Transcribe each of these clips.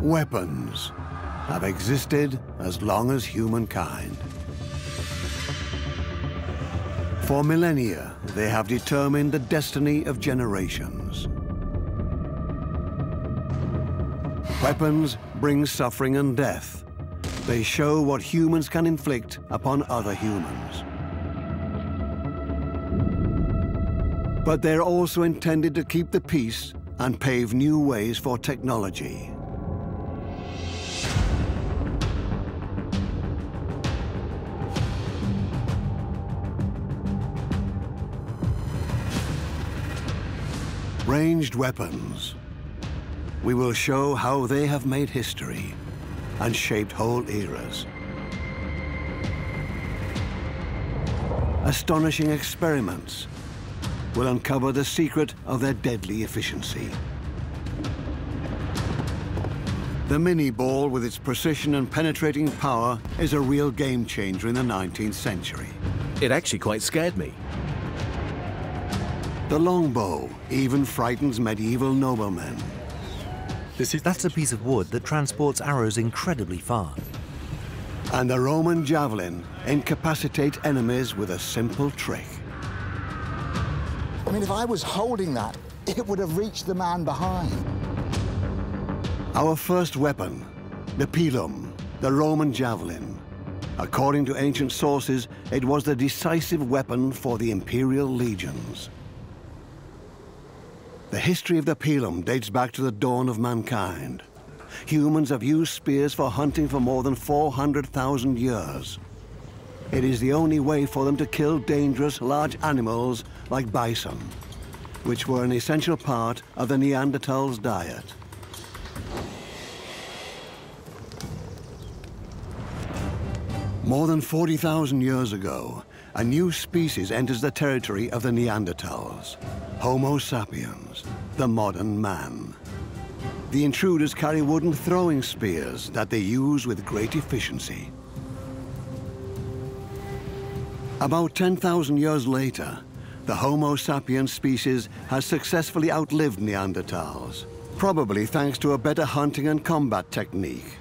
Weapons have existed as long as humankind. For millennia, they have determined the destiny of generations. Weapons bring suffering and death. They show what humans can inflict upon other humans. But they're also intended to keep the peace and pave new ways for technology. Ranged weapons. We will show how they have made history and shaped whole eras. Astonishing experiments will uncover the secret of their deadly efficiency. The mini ball, with its precision and penetrating power, is a real game changer in the 19th century. It actually quite scared me. The longbow even frightens medieval noblemen. That's a piece of wood that transports arrows incredibly far. And the Roman javelin incapacitates enemies with a simple trick. I mean, if I was holding that, it would have reached the man behind. Our first weapon, the pilum, the Roman javelin. According to ancient sources, it was the decisive weapon for the imperial legions. The history of the pilum dates back to the dawn of mankind. Humans have used spears for hunting for more than 400,000 years. It is the only way for them to kill dangerous large animals like bison, which were an essential part of the Neanderthals' diet. More than 40,000 years ago, a new species enters the territory of the Neanderthals, Homo sapiens, the modern man. The intruders carry wooden throwing spears that they use with great efficiency. About 10,000 years later, the Homo sapiens species has successfully outlived Neanderthals, probably thanks to a better hunting and combat technique.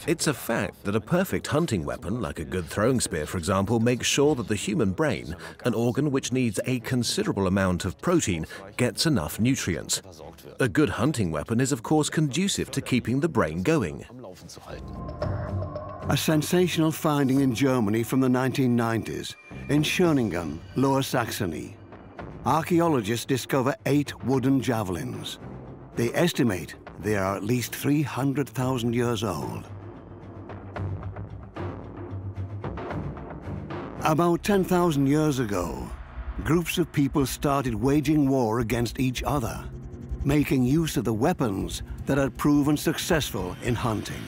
It's a fact that a perfect hunting weapon, like a good throwing spear, for example, makes sure that the human brain, an organ which needs a considerable amount of protein, gets enough nutrients. A good hunting weapon is, of course, conducive to keeping the brain going. A sensational finding in Germany from the 1990s, in Schöningen, Lower Saxony. Archaeologists discover 8 wooden javelins. They estimate they are at least 300,000 years old. About 10,000 years ago, groups of people started waging war against each other, making use of the weapons that had proven successful in hunting.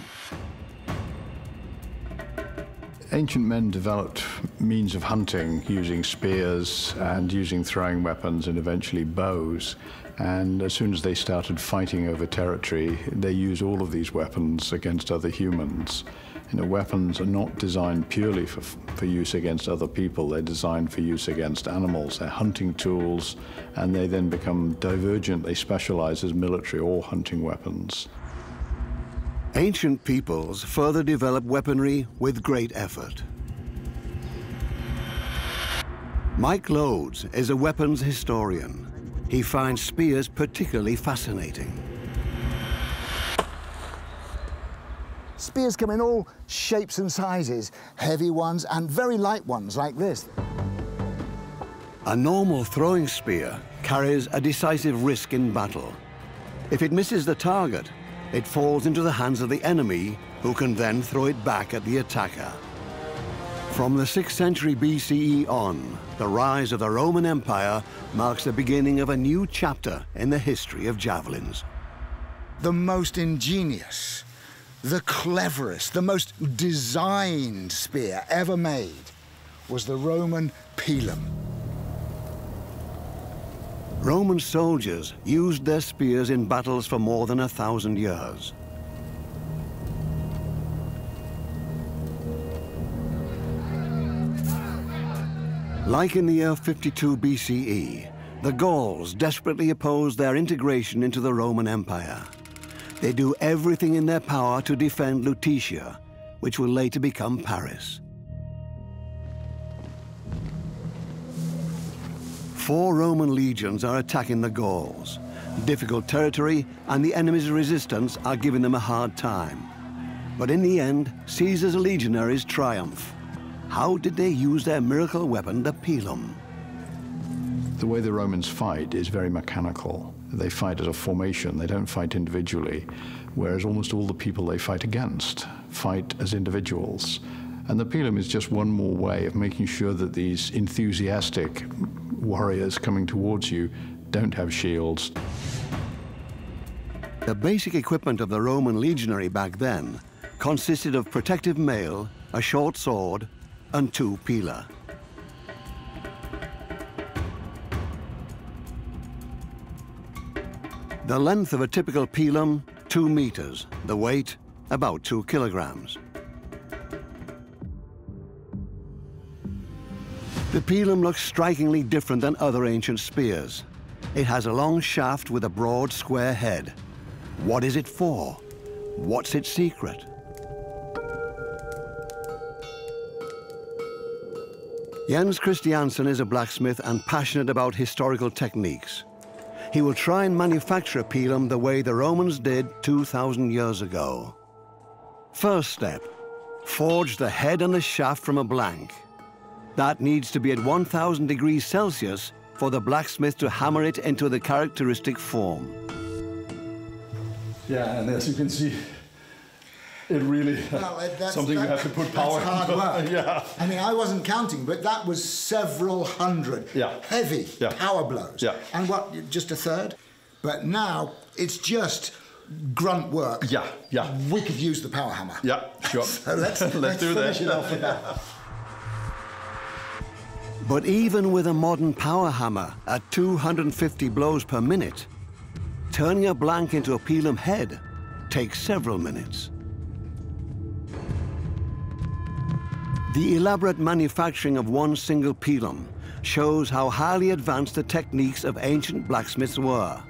Ancient men developed means of hunting using spears and using throwing weapons and eventually bows. And as soon as they started fighting over territory, they used all of these weapons against other humans. You know, weapons are not designed purely for use against other people. They're designed for use against animals. They're hunting tools, and they then become divergent. They specialize as military or hunting weapons. Ancient peoples further developed weaponry with great effort. Mike Lodes is a weapons historian. He finds spears particularly fascinating. Spears come in all shapes and sizes, heavy ones and very light ones like this. A normal throwing spear carries a decisive risk in battle. If it misses the target, it falls into the hands of the enemy, who can then throw it back at the attacker. From the 6th century BCE on, the rise of the Roman Empire marks the beginning of a new chapter in the history of javelins. The most ingenious, the cleverest, the most designed spear ever made was the Roman pilum. Roman soldiers used their spears in battles for more than 1,000 years. Like in the year 52 BCE, The Gauls desperately oppose their integration into the Roman Empire. They do everything in their power to defend Lutetia, which will later become Paris. 4 Roman legions are attacking the Gauls. Difficult territory and the enemy's resistance are giving them a hard time. But in the end, Caesar's legionaries triumph. How did they use their miracle weapon, the pilum? The way the Romans fight is very mechanical. They fight as a formation, they don't fight individually, whereas almost all the people they fight against fight as individuals. And the pilum is just one more way of making sure that these enthusiastic warriors coming towards you don't have shields. The basic equipment of the Roman legionary back then consisted of protective mail, a short sword, and 2 pila. The length of a typical pilum, 2 meters. The weight, about 2 kilograms. The pilum looks strikingly different than other ancient spears. It has a long shaft with a broad, square head. What is it for? What's its secret? Jens Christiansen is a blacksmith and passionate about historical techniques. He will try and manufacture a pilum the way the Romans did 2,000 years ago. First step, forge the head and the shaft from a blank. That needs to be at 1,000 degrees Celsius for the blacksmith to hammer it into the characteristic form. Yeah, and as you can see, it really something you have to put power into. That's hard work. Yeah. I mean, I wasn't counting, but that was several hundred heavy power blows. Yeah. And what, just a third? But now it's just grunt work. Yeah, yeah. We could use the power hammer. Yeah, sure. So let's do finish that. it off with that. But even with a modern power hammer at 250 blows per minute, turning a blank into a pilum head takes several minutes. The elaborate manufacturing of one single pilum shows how highly advanced the techniques of ancient blacksmiths were.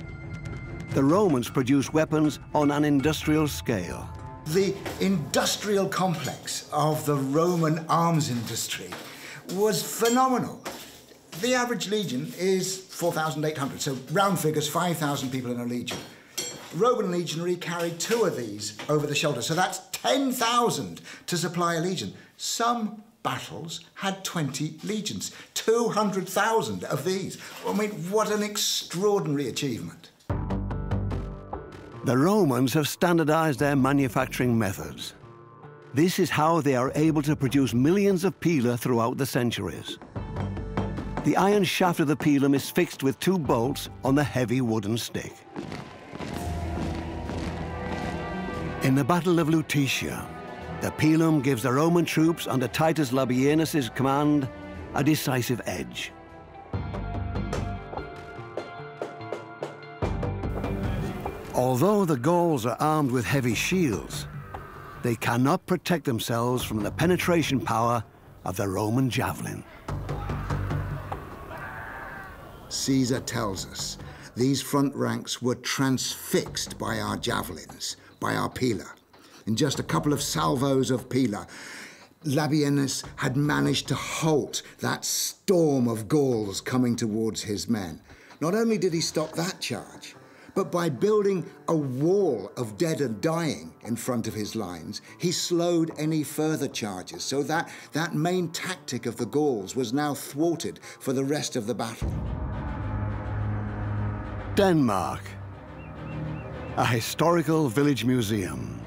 The Romans produced weapons on an industrial scale. The industrial complex of the Roman arms industry was phenomenal. The average legion is 4,800, so round figures, 5,000 people in a legion. Roman legionary carried 2 of these over the shoulder, so that's 10,000 to supply a legion. Some battles had 20 legions, 200,000 of these. I mean, what an extraordinary achievement. The Romans have standardized their manufacturing methods. This is how they are able to produce millions of pila throughout the centuries. The iron shaft of the pilum is fixed with 2 bolts on the heavy wooden stick. In the Battle of Lutetia, the pilum gives the Roman troops under Titus Labienus' command a decisive edge. Although the Gauls are armed with heavy shields, they cannot protect themselves from the penetration power of the Roman javelin. Caesar tells us these front ranks were transfixed by our javelins, by our pila. In just a couple of salvos of pila, Labienus had managed to halt that storm of Gauls coming towards his men. Not only did he stop that charge, but by building a wall of dead and dying in front of his lines, he slowed any further charges, so that main tactic of the Gauls was now thwarted for the rest of the battle. Denmark, a historical village museum.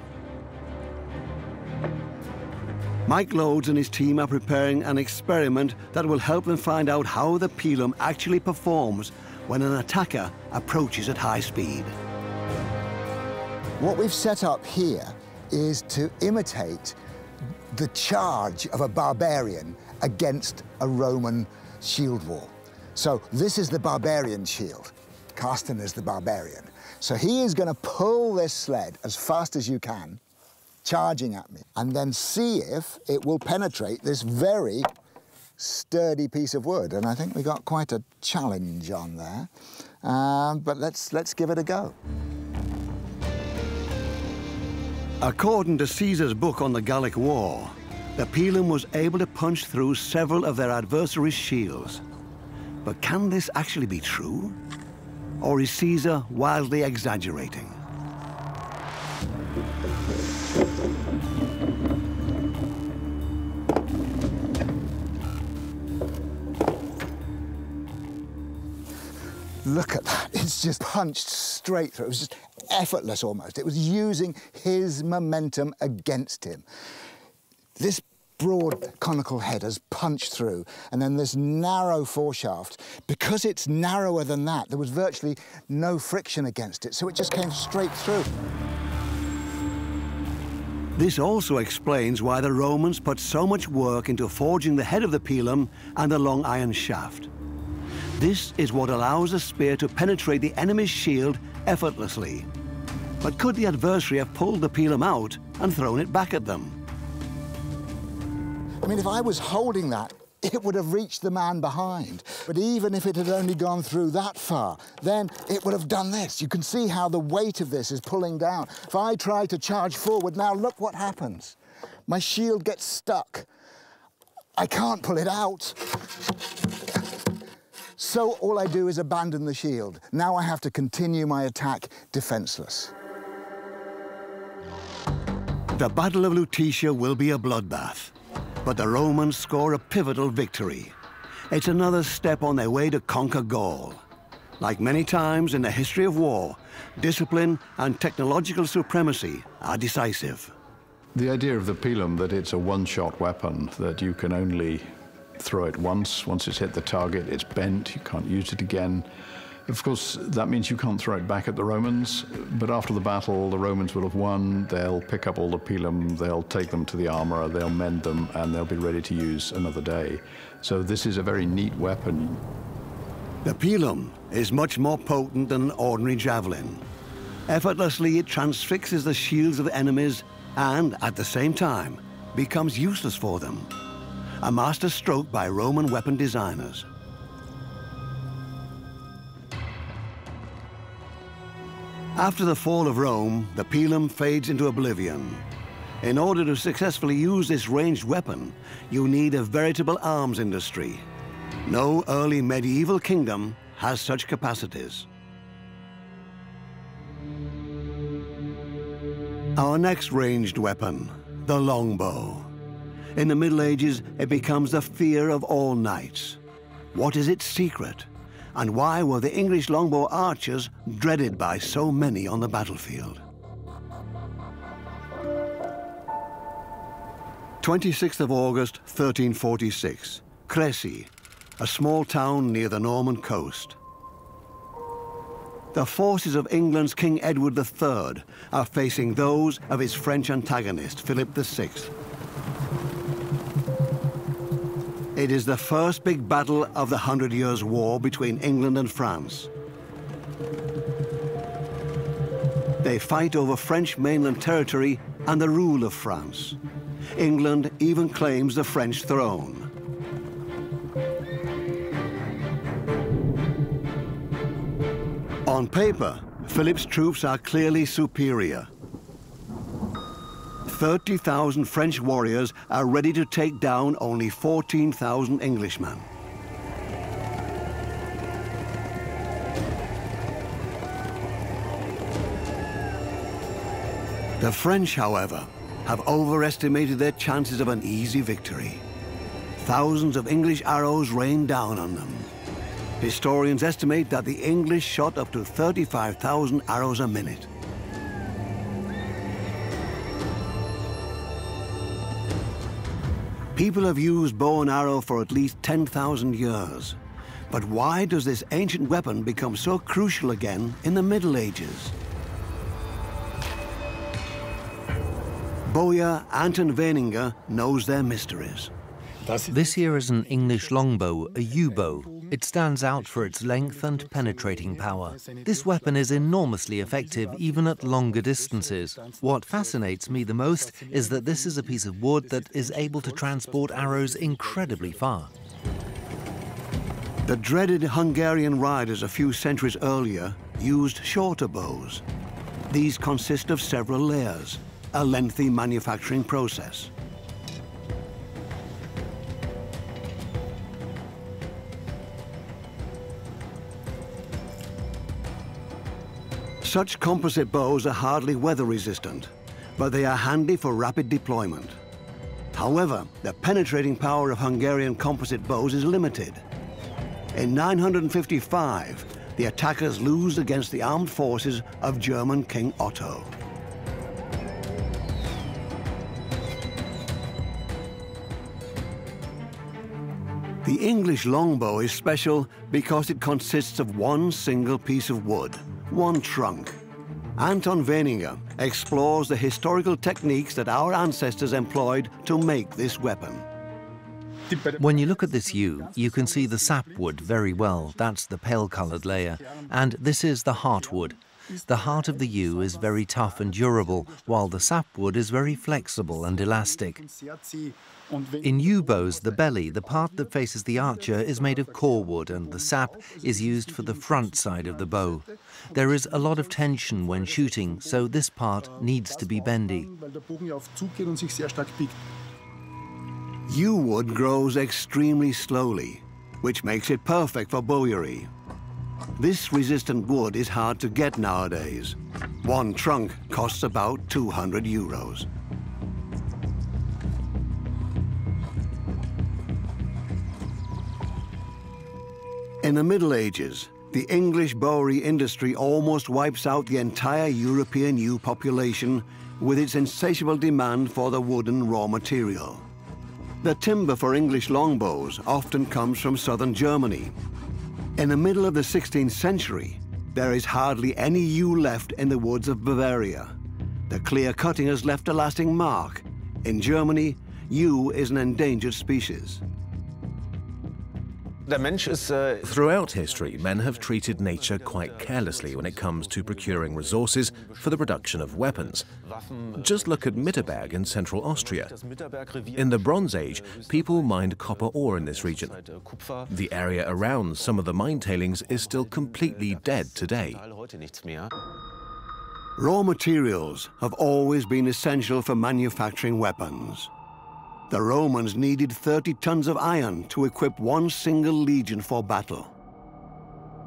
Mike Lodes and his team are preparing an experiment that will help them find out how the pilum actually performs when an attacker approaches at high speed. What we've set up here is to imitate the charge of a barbarian against a Roman shield wall. So this is the barbarian shield. Carsten is the barbarian. So he is going to pull this sled as fast as you can, charging at me, and then see if it will penetrate this very sturdy piece of wood, and I think we got quite a challenge on there. But let's give it a go. According to Caesar's book on the Gallic War, the pilum was able to punch through several of their adversaries' shields. But can this actually be true? Or is Caesar wildly exaggerating? Look at that, it's just punched straight through. It was just effortless almost. It was using his momentum against him. This broad conical head has punched through, and then this narrow foreshaft, because it's narrower than that, there was virtually no friction against it, so it just came straight through. This also explains why the Romans put so much work into forging the head of the pilum and the long iron shaft. This is what allows a spear to penetrate the enemy's shield effortlessly. But could the adversary have pulled the pilum out and thrown it back at them? I mean, if I was holding that, it would have reached the man behind. But even if it had only gone through that far, then it would have done this. You can see how the weight of this is pulling down. If I try to charge forward, now look what happens. My shield gets stuck. I can't pull it out. So all I do is abandon the shield. Now I have to continue my attack defenseless. The Battle of Lutetia will be a bloodbath, but the Romans score a pivotal victory. It's another step on their way to conquer Gaul. Like many times in the history of war, discipline and technological supremacy are decisive. The idea of the pilum, that it's a one-shot weapon, that you can only throw it once. Once it's hit the target, it's bent, you can't use it again. Of course, that means you can't throw it back at the Romans, but after the battle, the Romans will have won. They'll pick up all the pilum, they'll take them to the armorer, they'll mend them, and they'll be ready to use another day. So this is a very neat weapon. The pilum is much more potent than an ordinary javelin. Effortlessly, it transfixes the shields of enemies and, at the same time, becomes useless for them. A master stroke by Roman weapon designers. After the fall of Rome, the pilum fades into oblivion. In order to successfully use this ranged weapon, you need a veritable arms industry. No early medieval kingdom has such capacities. Our next ranged weapon, the longbow. In the Middle Ages, it becomes the fear of all knights. What is its secret? And why were the English longbow archers dreaded by so many on the battlefield? 26th of August, 1346, Crécy, a small town near the Norman coast. The forces of England's King Edward III are facing those of his French antagonist, Philip VI. It is the first big battle of the 100 Years' War between England and France. They fight over French mainland territory and the rule of France. England even claims the French throne. On paper, Philip's troops are clearly superior. 30,000 French warriors are ready to take down only 14,000 Englishmen. The French, however, have overestimated their chances of an easy victory. Thousands of English arrows rain down on them. Historians estimate that the English shot up to 35,000 arrows a minute. People have used bow and arrow for at least 10,000 years. But why does this ancient weapon become so crucial again in the Middle Ages? Bowyer Anton Weininger knows their mysteries. This here is an English longbow, a yew-bow. It stands out for its length and penetrating power. This weapon is enormously effective even at longer distances. What fascinates me the most is that this is a piece of wood that is able to transport arrows incredibly far. The dreaded Hungarian riders a few centuries earlier used shorter bows. These consist of several layers, a lengthy manufacturing process. Such composite bows are hardly weather resistant, but they are handy for rapid deployment. However, the penetrating power of Hungarian composite bows is limited. In 955, the attackers lose against the armed forces of German King Otto. The English longbow is special because it consists of one single piece of wood, one trunk. Anton Weininger explores the historical techniques that our ancestors employed to make this weapon. When you look at this yew, you can see the sapwood very well. That's the pale-colored layer. And this is the heartwood. The heart of the yew is very tough and durable, while the sapwood is very flexible and elastic. In yew bows, the belly, the part that faces the archer, is made of core wood, and the sap is used for the front side of the bow. There is a lot of tension when shooting, so this part needs to be bendy. Yew wood grows extremely slowly, which makes it perfect for bowyery. This resistant wood is hard to get nowadays. One trunk costs about 200 euros. In the Middle Ages, the English bowery industry almost wipes out the entire European yew population with its insatiable demand for the wooden raw material. The timber for English longbows often comes from southern Germany. In the middle of the 16th century, there is hardly any yew left in the woods of Bavaria. The clear cutting has left a lasting mark. In Germany, yew is an endangered species. Throughout history, men have treated nature quite carelessly when it comes to procuring resources for the production of weapons. Just look at Mitterberg in central Austria. In the Bronze Age, people mined copper ore in this region. The area around some of the mine tailings is still completely dead today. Raw materials have always been essential for manufacturing weapons. The Romans needed 30 tons of iron to equip one single legion for battle.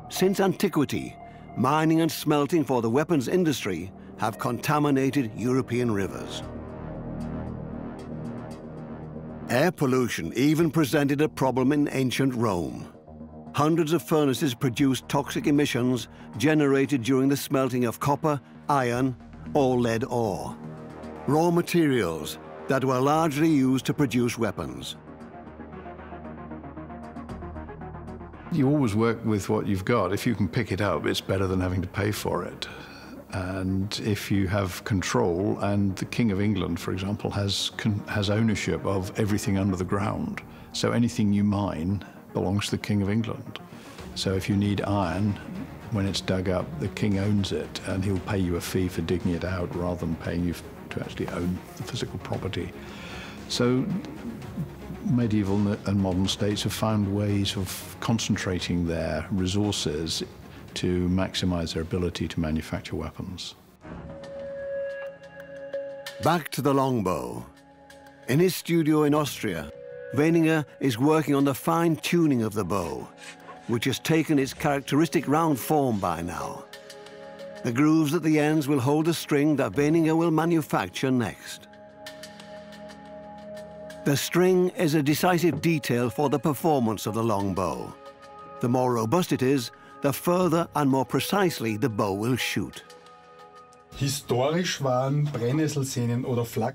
Since antiquity, mining and smelting for the weapons industry have contaminated European rivers. Air pollution even presented a problem in ancient Rome. Hundreds of furnaces produced toxic emissions generated during the smelting of copper, iron, or lead ore. Raw materials that were largely used to produce weapons. You always work with what you've got. If you can pick it up, it's better than having to pay for it. And if you have control, and the King of England, for example, has ownership of everything under the ground. So anything you mine belongs to the King of England. So if you need iron, when it's dug up, the king owns it, and he'll pay you a fee for digging it out rather than paying you to actually own the physical property. So medieval and modern states have found ways of concentrating their resources to maximize their ability to manufacture weapons. Back to the longbow. In his studio in Austria, Weininger is working on the fine-tuning of the bow, which has taken its characteristic round form by now. The grooves at the ends will hold the string that Weininger will manufacture next. The string is a decisive detail for the performance of the longbow. The more robust it is, the further and more precisely the bow will shoot.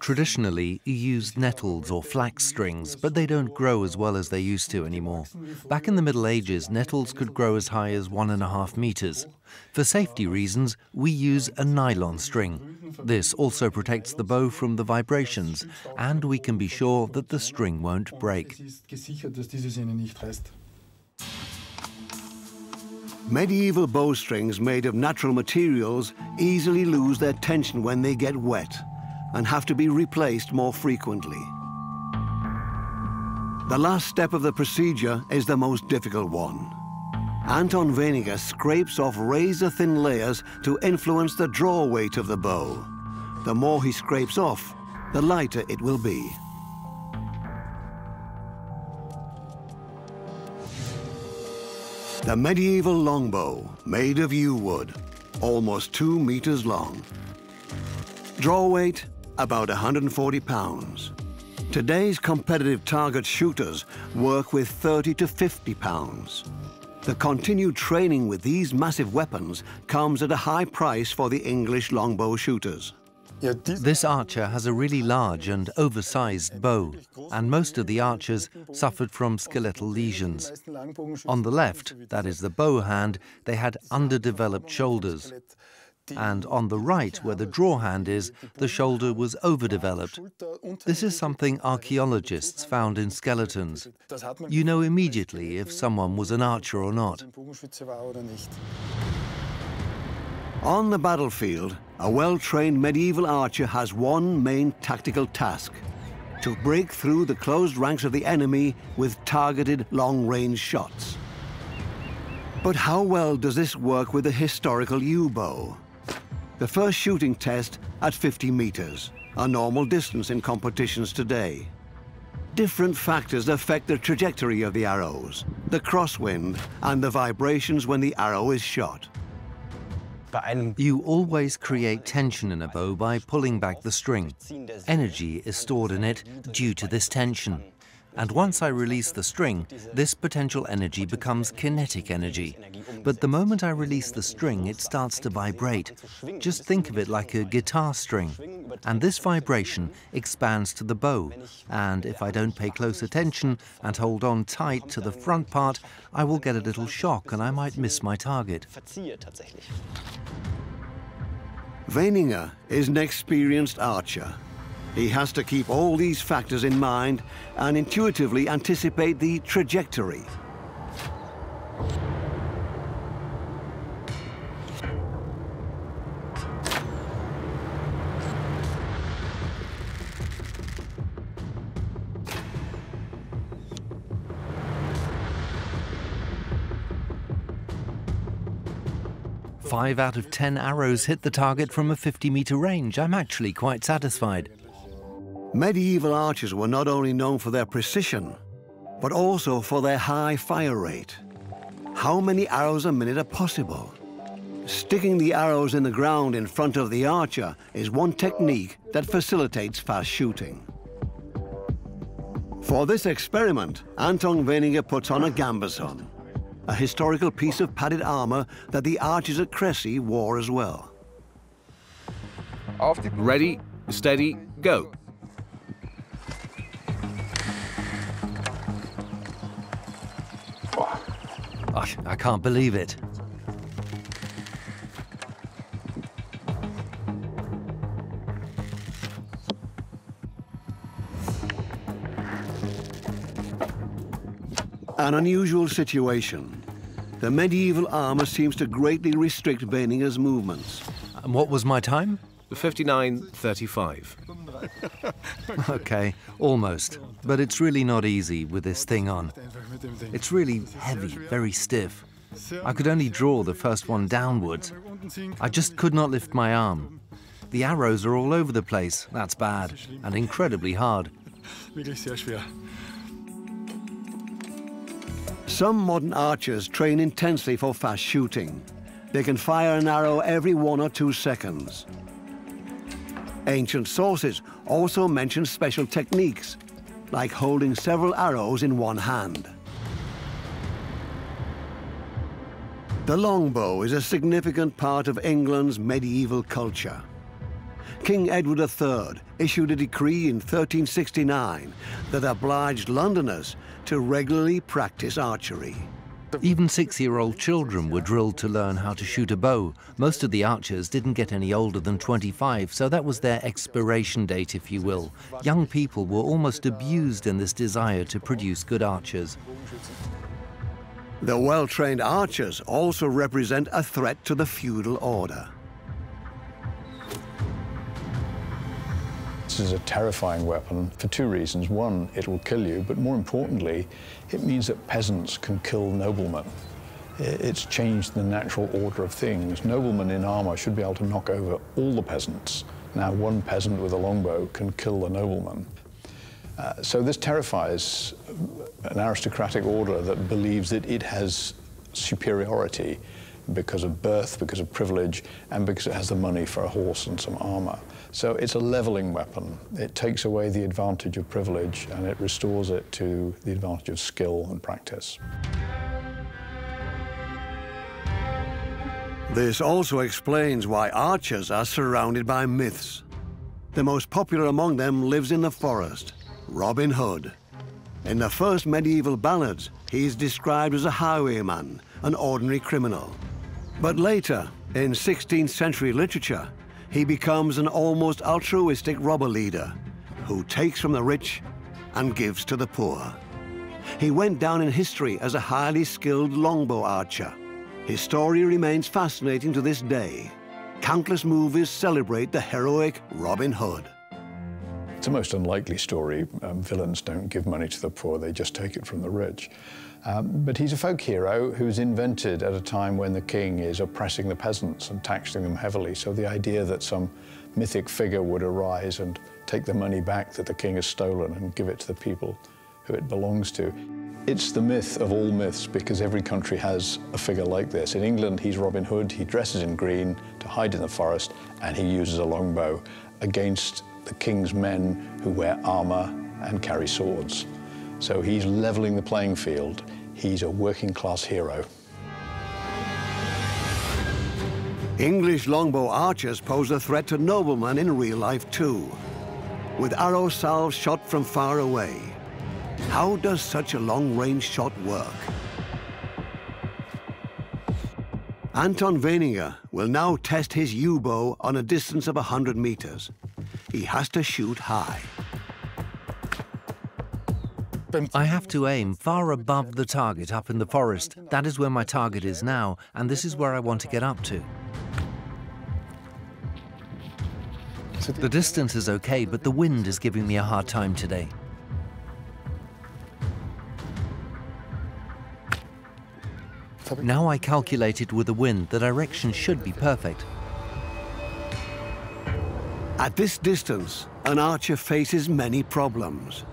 Traditionally, you used nettles or flax strings, but they don't grow as well as they used to anymore. Back in the Middle Ages, nettles could grow as high as 1.5 meters. For safety reasons, we use a nylon string. This also protects the bow from the vibrations, and we can be sure that the string won't break. Medieval bowstrings made of natural materials easily lose their tension when they get wet and have to be replaced more frequently. The last step of the procedure is the most difficult one. Anton Weniger scrapes off razor-thin layers to influence the draw weight of the bow. The more he scrapes off, the lighter it will be. The medieval longbow, made of yew wood, almost 2 meters long. Draw weight, about 140 pounds. Today's competitive target shooters work with 30 to 50 pounds. The continued training with these massive weapons comes at a high price for the English longbow shooters. This archer has a really large and oversized bow, and most of the archers suffered from skeletal lesions. On the left, that is the bow hand, they had underdeveloped shoulders. And on the right, where the draw hand is, the shoulder was overdeveloped. This is something archaeologists found in skeletons. You know immediately if someone was an archer or not. On the battlefield, a well-trained medieval archer has one main tactical task: to break through the closed ranks of the enemy with targeted long-range shots. But how well does this work with the historical yew bow? The first shooting test at 50 meters, a normal distance in competitions today. Different factors affect the trajectory of the arrows, the crosswind, and the vibrations when the arrow is shot. You always create tension in a bow by pulling back the string. Energy is stored in it due to this tension. And once I release the string, this potential energy becomes kinetic energy. But the moment I release the string, it starts to vibrate. Just think of it like a guitar string. And this vibration expands to the bow. And if I don't pay close attention and hold on tight to the front part, I will get a little shock and I might miss my target. Weniger is an experienced archer. He has to keep all these factors in mind and intuitively anticipate the trajectory. Five out of 10 arrows hit the target from a 50-meter range. I'm actually quite satisfied. Medieval archers were not only known for their precision, but also for their high fire rate. How many arrows a minute are possible? Sticking the arrows in the ground in front of the archer is one technique that facilitates fast shooting. For this experiment, Anton Weniger puts on a gambeson, a historical piece of padded armor that the archers at Cressy wore as well. Ready, steady, go. I can't believe it. An unusual situation. The medieval armor seems to greatly restrict Weniger's movements. And what was my time? 59:35. Okay, almost. But it's really not easy with this thing on. It's really heavy, very stiff. I could only draw the first one downwards. I just could not lift my arm. The arrows are all over the place. That's bad, and incredibly hard. Some modern archers train intensely for fast shooting. They can fire an arrow every 1 or 2 seconds. Ancient sources also mention special techniques, like holding several arrows in one hand. The longbow is a significant part of England's medieval culture. King Edward III issued a decree in 1369 that obliged Londoners to regularly practice archery. Even 6-year-old children were drilled to learn how to shoot a bow. Most of the archers didn't get any older than 25, so that was their expiration date, if you will. Young people were almost abused in this desire to produce good archers. The well-trained archers also represent a threat to the feudal order. This is a terrifying weapon for 2 reasons. One, it will kill you, but more importantly, it means that peasants can kill noblemen. It's changed the natural order of things. Noblemen in armor should be able to knock over all the peasants. Now one peasant with a longbow can kill the nobleman. So this terrifies an aristocratic order that believes that it has superiority because of birth, because of privilege, and because it has the money for a horse and some armor. So it's a leveling weapon. It takes away the advantage of privilege and it restores it to the advantage of skill and practice. This also explains why archers are surrounded by myths. The most popular among them lives in the forest, Robin Hood. In the first medieval ballads, he is described as a highwayman, an ordinary criminal. But later, in 16th century literature, he becomes an almost altruistic robber leader who takes from the rich and gives to the poor. He went down in history as a highly skilled longbow archer. His story remains fascinating to this day. Countless movies celebrate the heroic Robin Hood. It's a most unlikely story. Villains don't give money to the poor, they just take it from the rich. But he's a folk hero who's invented at a time when the king is oppressing the peasants and taxing them heavily. So the idea that some mythic figure would arise and take the money back that the king has stolen and give it to the people who it belongs to. It's the myth of all myths because every country has a figure like this. In England, he's Robin Hood. He dresses in green to hide in the forest, and he uses a longbow against the king's men who wear armor and carry swords. So he's leveling the playing field. He's a working-class hero. English longbow archers pose a threat to noblemen in real life too, with arrow salves shot from far away. How does such a long-range shot work? Anton Weininger will now test his U-bow on a distance of 100 meters. He has to shoot high. I have to aim far above the target up in the forest. That is where my target is now, and this is where I want to get up to. The distance is okay, but the wind is giving me a hard time today. Now I calculated with the wind, the direction should be perfect. At this distance, an archer faces many problems.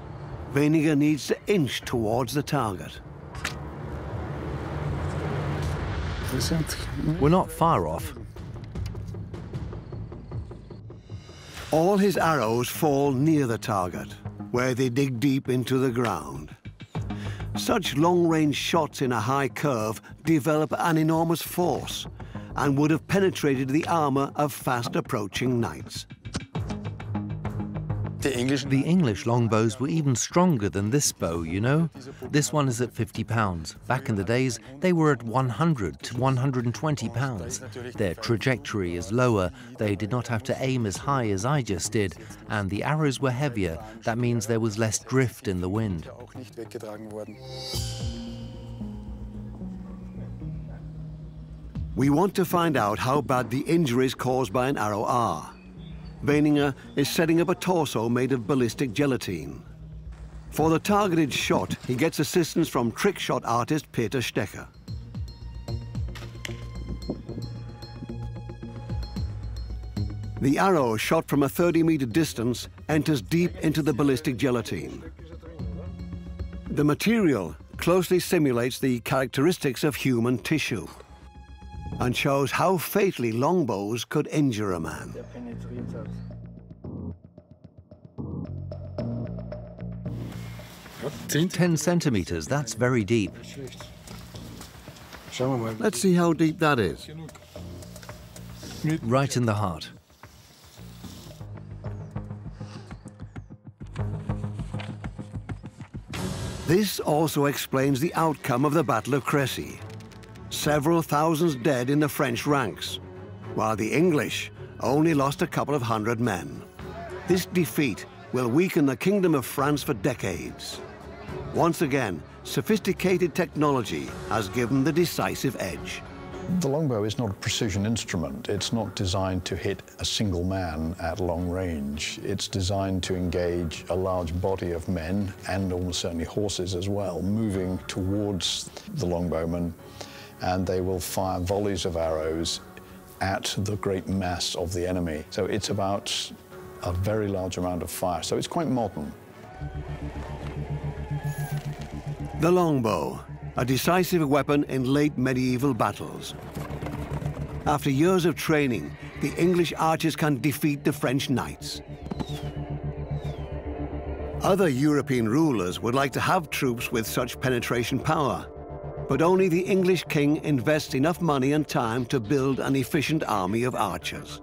Weininger needs to inch towards the target. We're not far off. All his arrows fall near the target, where they dig deep into the ground. Such long-range shots in a high curve develop an enormous force and would have penetrated the armor of fast-approaching knights. The English longbows were even stronger than this bow, you know? This one is at 50 pounds. Back in the days, they were at 100 to 120 pounds. Their trajectory is lower. They did not have to aim as high as I just did, and the arrows were heavier. That means there was less drift in the wind. We want to find out how bad the injuries caused by an arrow are. Weininger is setting up a torso made of ballistic gelatine. For the targeted shot, he gets assistance from trick shot artist Peter Stecher. The arrow, shot from a 30-meter distance, enters deep into the ballistic gelatine. The material closely simulates the characteristics of human tissue and shows how fatally longbows could injure a man. 10 centimeters, that's very deep. Let's see how deep that is. Right in the heart. This also explains the outcome of the Battle of Crécy. Several thousands dead in the French ranks, while the English only lost a couple of hundred men. This defeat will weaken the Kingdom of France for decades. Once again, sophisticated technology has given the decisive edge. The longbow is not a precision instrument. It's not designed to hit a single man at long range. It's designed to engage a large body of men, and almost certainly horses as well, moving towards the longbowman. and they will fire volleys of arrows at the great mass of the enemy. So it's about a very large amount of fire. So it's quite modern. The longbow, a decisive weapon in late medieval battles. After years of training, the English archers can defeat the French knights. Other European rulers would like to have troops with such penetration power, but only the English king invests enough money and time to build an efficient army of archers.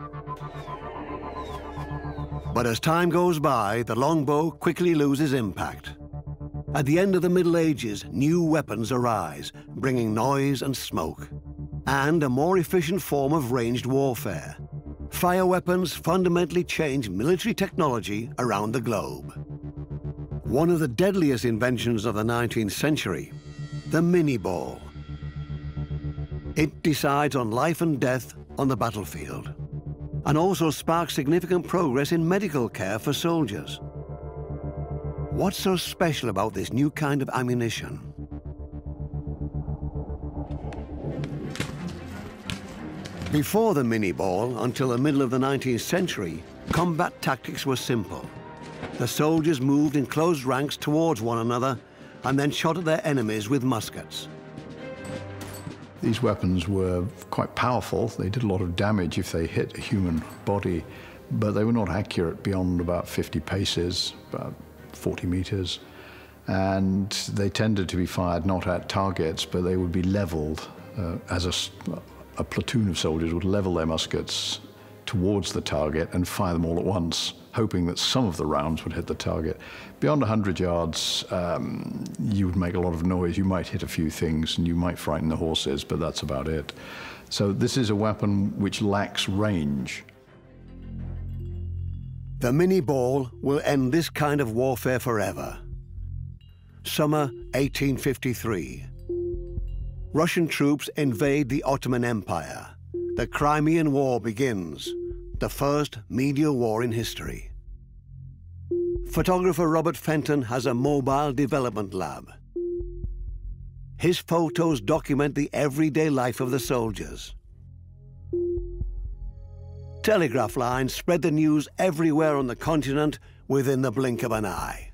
But as time goes by, the longbow quickly loses impact. At the end of the Middle Ages, new weapons arise, bringing noise and smoke, and a more efficient form of ranged warfare. Fire weapons fundamentally change military technology around the globe. One of the deadliest inventions of the 19th century, the mini ball. It decides on life and death on the battlefield, and also sparks significant progress in medical care for soldiers. What's so special about this new kind of ammunition? Before the mini ball, until the middle of the 19th century, combat tactics were simple. The soldiers moved in closed ranks towards one another and then shot at their enemies with muskets. These weapons were quite powerful. They did a lot of damage if they hit a human body, but they were not accurate beyond about 50 paces, about 40 meters. And they tended to be fired not at targets, but they would be leveled as a platoon of soldiers would level their muskets towards the target and fire them all at once, hoping that some of the rounds would hit the target. Beyond 100 yards, you would make a lot of noise. You might hit a few things and you might frighten the horses, but that's about it. So this is a weapon which lacks range. The mini ball will end this kind of warfare forever. Summer 1853. Russian troops invade the Ottoman Empire. The Crimean War begins, the first media war in history. Photographer Robert Fenton has a mobile development lab. His photos document the everyday life of the soldiers. Telegraph lines spread the news everywhere on the continent within the blink of an eye.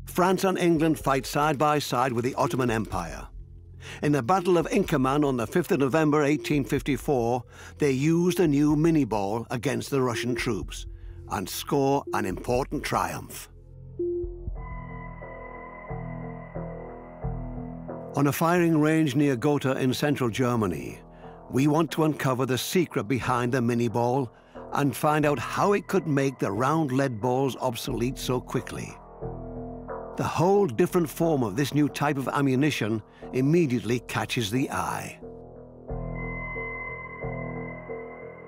France and England fight side by side with the Ottoman Empire. In the Battle of Inkerman on the 5th of November 1854, they used a new mini ball against the Russian troops and score an important triumph. On a firing range near Gotha in central Germany, we want to uncover the secret behind the mini ball and find out how it could make the round lead balls obsolete so quickly. The whole different form of this new type of ammunition immediately catches the eye.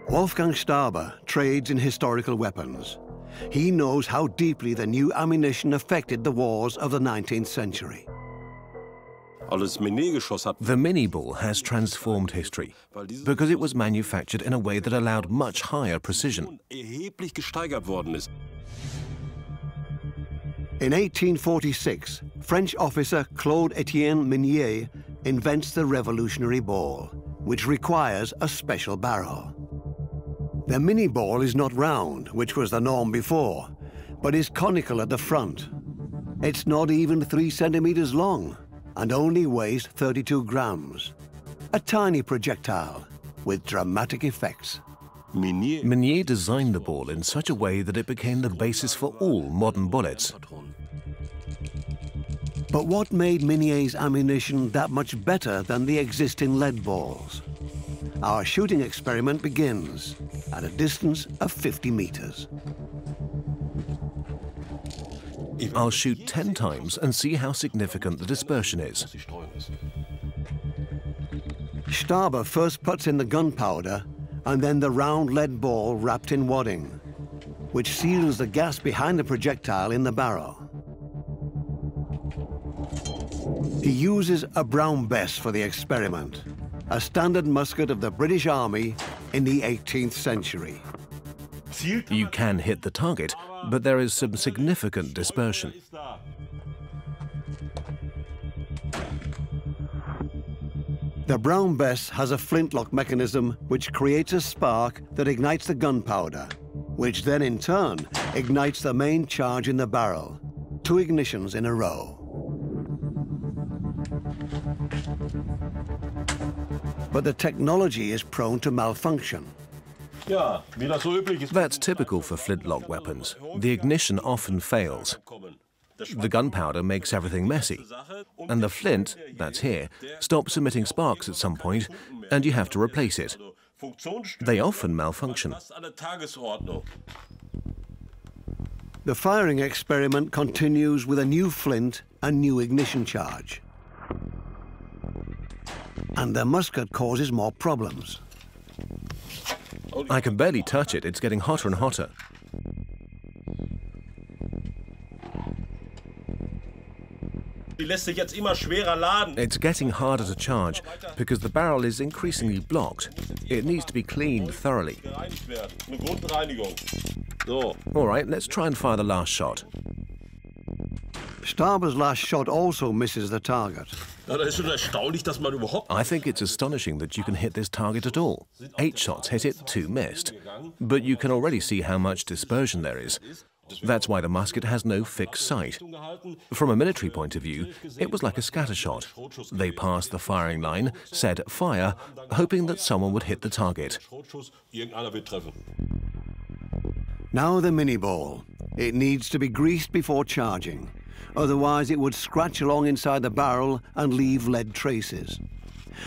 Wolfgang Staber trades in historical weapons. He knows how deeply the new ammunition affected the wars of the 19th century. The mini ball has transformed history because it was manufactured in a way that allowed much higher precision. In 1846, French officer Claude-Étienne Minié invents the revolutionary ball, which requires a special barrel. The mini ball is not round, which was the norm before, but is conical at the front. It's not even 3 centimeters long and only weighs 32 grams. A tiny projectile with dramatic effects. Minié designed the ball in such a way that it became the basis for all modern bullets. But what made Minié's ammunition that much better than the existing lead balls? Our shooting experiment begins at a distance of 50 meters. I'll shoot 10 times and see how significant the dispersion is. Staber first puts in the gunpowder and then the round lead ball wrapped in wadding, which seals the gas behind the projectile in the barrel. He uses a Brown Bess for the experiment, a standard musket of the British Army in the 18th century. You can hit the target, but there is some significant dispersion. The Brown Bess has a flintlock mechanism which creates a spark that ignites the gunpowder, which then in turn ignites the main charge in the barrel. 2 ignitions in a row. But the technology is prone to malfunction. That's typical for flintlock weapons. The ignition often fails. The gunpowder makes everything messy, and the flint, that's here, stops emitting sparks at some point, and you have to replace it. They often malfunction. The firing experiment continues with a new flint and new ignition charge. And the musket causes more problems. I can barely touch it. It's getting hotter and hotter. It's getting harder to charge because the barrel is increasingly blocked. It needs to be cleaned thoroughly. All right, let's try and fire the last shot. Staber's last shot also misses the target. I think it's astonishing that you can hit this target at all. 8 shots hit it, 2 missed. But you can already see how much dispersion there is. That's why the musket has no fixed sight. From a military point of view, it was like a scattershot. They passed the firing line, said fire, hoping that someone would hit the target. Now the mini ball. It needs to be greased before charging. Otherwise it would scratch along inside the barrel and leave lead traces.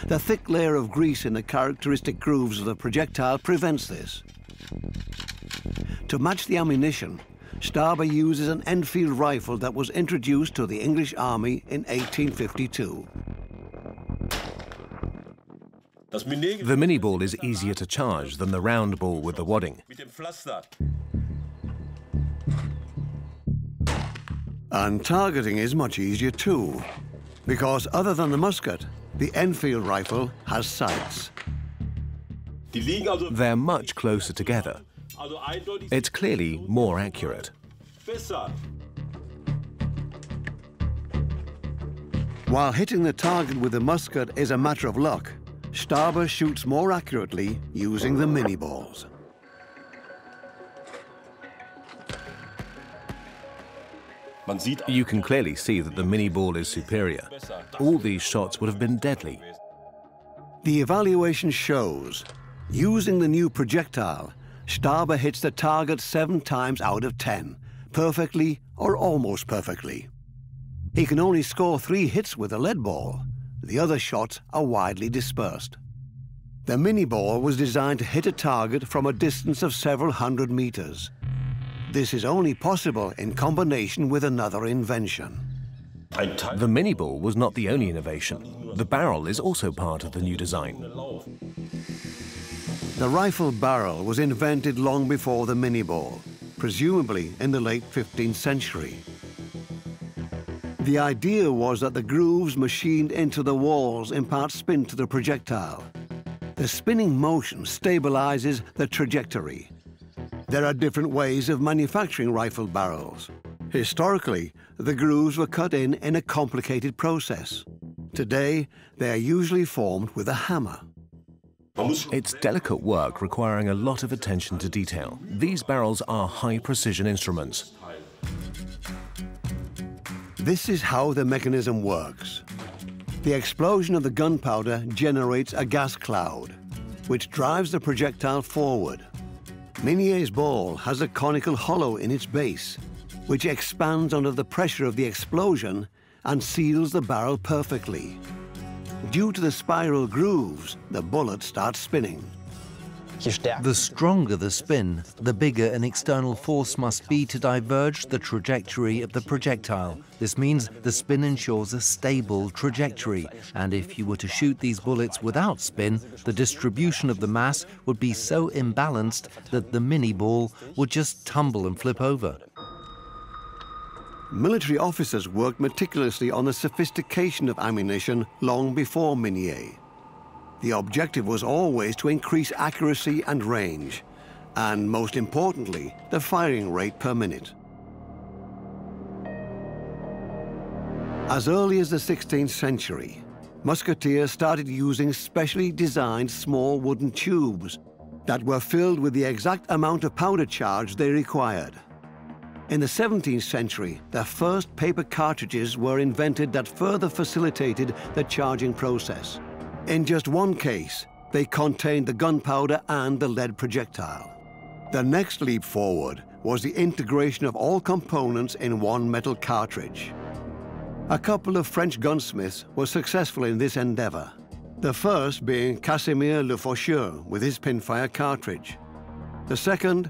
The thick layer of grease in the characteristic grooves of the projectile prevents this. To match the ammunition, Staber uses an Enfield rifle that was introduced to the English Army in 1852. The mini ball is easier to charge than the round ball with the wadding. And targeting is much easier too, because other than the musket, the Enfield rifle has sights. They're much closer together. It's clearly more accurate. While hitting the target with the musket is a matter of luck, Staber shoots more accurately using the mini balls. You can clearly see that the mini ball is superior. All these shots would have been deadly. The evaluation shows, using the new projectile, Staber hits the target 7 times out of 10, perfectly or almost perfectly. He can only score 3 hits with a lead ball. The other shots are widely dispersed. The mini ball was designed to hit a target from a distance of several hundred meters. This is only possible in combination with another invention. The mini ball was not the only innovation. The barrel is also part of the new design. The rifle barrel was invented long before the mini ball, presumably in the late 15th century. The idea was that the grooves machined into the walls impart spin to the projectile. The spinning motion stabilizes the trajectory. There are different ways of manufacturing rifle barrels. Historically, the grooves were cut in a complicated process. Today, they are usually formed with a hammer. It's delicate work requiring a lot of attention to detail. These barrels are high-precision instruments. This is how the mechanism works. The explosion of the gunpowder generates a gas cloud, which drives the projectile forward. Minié's ball has a conical hollow in its base, which expands under the pressure of the explosion and seals the barrel perfectly. Due to the spiral grooves, the bullet starts spinning. The stronger the spin, the bigger an external force must be to diverge the trajectory of the projectile. This means the spin ensures a stable trajectory, and if you were to shoot these bullets without spin, the distribution of the mass would be so imbalanced that the mini ball would just tumble and flip over. Military officers worked meticulously on the sophistication of ammunition long before minié. The objective was always to increase accuracy and range, and most importantly, the firing rate per minute. As early as the 16th century, musketeers started using specially designed small wooden tubes that were filled with the exact amount of powder charge they required. In the 17th century, the first paper cartridges were invented that further facilitated the charging process. In just one case, they contained the gunpowder and the lead projectile. The next leap forward was the integration of all components in one metal cartridge. A couple of French gunsmiths were successful in this endeavor, the first being Casimir Le Faucheur with his pinfire cartridge. The second,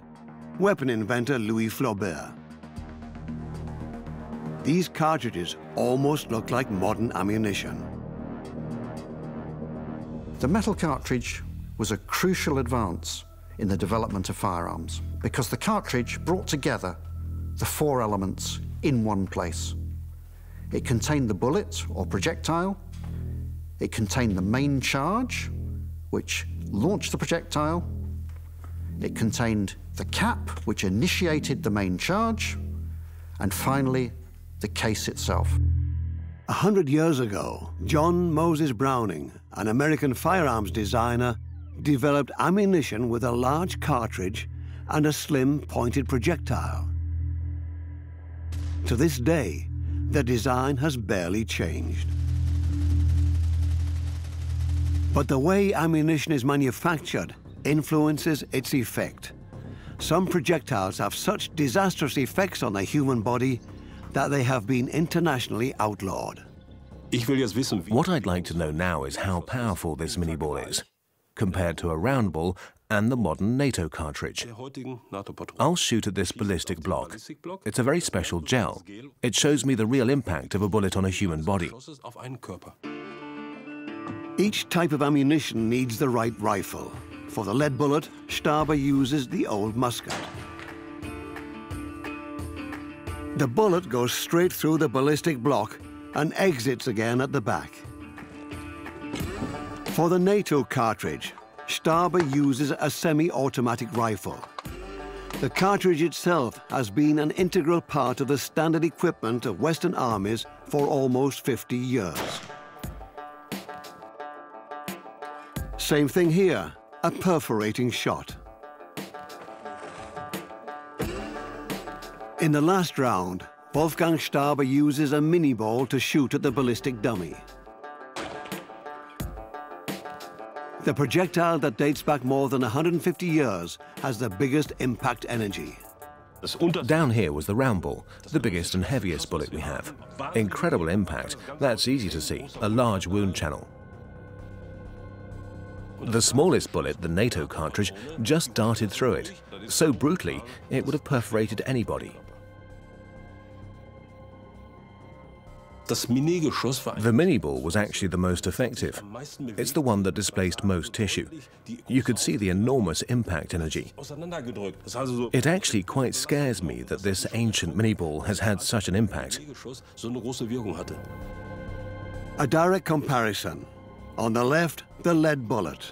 weapon inventor Louis Flaubert. These cartridges almost look like modern ammunition. The metal cartridge was a crucial advance in the development of firearms because the cartridge brought together the four elements in one place. It contained the bullet or projectile, it contained the main charge, which launched the projectile, it contained the cap, which initiated the main charge, and finally, the case itself. 100 years ago, John Moses Browning, an American firearms designer, developed ammunition with a large cartridge and a slim pointed projectile. To this day, the design has barely changed. But the way ammunition is manufactured influences its effect. Some projectiles have such disastrous effects on the human body that they have been internationally outlawed. What I'd like to know now is how powerful this mini ball is, compared to a round ball and the modern NATO cartridge. I'll shoot at this ballistic block. It's a very special gel. It shows me the real impact of a bullet on a human body. Each type of ammunition needs the right rifle. For the lead bullet, Staber uses the old musket. The bullet goes straight through the ballistic block and exits again at the back. For the NATO cartridge, Staber uses a semi-automatic rifle. The cartridge itself has been an integral part of the standard equipment of Western armies for almost 50 years. Same thing here, a perforating shot. In the last round, Wolfgang Staber uses a mini ball to shoot at the ballistic dummy. The projectile that dates back more than 150 years has the biggest impact energy. Down here was the round ball, the biggest and heaviest bullet we have. Incredible impact, that's easy to see, a large wound channel. The smallest bullet, the NATO cartridge, just darted through it. So brutally, it would have perforated anybody. The mini ball was actually the most effective. It's the one that displaced most tissue. You could see the enormous impact energy. It actually quite scares me that this ancient mini ball has had such an impact. A direct comparison. On the left, the lead bullet.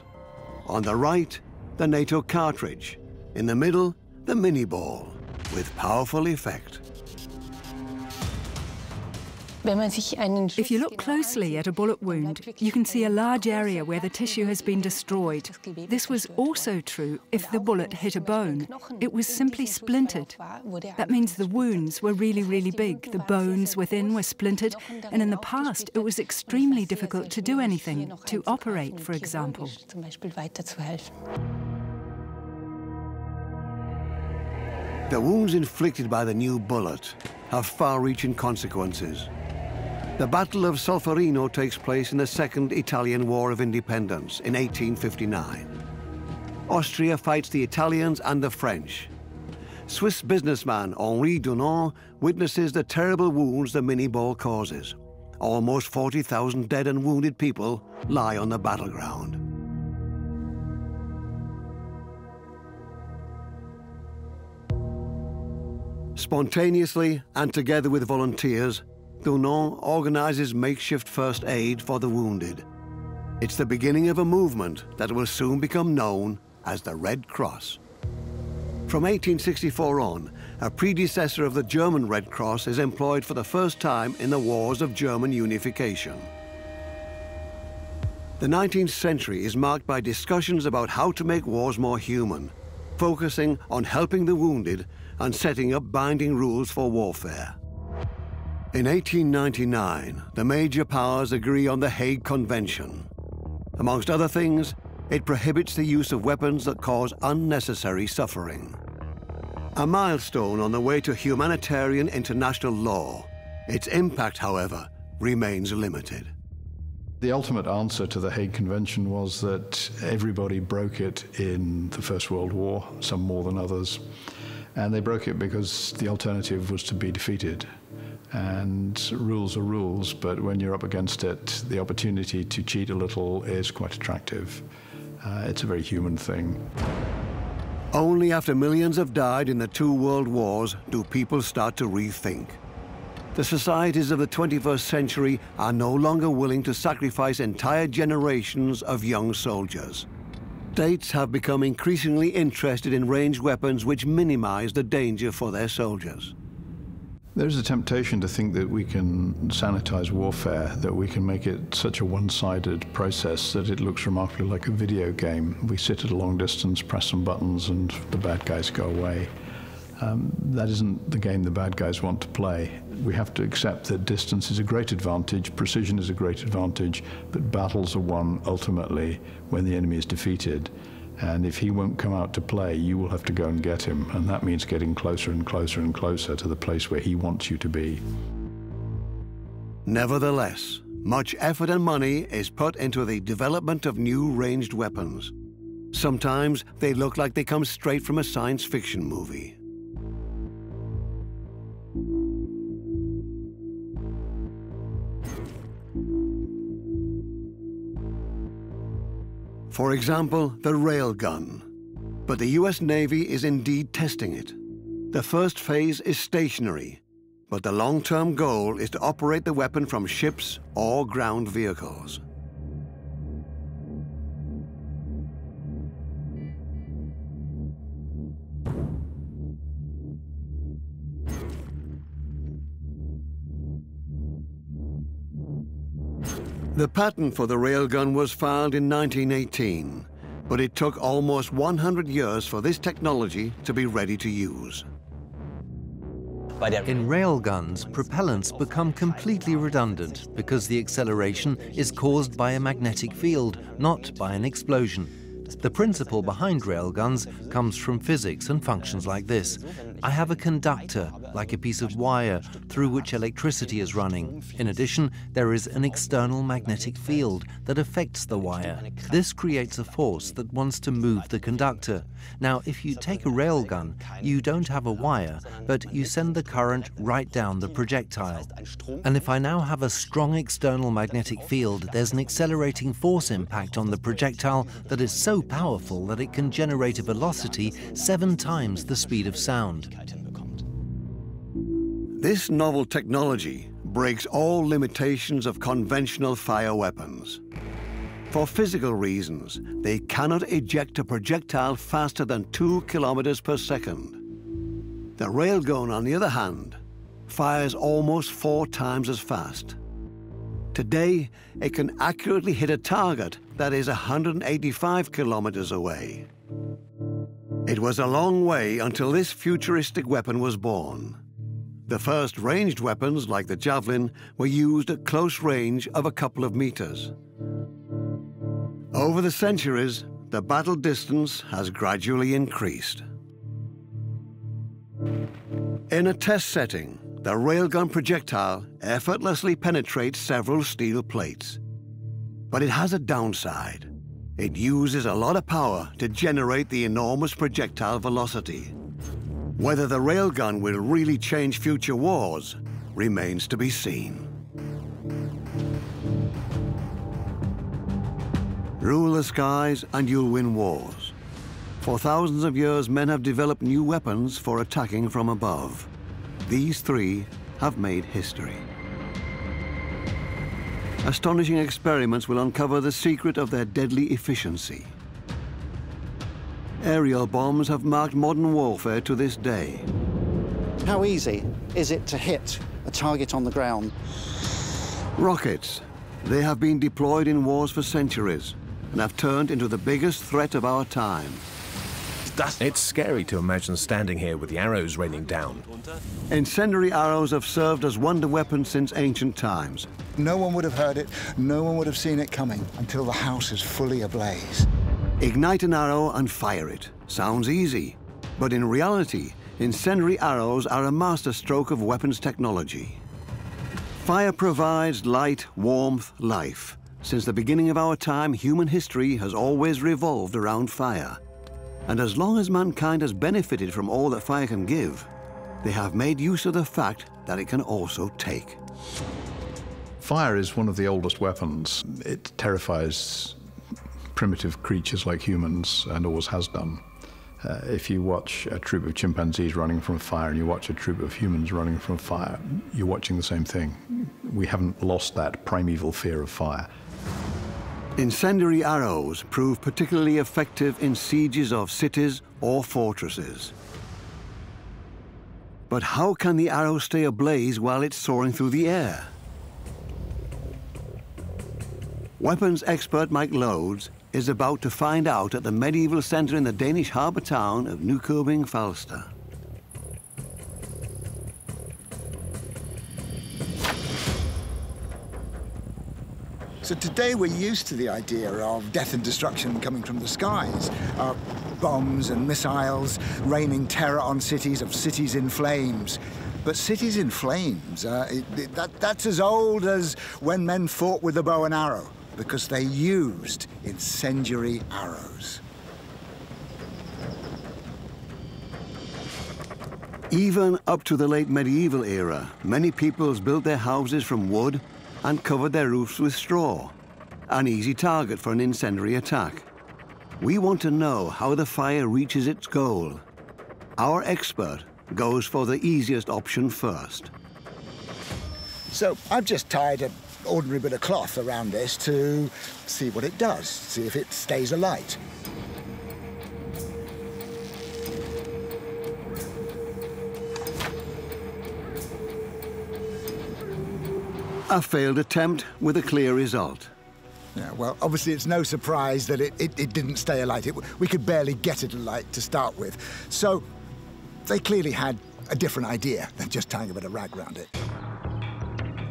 On the right, the NATO cartridge. In the middle, the mini ball, with powerful effect. If you look closely at a bullet wound, you can see a large area where the tissue has been destroyed. This was also true if the bullet hit a bone. It was simply splintered. That means the wounds were really, really big. The bones within were splintered, and in the past it was extremely difficult to do anything, to operate, for example. The wounds inflicted by the new bullet have far-reaching consequences. The Battle of Solferino takes place in the Second Italian War of Independence in 1859. Austria fights the Italians and the French. Swiss businessman Henri Dunant witnesses the terrible wounds the mini ball causes. Almost 40,000 dead and wounded people lie on the battleground. Spontaneously and together with volunteers, Dunant organizes makeshift first aid for the wounded. It's the beginning of a movement that will soon become known as the Red Cross. From 1864 on, a predecessor of the German Red Cross is employed for the first time in the wars of German unification. The 19th century is marked by discussions about how to make wars more human, focusing on helping the wounded and setting up binding rules for warfare. In 1899, the major powers agree on the Hague Convention. Amongst other things, it prohibits the use of weapons that cause unnecessary suffering. A milestone on the way to humanitarian international law. Its impact, however, remains limited. The ultimate answer to the Hague Convention was that everybody broke it in the First World War, some more than others. And they broke it because the alternative was to be defeated. And rules are rules, but when you're up against it, the opportunity to cheat a little is quite attractive. It's a very human thing. Only after millions have died in the two world wars do people start to rethink. The societies of the 21st century are no longer willing to sacrifice entire generations of young soldiers. States have become increasingly interested in ranged weapons which minimize the danger for their soldiers. There's a temptation to think that we can sanitize warfare, that we can make it such a one-sided process that it looks remarkably like a video game. We sit at a long distance, press some buttons, and the bad guys go away. That isn't the game the bad guys want to play. We have to accept that distance is a great advantage, precision is a great advantage, but battles are won ultimately when the enemy is defeated. And if he won't come out to play, you will have to go and get him. And that means getting closer and closer and closer to the place where he wants you to be. Nevertheless, much effort and money is put into the development of new ranged weapons. Sometimes they look like they come straight from a science fiction movie. For example, the railgun. But the US Navy is indeed testing it. The first phase is stationary, but the long-term goal is to operate the weapon from ships or ground vehicles. The patent for the railgun was filed in 1918, but it took almost 100 years for this technology to be ready to use. In railguns, propellants become completely redundant because the acceleration is caused by a magnetic field, not by an explosion. The principle behind railguns comes from physics and functions like this. I have a conductor, like a piece of wire, through which electricity is running. In addition, there is an external magnetic field that affects the wire. This creates a force that wants to move the conductor. Now, if you take a railgun, you don't have a wire, but you send the current right down the projectile. And if I now have a strong external magnetic field, there's an accelerating force impact on the projectile that is so powerful that it can generate a velocity 7 times the speed of sound. This novel technology breaks all limitations of conventional fire weapons. For physical reasons, they cannot eject a projectile faster than 2 kilometers per second. The railgun, on the other hand, fires almost 4 times as fast. Today, it can accurately hit a target that is 185 kilometers away. It was a long way until this futuristic weapon was born. The first ranged weapons, like the javelin, were used at close range of a couple of meters. Over the centuries, the battle distance has gradually increased. In a test setting, the railgun projectile effortlessly penetrates several steel plates. But it has a downside. It uses a lot of power to generate the enormous projectile velocity. Whether the railgun will really change future wars remains to be seen. Rule the skies and you'll win wars. For thousands of years, men have developed new weapons for attacking from above. These 3 have made history. Astonishing experiments will uncover the secret of their deadly efficiency. Aerial bombs have marked modern warfare to this day. How easy is it to hit a target on the ground? Rockets, They have been deployed in wars for centuries and have turned into the biggest threat of our time. It's scary to imagine standing here with the arrows raining down. Incendiary arrows have served as wonder weapons since ancient times. No one would have heard it, no one would have seen it coming until the house is fully ablaze. Ignite an arrow and fire it. Sounds easy, but in reality, incendiary arrows are a masterstroke of weapons technology. Fire provides light, warmth, life. Since the beginning of our time, human history has always revolved around fire. And as long as mankind has benefited from all that fire can give, they have made use of the fact that it can also take. Fire is one of the oldest weapons. It terrifies primitive creatures like humans and always has done. If you watch a troop of chimpanzees running from fire and you watch a troop of humans running from fire, you're watching the same thing. We haven't lost that primeval fear of fire. Incendiary arrows prove particularly effective in sieges of cities or fortresses. But how can the arrow stay ablaze while it's soaring through the air? Weapons expert Mike Lodes is about to find out at the medieval centre in the Danish harbour town of Nykøbing Falster. So today we're used to the idea of death and destruction coming from the skies. Bombs and missiles raining terror on cities, of cities in flames. But cities in flames, that's as old as when men fought with the bow and arrow, because they used incendiary arrows. Even up to the late medieval era, many peoples built their houses from wood and covered their roofs with straw, an easy target for an incendiary attack. We want to know how the fire reaches its goal. Our expert goes for the easiest option first. So I've just tied an ordinary bit of cloth around this to see what it does, see if it stays alight. A failed attempt with a clear result. Yeah, well, obviously it's no surprise that it didn't stay alight. We could barely get it alight to start with. So they clearly had a different idea than just tying a bit of rag around it.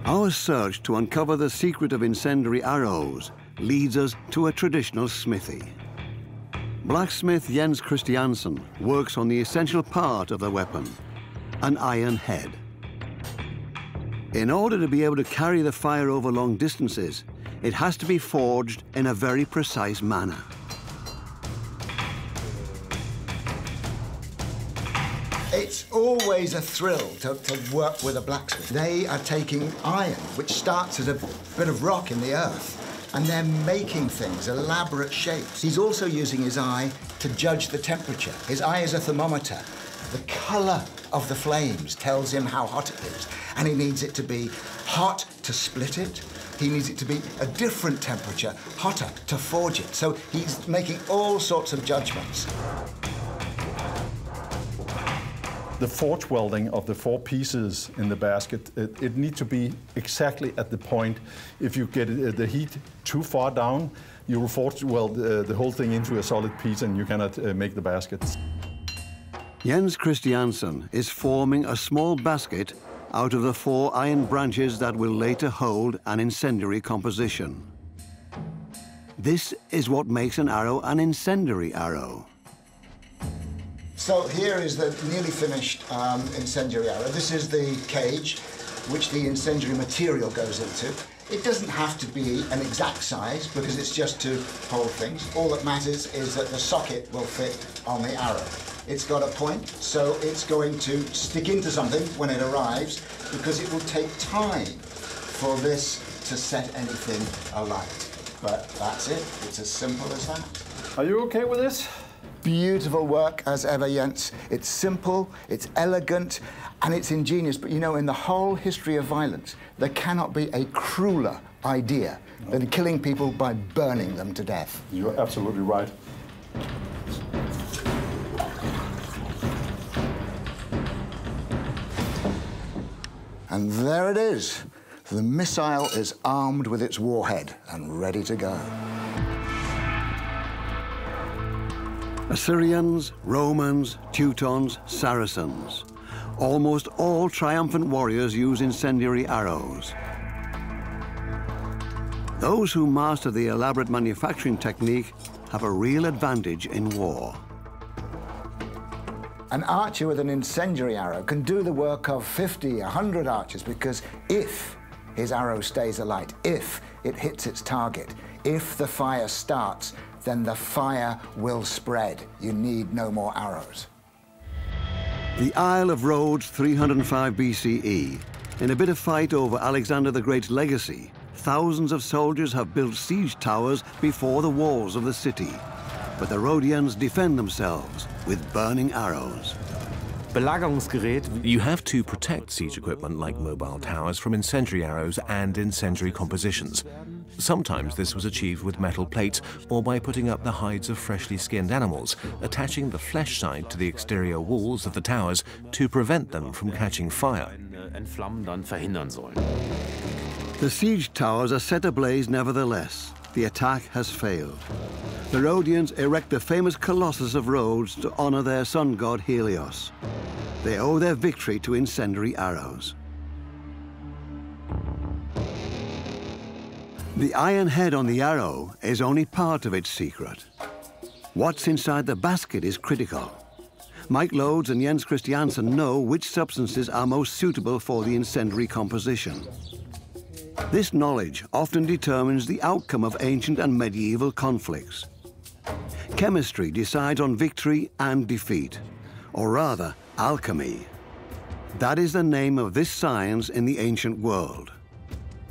Our search to uncover the secret of incendiary arrows leads us to a traditional smithy. Blacksmith Jens Christiansen works on the essential part of the weapon, an iron head. In order to be able to carry the fire over long distances, it has to be forged in a very precise manner. It's always a thrill to work with a blacksmith. They are taking iron, which starts as a bit of rock in the earth, and they're making things, elaborate shapes. He's also using his eye to judge the temperature. His eye is a thermometer. The colour of the flames tells him how hot it is, and he needs it to be hot to split it. He needs it to be a different temperature, hotter, to forge it. So he's making all sorts of judgments. The forge welding of the 4 pieces in the basket, it needs to be exactly at the point. If you get the heat too far down, you will forge weld the whole thing into a solid piece and you cannot make the basket. Jens Christiansen is forming a small basket out of the 4 iron branches that will later hold an incendiary composition. This is what makes an arrow an incendiary arrow. So here is the nearly finished incendiary arrow. This is the cage which the incendiary material goes into. It doesn't have to be an exact size because it's just to hold things. All that matters is that the socket will fit on the arrow. It's got a point, so it's going to stick into something when it arrives because it will take time for this to set anything alight. But that's it. It's as simple as that. Are you okay with this? Beautiful work as ever, Jens. It's simple, it's elegant, and it's ingenious. But you know, in the whole history of violence, there cannot be a crueler idea than killing people by burning them to death. You're absolutely right. And there it is, The missile is armed with its warhead and ready to go. Assyrians, Romans, Teutons, Saracens. Almost all triumphant warriors use incendiary arrows. Those who master the elaborate manufacturing technique have a real advantage in war. An archer with an incendiary arrow can do the work of 50, 100 archers, because if his arrow stays alight, if it hits its target, if the fire starts, then the fire will spread. You need no more arrows. The Isle of Rhodes, 305 BCE. In a bit of fight over Alexander the Great's legacy, thousands of soldiers have built siege towers before the walls of the city. But the Rhodians defend themselves with burning arrows. You have to protect siege equipment like mobile towers from incendiary arrows and incendiary compositions. Sometimes this was achieved with metal plates or by putting up the hides of freshly skinned animals, attaching the flesh side to the exterior walls of the towers to prevent them from catching fire. The siege towers are set ablaze nevertheless. The attack has failed. The Rhodians erect the famous Colossus of Rhodes to honor their sun god Helios. They owe their victory to incendiary arrows. The iron head on the arrow is only part of its secret. What's inside the basket is critical. Mike Lodes and Jens Christiansen know which substances are most suitable for the incendiary composition. This knowledge often determines the outcome of ancient and medieval conflicts. Chemistry decides on victory and defeat, or rather, alchemy. That is the name of this science in the ancient world.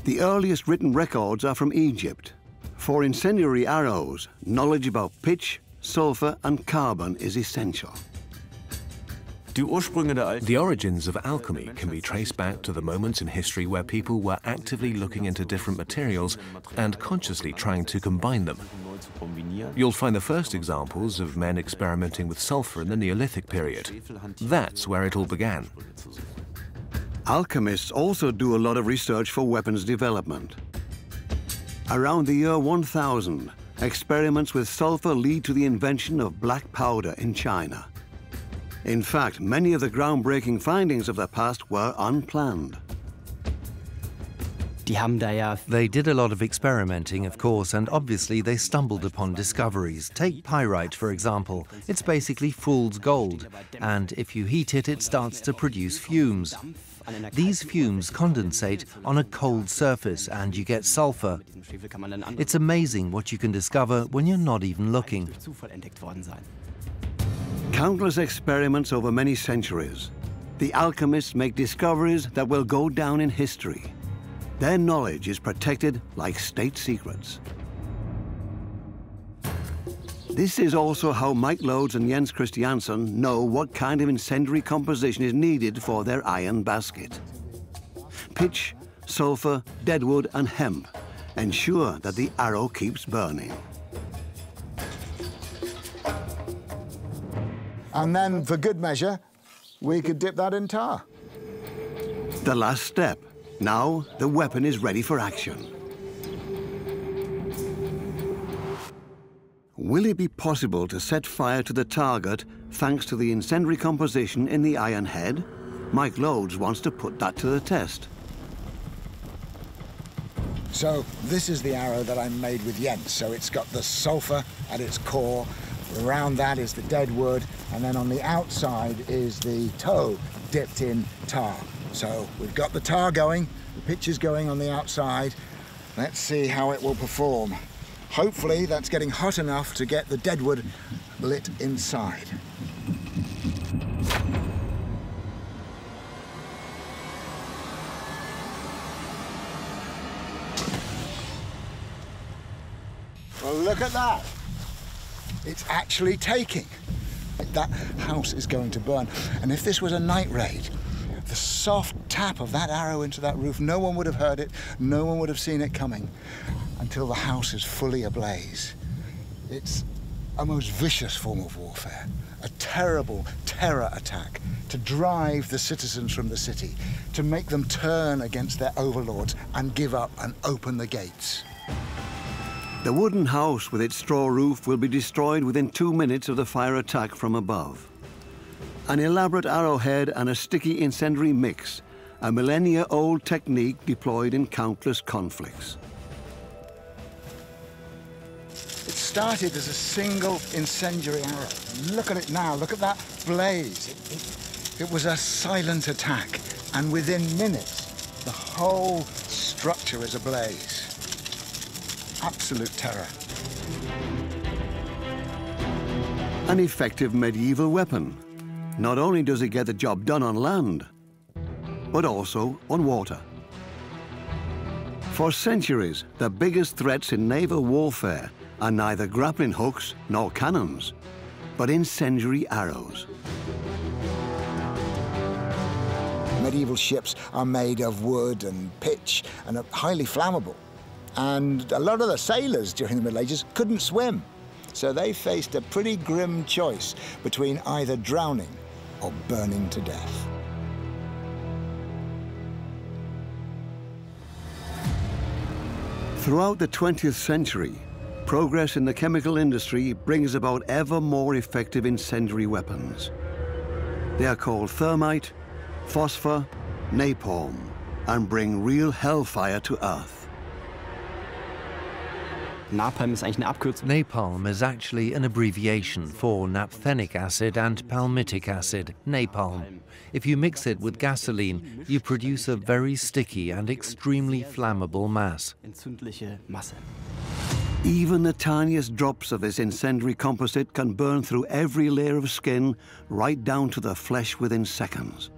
The earliest written records are from Egypt. For incendiary arrows, knowledge about pitch, sulfur, and carbon is essential. The origins of alchemy can be traced back to the moments in history where people were actively looking into different materials and consciously trying to combine them. You'll find the first examples of men experimenting with sulfur in the Neolithic period. That's where it all began. Alchemists also do a lot of research for weapons development. Around the year 1000, experiments with sulfur lead to the invention of black powder in China. In fact, many of the groundbreaking findings of the past were unplanned. They did a lot of experimenting, of course, and obviously they stumbled upon discoveries. Take pyrite, for example. It's basically fool's gold, and if you heat it, it starts to produce fumes. These fumes condensate on a cold surface, and you get sulfur. It's amazing what you can discover when you're not even looking. Countless experiments over many centuries. The alchemists make discoveries that will go down in history. Their knowledge is protected like state secrets. This is also how Mike Lodes and Jens Christiansen know what kind of incendiary composition is needed for their iron basket. Pitch, sulfur, deadwood, and hemp ensure that the arrow keeps burning. And then, for good measure, we could dip that in tar. The last step. Now, the weapon is ready for action. Will it be possible to set fire to the target thanks to the incendiary composition in the iron head? Mike Lodes wants to put that to the test. So this is the arrow that I made with Jens. So it's got the sulfur at its core. Around that is the dead wood, and then on the outside is the toe dipped in tar. So we've got the tar going, the pitch is going on the outside. Let's see how it will perform. Hopefully that's getting hot enough to get the dead wood lit inside. Well, look at that. It's actually taking. That house is going to burn. And if this was a night raid, the soft tap of that arrow into that roof, no one would have heard it, no one would have seen it coming until the house is fully ablaze. It's a most vicious form of warfare, a terrible terror attack to drive the citizens from the city, to make them turn against their overlords and give up and open the gates. The wooden house with its straw roof will be destroyed within 2 minutes of the fire attack from above. An elaborate arrowhead and a sticky incendiary mix, a millennia-old technique deployed in countless conflicts. It started as a single incendiary arrow. Look at it now, look at that blaze. It was a silent attack, and within minutes, the whole structure is ablaze. Absolute terror. An effective medieval weapon. Not only does it get the job done on land, but also on water. For centuries, the biggest threats in naval warfare are neither grappling hooks nor cannons, but incendiary arrows. Medieval ships are made of wood and pitch and are highly flammable. And a lot of the sailors during the Middle Ages couldn't swim. So they faced a pretty grim choice between either drowning or burning to death. Throughout the 20th century, progress in the chemical industry brings about ever more effective incendiary weapons. They are called thermite, phosphor, napalm, and bring real hellfire to earth. Napalm is actually an abbreviation for naphthenic acid and palmitic acid, napalm. If you mix it with gasoline, you produce a very sticky and extremely flammable mass. Even the tiniest drops of this incendiary composite can burn through every layer of skin, right down to the flesh within seconds.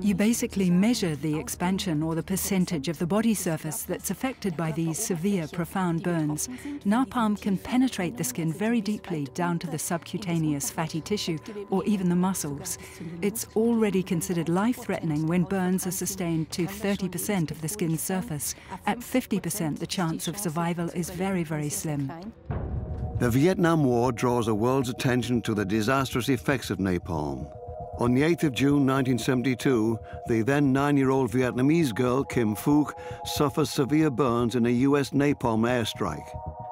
You basically measure the expansion or the percentage of the body surface that's affected by these severe, profound burns. Napalm can penetrate the skin very deeply down to the subcutaneous fatty tissue or even the muscles. It's already considered life-threatening when burns are sustained to 30% of the skin's surface. At 50%, the chance of survival is very, very slim. The Vietnam War draws the world's attention to the disastrous effects of napalm. On the 8th of June 1972, the then 9-year-old Vietnamese girl, Kim Phuc, suffers severe burns in a US napalm airstrike.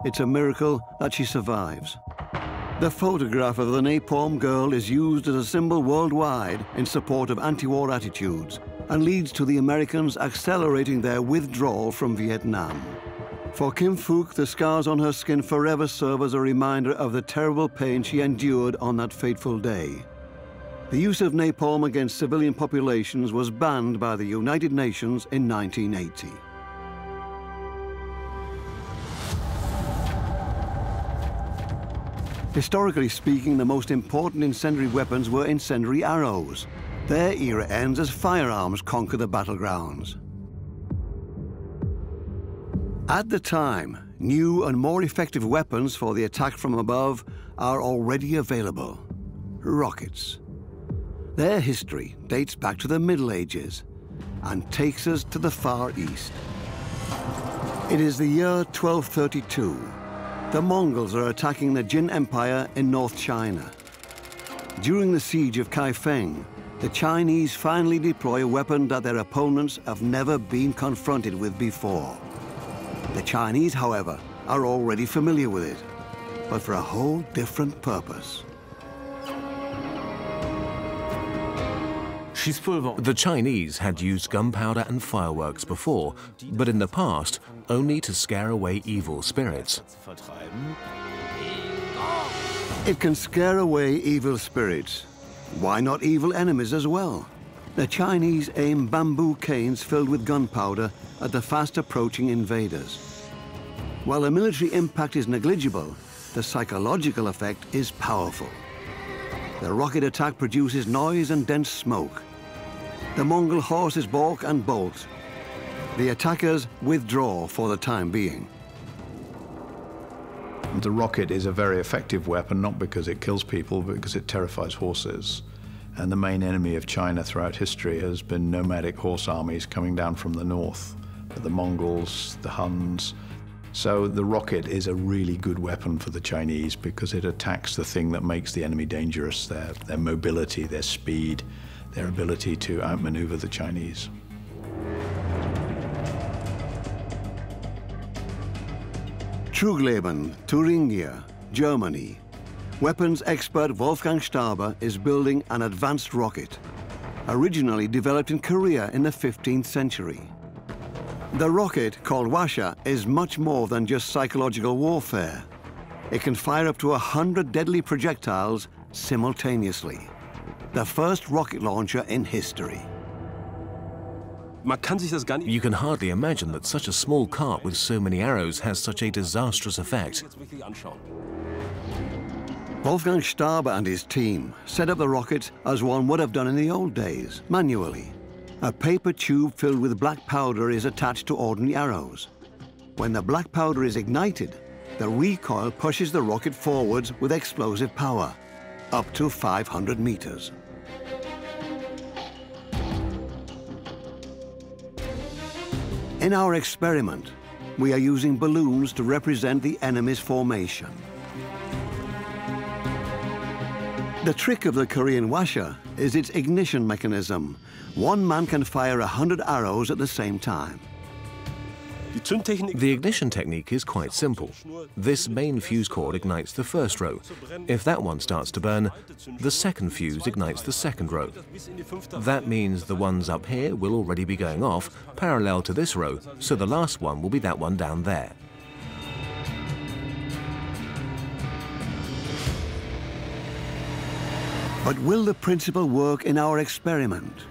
It's a miracle that she survives. The photograph of the napalm girl is used as a symbol worldwide in support of anti-war attitudes and leads to the Americans accelerating their withdrawal from Vietnam. For Kim Phuc, the scars on her skin forever serve as a reminder of the terrible pain she endured on that fateful day. The use of napalm against civilian populations was banned by the United Nations in 1980. Historically speaking, the most important incendiary weapons were incendiary arrows. Their era ends as firearms conquer the battlegrounds. At the time, new and more effective weapons for the attack from above are already available. Rockets. Their history dates back to the Middle Ages and takes us to the Far East. It is the year 1232. The Mongols are attacking the Jin Empire in North China. During the siege of Kaifeng, the Chinese finally deploy a weapon that their opponents have never been confronted with before. The Chinese, however, are already familiar with it, but for a whole different purpose. The Chinese had used gunpowder and fireworks before, but in the past, only to scare away evil spirits. It can scare away evil spirits. Why not evil enemies as well? The Chinese aim bamboo canes filled with gunpowder at the fast-approaching invaders. While the military impact is negligible, the psychological effect is powerful. The rocket attack produces noise and dense smoke. The Mongol horses balk and bolt. The attackers withdraw for the time being. The rocket is a very effective weapon, not because it kills people, but because it terrifies horses. And the main enemy of China throughout history has been nomadic horse armies coming down from the north. The Mongols, the Huns. So the rocket is a really good weapon for the Chinese because it attacks the thing that makes the enemy dangerous, their mobility, their speed, their ability to outmaneuver the Chinese. Trugleben, Thuringia, Germany. Weapons expert Wolfgang Staber is building an advanced rocket, originally developed in Korea in the 15th century. The rocket, called Hwasha, is much more than just psychological warfare. It can fire up to 100 deadly projectiles simultaneously. The first rocket launcher in history. You can hardly imagine that such a small cart with so many arrows has such a disastrous effect. Wolfgang Staber and his team set up the rocket as one would have done in the old days, manually. A paper tube filled with black powder is attached to ordinary arrows. When the black powder is ignited, the recoil pushes the rocket forwards with explosive power, up to 500 meters. In our experiment, we are using balloons to represent the enemy's formation. The trick of the Korean Hwasha is its ignition mechanism. One man can fire 100 arrows at the same time. The ignition technique is quite simple. This main fuse cord ignites the first row. If that one starts to burn, the second fuse ignites the second row. That means the ones up here will already be going off parallel to this row, so the last one will be that one down there. But will the principle work in our experiment?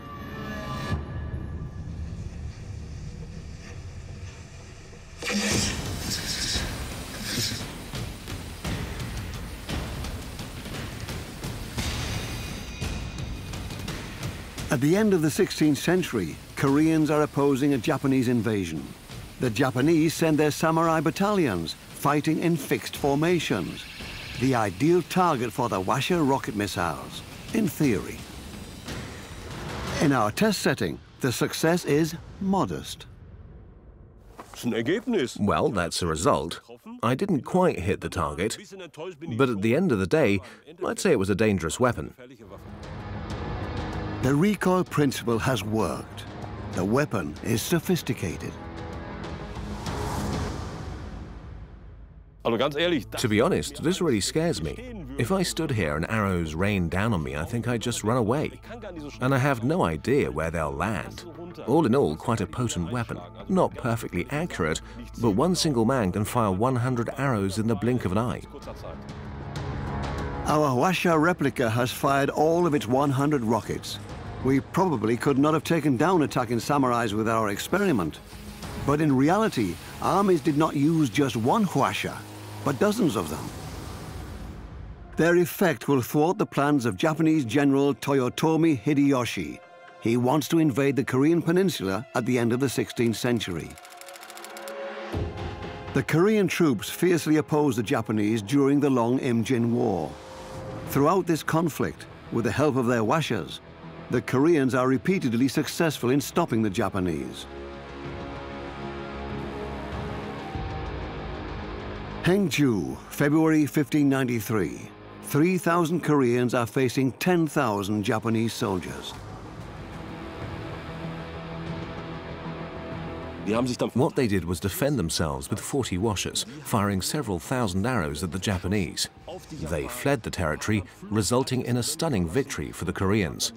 At the end of the 16th century, Koreans are opposing a Japanese invasion. The Japanese send their samurai battalions, fighting in fixed formations. The ideal target for the Hwasha rocket missiles, in theory. In our test setting, the success is modest. Well, that's a result. I didn't quite hit the target, but at the end of the day, I'd say it was a dangerous weapon. The recoil principle has worked. The weapon is sophisticated. To be honest, this really scares me. If I stood here and arrows rained down on me, I think I'd just run away. And I have no idea where they'll land. All in all, quite a potent weapon. Not perfectly accurate, but one single man can fire 100 arrows in the blink of an eye. Our Hwasha replica has fired all of its 100 rockets. We probably could not have taken down attacking samurais with our experiment. But in reality, armies did not use just one Hwasha, but dozens of them. Their effect will thwart the plans of Japanese General Toyotomi Hideyoshi. He wants to invade the Korean peninsula at the end of the 16th century. The Korean troops fiercely opposed the Japanese during the long Imjin War. Throughout this conflict, with the help of their Hwashas, the Koreans are repeatedly successful in stopping the Japanese. Hengju, February 1593. 3,000 Koreans are facing 10,000 Japanese soldiers. What they did was defend themselves with 40 Hwashas, firing several thousand arrows at the Japanese. They fled the territory, resulting in a stunning victory for the Koreans.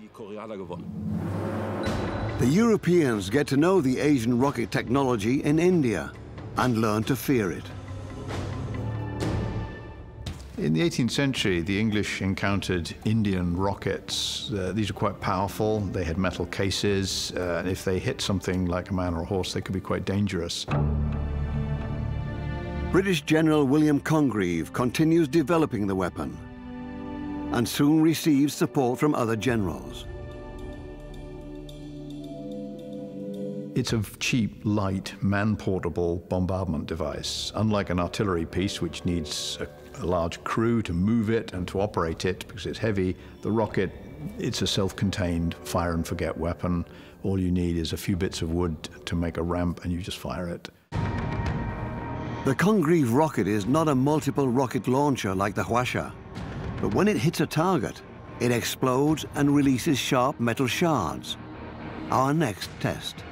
The Europeans get to know the Asian rocket technology in India and learn to fear it. In the 18th century, the English encountered Indian rockets. These are quite powerful. They had metal cases. And if they hit something like a man or a horse, they could be quite dangerous. British General William Congreve continues developing the weapon and soon receives support from other generals. It's a cheap, light, man-portable bombardment device. Unlike an artillery piece, which needs a large crew to move it and to operate it because it's heavy, the rocket, it's a self-contained fire-and-forget weapon. All you need is a few bits of wood to make a ramp and you just fire it. The Congreve rocket is not a multiple rocket launcher like the Hwasha, but when it hits a target, it explodes and releases sharp metal shards. Our next test.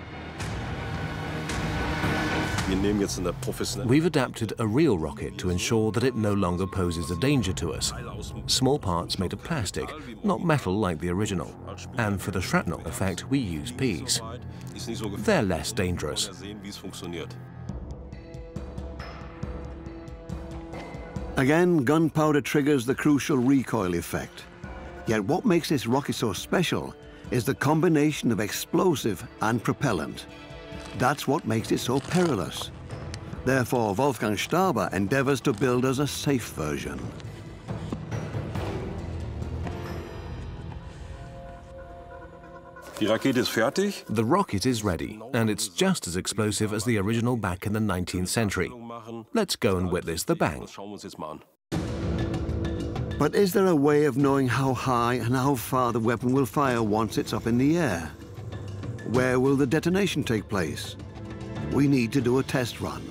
We've adapted a real rocket to ensure that it no longer poses a danger to us. Small parts made of plastic, not metal like the original. And for the shrapnel effect, we use peas. They're less dangerous. Again, gunpowder triggers the crucial recoil effect. Yet what makes this rocket so special is the combination of explosive and propellant. That's what makes it so perilous. Therefore, Wolfgang Staber endeavors to build us a safe version. The rocket is ready, and it's just as explosive as the original back in the 19th century. Let's go and witness the bang. But is there a way of knowing how high and how far the weapon will fire once it's up in the air? Where will the detonation take place? We need to do a test run.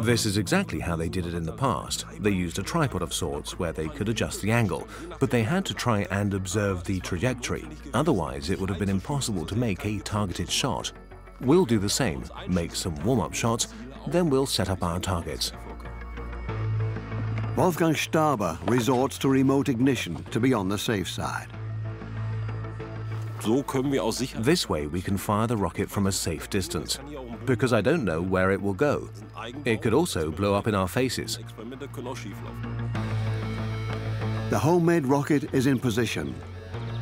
This is exactly how they did it in the past. They used a tripod of sorts where they could adjust the angle, but they had to try and observe the trajectory. Otherwise, it would have been impossible to make a targeted shot. We'll do the same, make some warm-up shots, then we'll set up our targets. Wolfgang Staber resorts to remote ignition to be on the safe side. This way we can fire the rocket from a safe distance, because I don't know where it will go. It could also blow up in our faces. The homemade rocket is in position.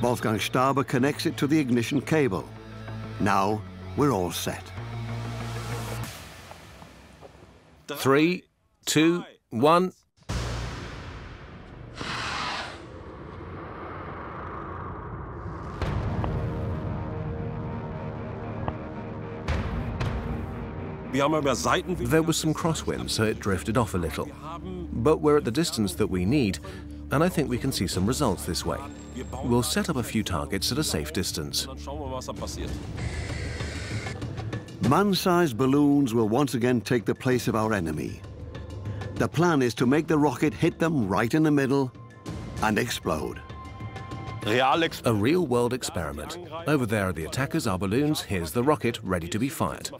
Wolfgang Staber connects it to the ignition cable. Now we're all set. 3, 2, 1. There was some crosswind, so it drifted off a little. But we're at the distance that we need, and I think we can see some results this way. We'll set up a few targets at a safe distance. Man-sized balloons will once again take the place of our enemy. The plan is to make the rocket hit them right in the middle and explode. A real-world experiment. Over there are the attackers, our balloons. Here's the rocket ready to be fired.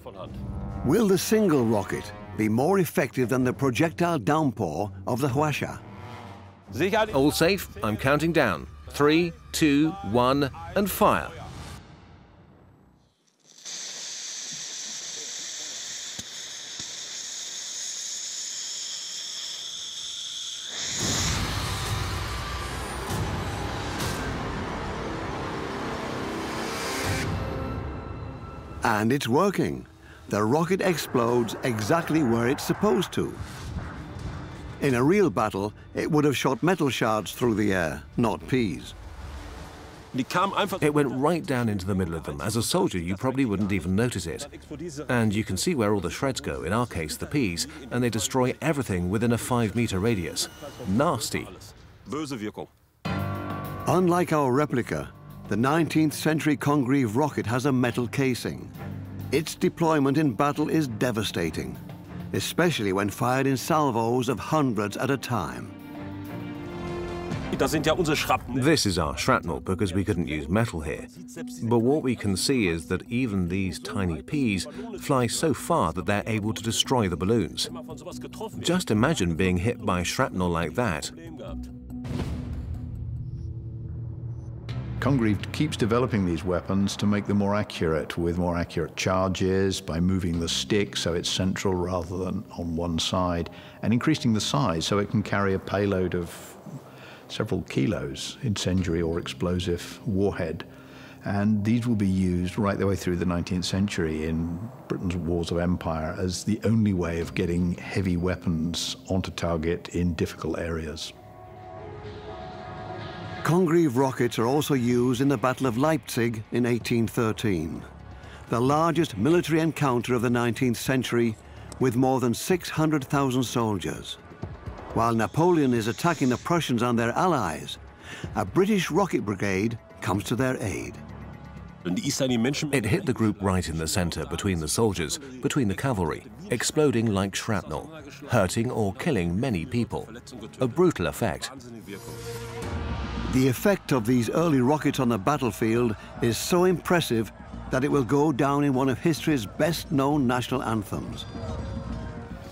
Will the single rocket be more effective than the projectile downpour of the Hwasha? All safe? I'm counting down. 3, 2, 1, and fire. And it's working. The rocket explodes exactly where it's supposed to. In a real battle, it would have shot metal shards through the air, not peas. It went right down into the middle of them. As a soldier, you probably wouldn't even notice it. And you can see where all the shreds go, in our case, the peas, and they destroy everything within a 5-meter radius. Nasty. Unlike our replica, the 19th century Congreve rocket has a metal casing. Its deployment in battle is devastating, especially when fired in salvos of hundreds at a time. This is our shrapnel because we couldn't use metal here. But what we can see is that even these tiny peas fly so far that they're able to destroy the balloons. Just imagine being hit by shrapnel like that. Congreve keeps developing these weapons to make them more accurate, with more accurate charges, by moving the stick so it's central rather than on one side, and increasing the size so it can carry a payload of several kilos, incendiary or explosive warhead. And these will be used right the way through the 19th century in Britain's wars of empire as the only way of getting heavy weapons onto target in difficult areas. Congreve rockets are also used in the Battle of Leipzig in 1813, the largest military encounter of the 19th century with more than 600,000 soldiers. While Napoleon is attacking the Prussians and their allies, a British rocket brigade comes to their aid. It hit the group right in the center, between the soldiers, between the cavalry, exploding like shrapnel, hurting or killing many people. A brutal effect. The effect of these early rockets on the battlefield is so impressive that it will go down in one of history's best-known national anthems.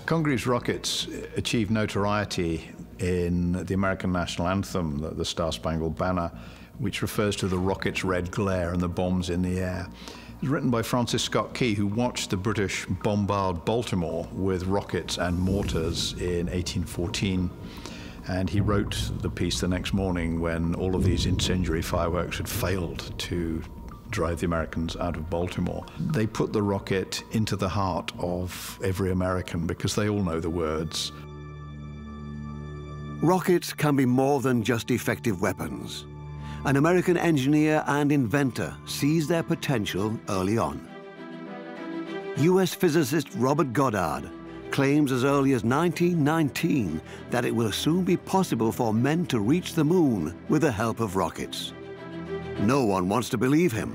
Congreve's rockets achieved notoriety in the American national anthem, the Star-Spangled Banner, which refers to the rocket's red glare and the bombs in the air. It was written by Francis Scott Key, who watched the British bombard Baltimore with rockets and mortars in 1814. And he wrote the piece the next morning when all of these incendiary fireworks had failed to drive the Americans out of Baltimore. They put the rocket into the heart of every American because they all know the words. Rockets can be more than just effective weapons. An American engineer and inventor sees their potential early on. US physicist Robert Goddard claims as early as 1919 that it will soon be possible for men to reach the moon with the help of rockets. No one wants to believe him,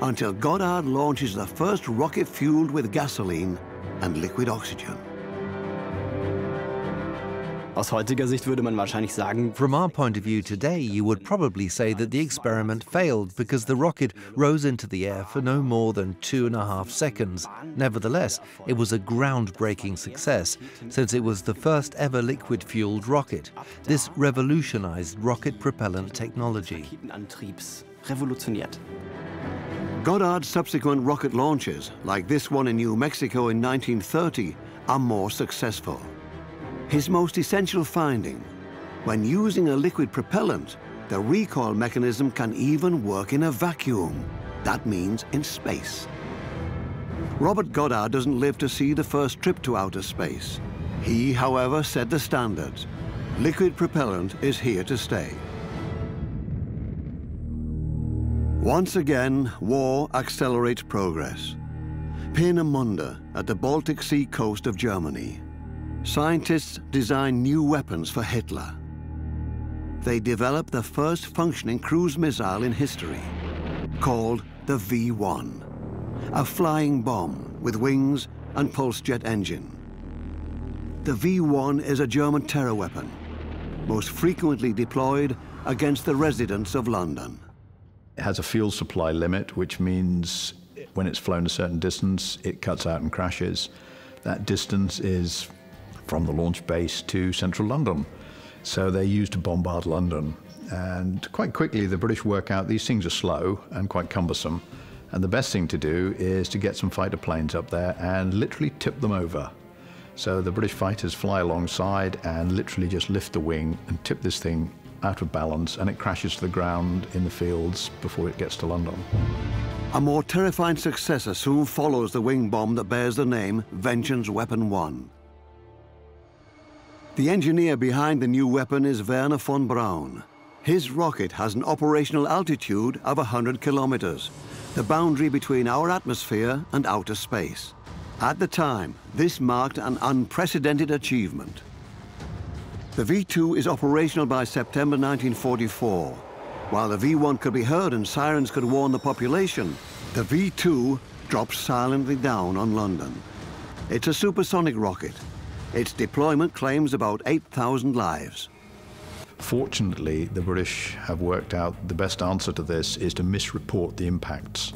until Goddard launches the first rocket fueled with gasoline and liquid oxygen. From our point of view today, you would probably say that the experiment failed because the rocket rose into the air for no more than 2.5 seconds. Nevertheless, it was a groundbreaking success, since it was the first ever liquid-fueled rocket. This revolutionized rocket propellant technology. Goddard's subsequent rocket launches, like this one in New Mexico in 1930, are more successful. His most essential finding: when using a liquid propellant, the recoil mechanism can even work in a vacuum. That means in space. Robert Goddard doesn't live to see the first trip to outer space. He, however, set the standards. Liquid propellant is here to stay. Once again, war accelerates progress. Peenemünde, at the Baltic Sea coast of Germany. Scientists design new weapons for Hitler. They developed the first functioning cruise missile in history, called the V1, a flying bomb with wings and pulse jet engine. The V1 is a German terror weapon, most frequently deployed against the residents of London. It has a fuel supply limit, which means when it's flown a certain distance, it cuts out and crashes. That distance is from the launch base to central London. So they're used to bombard London. And quite quickly, the British work out these things are slow and quite cumbersome. And the best thing to do is to get some fighter planes up there and literally tip them over. So the British fighters fly alongside and literally just lift the wing and tip this thing out of balance, and it crashes to the ground in the fields before it gets to London. A more terrifying successor soon follows the wing bomb that bears the name Vengeance Weapon 1. The engineer behind the new weapon is Werner von Braun. His rocket has an operational altitude of 100 kilometers, the boundary between our atmosphere and outer space. At the time, this marked an unprecedented achievement. The V2 is operational by September 1944. While the V1 could be heard and sirens could warn the population, the V2 drops silently down on London. It's a supersonic rocket. Its deployment claims about 8,000 lives. Fortunately, the British have worked out the best answer to this is to misreport the impacts.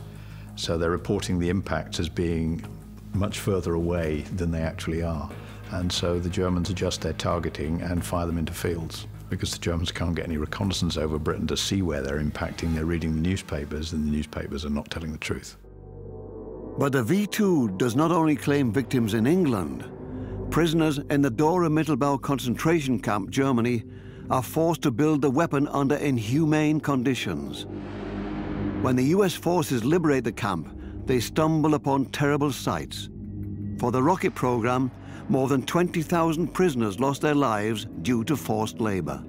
So they're reporting the impacts as being much further away than they actually are. And so the Germans adjust their targeting and fire them into fields. Because the Germans can't get any reconnaissance over Britain to see where they're impacting, they're reading the newspapers, and the newspapers are not telling the truth. But the V2 does not only claim victims in England. Prisoners in the Dora-Mittelbau concentration camp, Germany, are forced to build the weapon under inhumane conditions. When the US forces liberate the camp, they stumble upon terrible sights. For the rocket program, more than 20,000 prisoners lost their lives due to forced labor.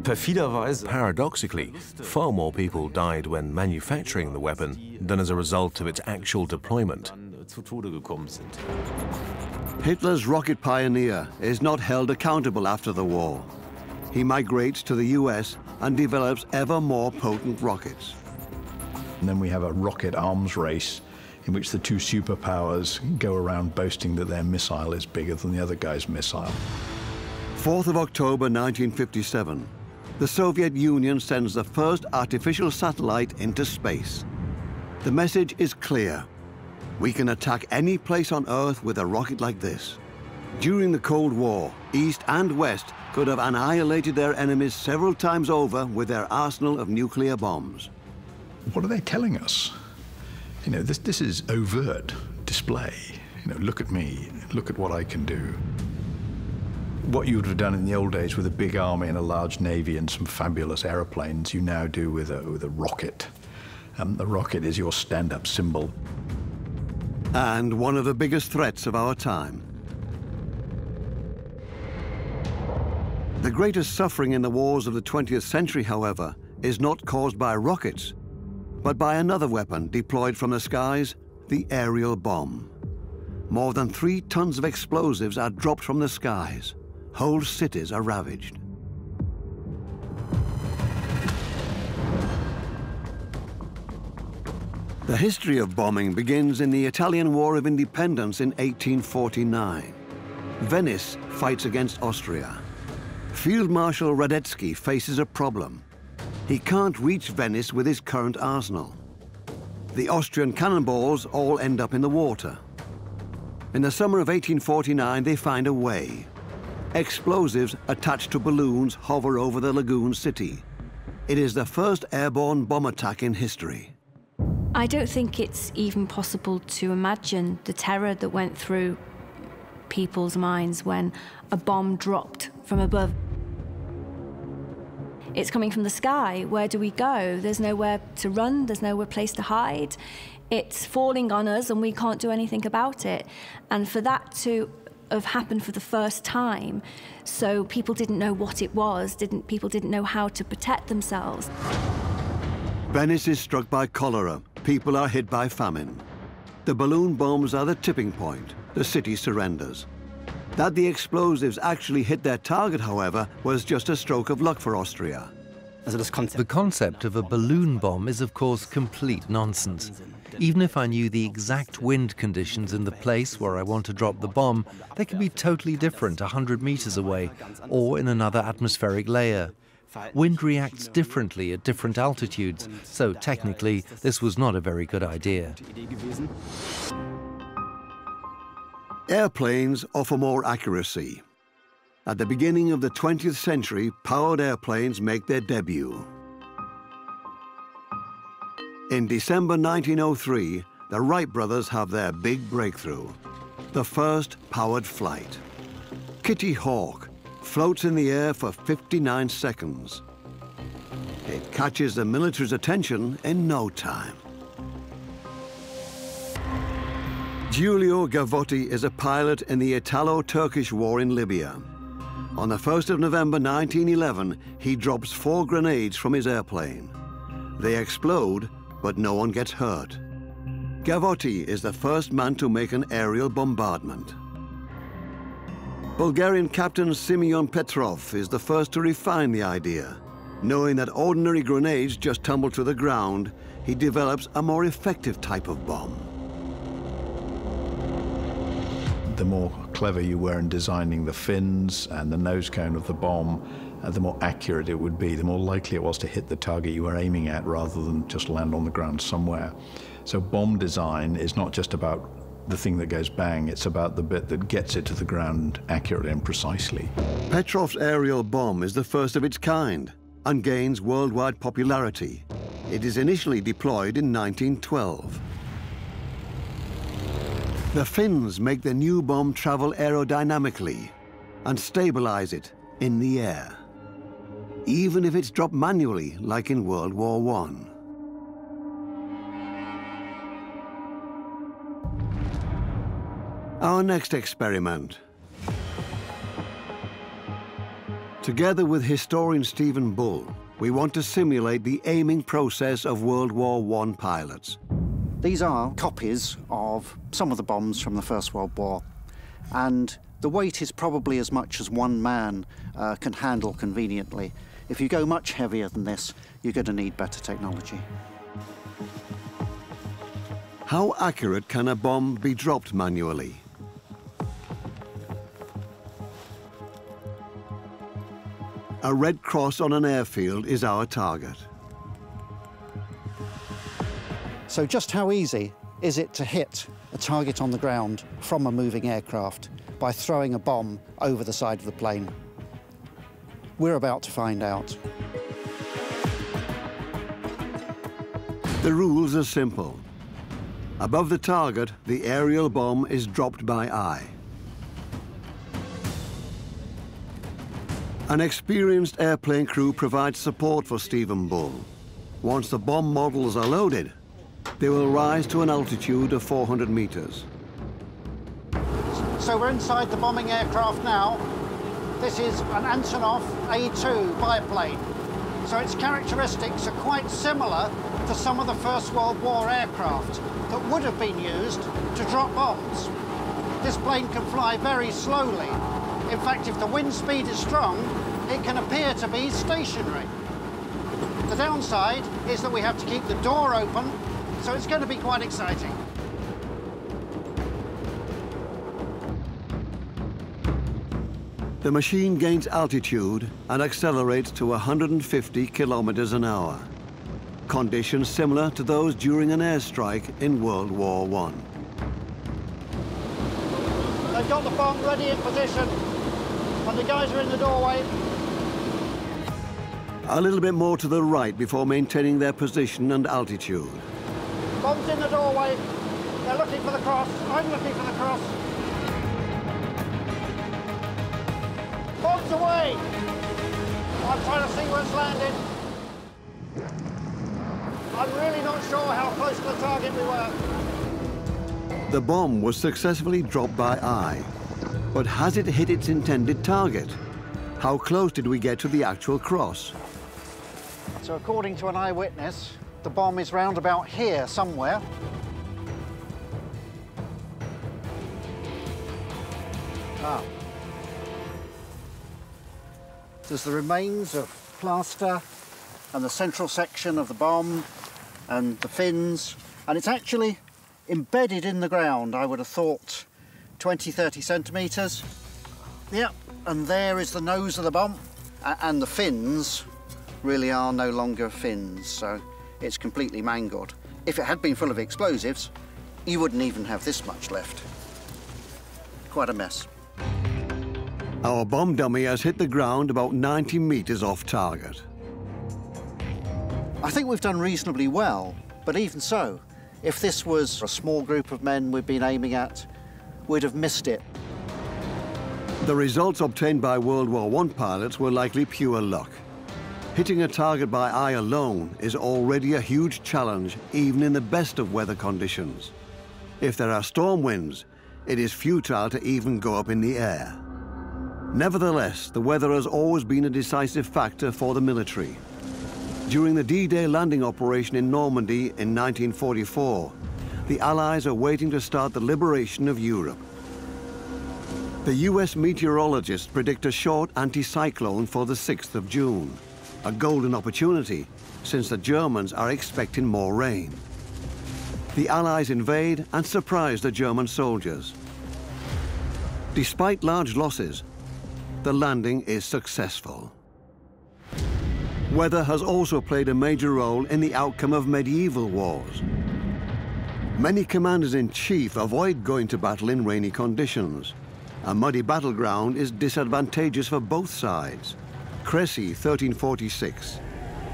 Paradoxically, far more people died when manufacturing the weapon than as a result of its actual deployment. Hitler's rocket pioneer is not held accountable after the war. He migrates to the US and develops ever more potent rockets. And then we have a rocket arms race in which the two superpowers go around boasting that their missile is bigger than the other guy's missile. 4th of October 1957, the Soviet Union sends the first artificial satellite into space. The message is clear. We can attack any place on Earth with a rocket like this. During the Cold War, East and West could have annihilated their enemies several times over with their arsenal of nuclear bombs. What are they telling us? You know, this is overt display. You know, look at me, look at what I can do. What you would have done in the old days with a big army and a large navy and some fabulous aeroplanes, you now do with a rocket. The rocket is your stand-up symbol. And one of the biggest threats of our time. The greatest suffering in the wars of the 20th century, however, is not caused by rockets, but by another weapon deployed from the skies, the aerial bomb. More than 3 tons of explosives are dropped from the skies. Whole cities are ravaged. The history of bombing begins in the Italian War of Independence in 1849. Venice fights against Austria. Field Marshal Radetzky faces a problem. He can't reach Venice with his current arsenal. The Austrian cannonballs all end up in the water. In the summer of 1849, they find a way. Explosives attached to balloons hover over the lagoon city. It is the first airborne bomb attack in history. I don't think it's even possible to imagine the terror that went through people's minds when a bomb dropped from above. It's coming from the sky. Where do we go? There's nowhere to run, there's nowhere place to hide. It's falling on us and we can't do anything about it. And for that to have happened for the first time, so people didn't know what it was, people didn't know how to protect themselves. Venice is struck by cholera. People are hit by famine. The balloon bombs are the tipping point. The city surrenders. That the explosives actually hit their target, however, was just a stroke of luck for Austria. The concept of a balloon bomb is, of course, complete nonsense. Even if I knew the exact wind conditions in the place where I want to drop the bomb, they could be totally different 100 meters away or in another atmospheric layer. Wind reacts differently at different altitudes, so technically this was not a very good idea. Airplanes offer more accuracy. At the beginning of the 20th century, powered airplanes make their debut. In December 1903, the Wright brothers have their big breakthrough, the first powered flight. Kitty Hawk floats in the air for 59 seconds. It catches the military's attention in no time. Giulio Gavotti is a pilot in the Italo-Turkish War in Libya. On the 1st of November 1911, he drops 4 grenades from his airplane. They explode, but no one gets hurt. Gavotti is the first man to make an aerial bombardment. Bulgarian captain Simeon Petrov is the first to refine the idea. Knowing that ordinary grenades just tumble to the ground, he develops a more effective type of bomb. The more clever you were in designing the fins and the nose cone of the bomb, the more accurate it would be, the more likely it was to hit the target you were aiming at rather than just land on the ground somewhere. So bomb design is not just about the thing that goes bang, it's about the bit that gets it to the ground accurately and precisely. Petrov's aerial bomb is the first of its kind and gains worldwide popularity. It is initially deployed in 1912. The fins make the new bomb travel aerodynamically and stabilize it in the air, even if it's dropped manually, like in World War I. Our next experiment. Together with historian Stephen Bull, we want to simulate the aiming process of World War I pilots. These are copies of some of the bombs from the First World War, and the weight is probably as much as one man can handle conveniently. If you go much heavier than this, you're going to need better technology. How accurate can a bomb be dropped manually? A red cross on an airfield is our target. So just how easy is it to hit a target on the ground from a moving aircraft by throwing a bomb over the side of the plane? We're about to find out. The rules are simple. Above the target, the aerial bomb is dropped by eye. An experienced airplane crew provides support for Stephen Bull. Once the bomb models are loaded, they will rise to an altitude of 400 meters. So we're inside the bombing aircraft now. This is an Antonov A2 biplane. So its characteristics are quite similar to some of the First World War aircraft that would have been used to drop bombs. This plane can fly very slowly. In fact, if the wind speed is strong, it can appear to be stationary. The downside is that we have to keep the door open, so it's going to be quite exciting. The machine gains altitude and accelerates to 150 kilometers an hour. Conditions similar to those during an airstrike in World War I. They've got the bomb ready in position, and the guys are in the doorway. A little bit more to the right before maintaining their position and altitude. Bomb's in the doorway. They're looking for the cross. I'm looking for the cross. Bomb's away. I'm trying to see where it's landed. I'm really not sure how close to the target we were. The bomb was successfully dropped by eye. But has it hit its intended target? How close did we get to the actual cross? So according to an eyewitness, the bomb is round about here somewhere. There's the remains of plaster and the central section of the bomb and the fins, and it's actually embedded in the ground, I would have thought 20, 30 centimetres. Yep, and there is the nose of the bomb, and the fins really are no longer fins, so it's completely mangled. If it had been full of explosives, you wouldn't even have this much left. Quite a mess. Our bomb dummy has hit the ground about 90 meters off target. I think we've done reasonably well, but even so, if this was a small group of men we'd been aiming at, we'd have missed it. The results obtained by World War I pilots were likely pure luck. Hitting a target by eye alone is already a huge challenge, even in the best of weather conditions. If there are storm winds, it is futile to even go up in the air. Nevertheless, the weather has always been a decisive factor for the military. During the D-Day landing operation in Normandy in 1944, the Allies are waiting to start the liberation of Europe. The US meteorologists predict a short anticyclone for the 6th of June, a golden opportunity since the Germans are expecting more rain. The Allies invade and surprise the German soldiers. Despite large losses, the landing is successful. Weather has also played a major role in the outcome of medieval wars. Many commanders-in-chief avoid going to battle in rainy conditions. A muddy battleground is disadvantageous for both sides. Crécy, 1346.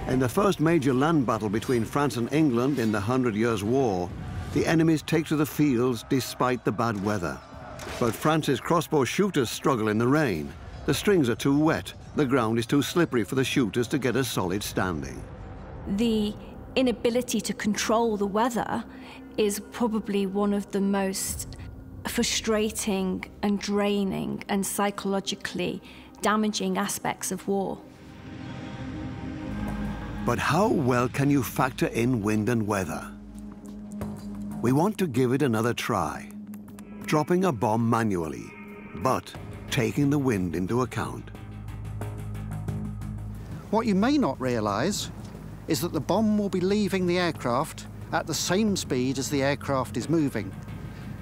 In the first major land battle between France and England in the 100 Years' War, the enemies take to the fields despite the bad weather. But France's crossbow shooters struggle in the rain. The strings are too wet. The ground is too slippery for the shooters to get a solid standing. The inability to control the weather is probably one of the most frustrating and draining and psychologically damaging aspects of war. But how well can you factor in wind and weather? We want to give it another try, dropping a bomb manually, but taking the wind into account. What you may not realise is that the bomb will be leaving the aircraft at the same speed as the aircraft is moving.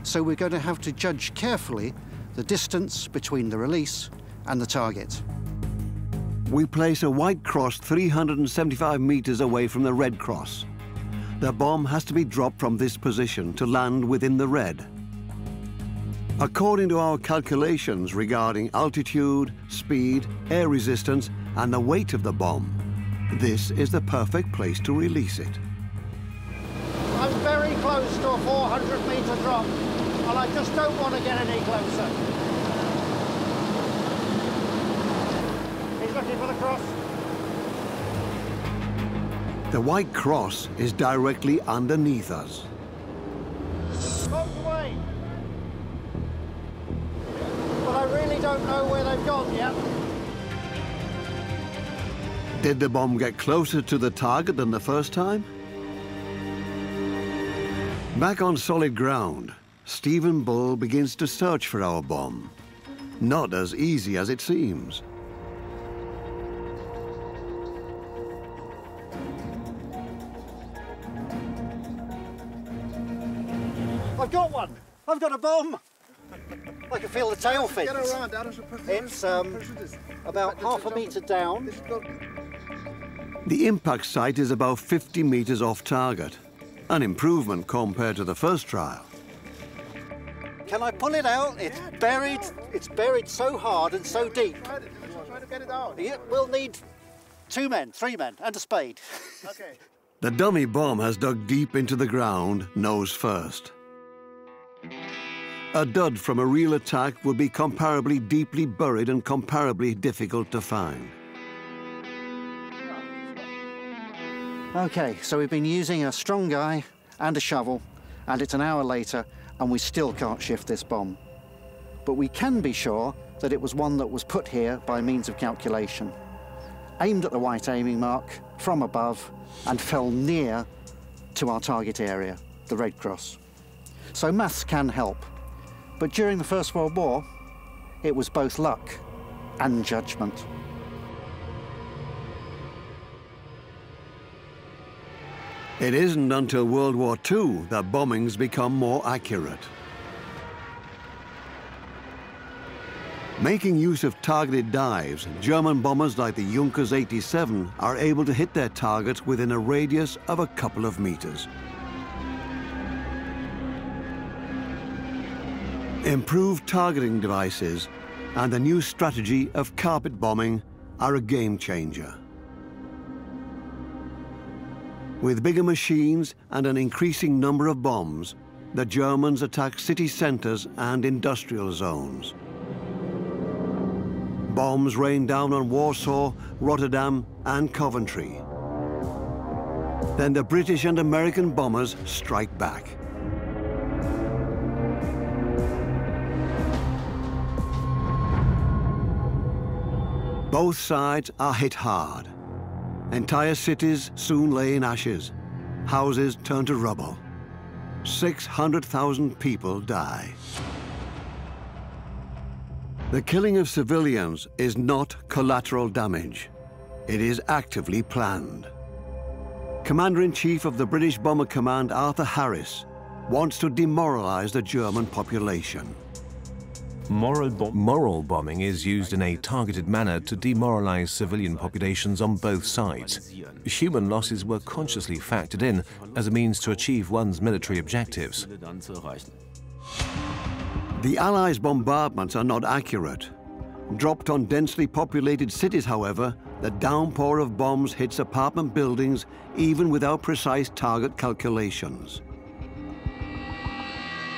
So we're going to have to judge carefully the distance between the release and the target. We place a white cross 375 meters away from the red cross. The bomb has to be dropped from this position to land within the red. According to our calculations regarding altitude, speed, air resistance, and the weight of the bomb, this is the perfect place to release it. I'm very close to a 400-meter drop, and I just don't want to get any closer. He's looking for the cross. The white cross is directly underneath us. Bomb's away. But I really don't know where they've gone yet. Did the bomb get closer to the target than the first time? Back on solid ground, Stephen Bull begins to search for our bomb. Not as easy as it seems. I've got one! I've got a bomb! I can feel the tail fins. It's about half a metre down. The impact site is about 50 meters off target, an improvement compared to the first trial. Can I pull it out? It's buried so hard and so deep. Try to get it out. We'll need 2 men, 3 men, and a spade. Okay. The dummy bomb has dug deep into the ground, nose first. A dud from a real attack would be comparably deeply buried and comparably difficult to find. Okay, so we've been using a strong guy and a shovel, and it's an hour later, and we still can't shift this bomb. But we can be sure that it was one that was put here by means of calculation, aimed at the white aiming mark from above, and fell near to our target area, the Red Cross. So maths can help. But during the First World War, it was both luck and judgment. It isn't until World War II that bombings become more accurate. Making use of targeted dives, German bombers like the Junkers 87 are able to hit their targets within a radius of a couple of meters. Improved targeting devices and the new strategy of carpet bombing are a game changer. With bigger machines and an increasing number of bombs, the Germans attack city centers and industrial zones. Bombs rain down on Warsaw, Rotterdam, and Coventry. Then the British and American bombers strike back. Both sides are hit hard. Entire cities soon lay in ashes. Houses turn to rubble. 600,000 people die. The killing of civilians is not collateral damage. It is actively planned. Commander-in-Chief of the British Bomber Command, Arthur Harris, wants to demoralize the German population. Moral bombing is used in a targeted manner to demoralize civilian populations on both sides. Human losses were consciously factored in as a means to achieve one's military objectives. The Allies' bombardments are not accurate. Dropped on densely populated cities, however, the downpour of bombs hits apartment buildings even without precise target calculations.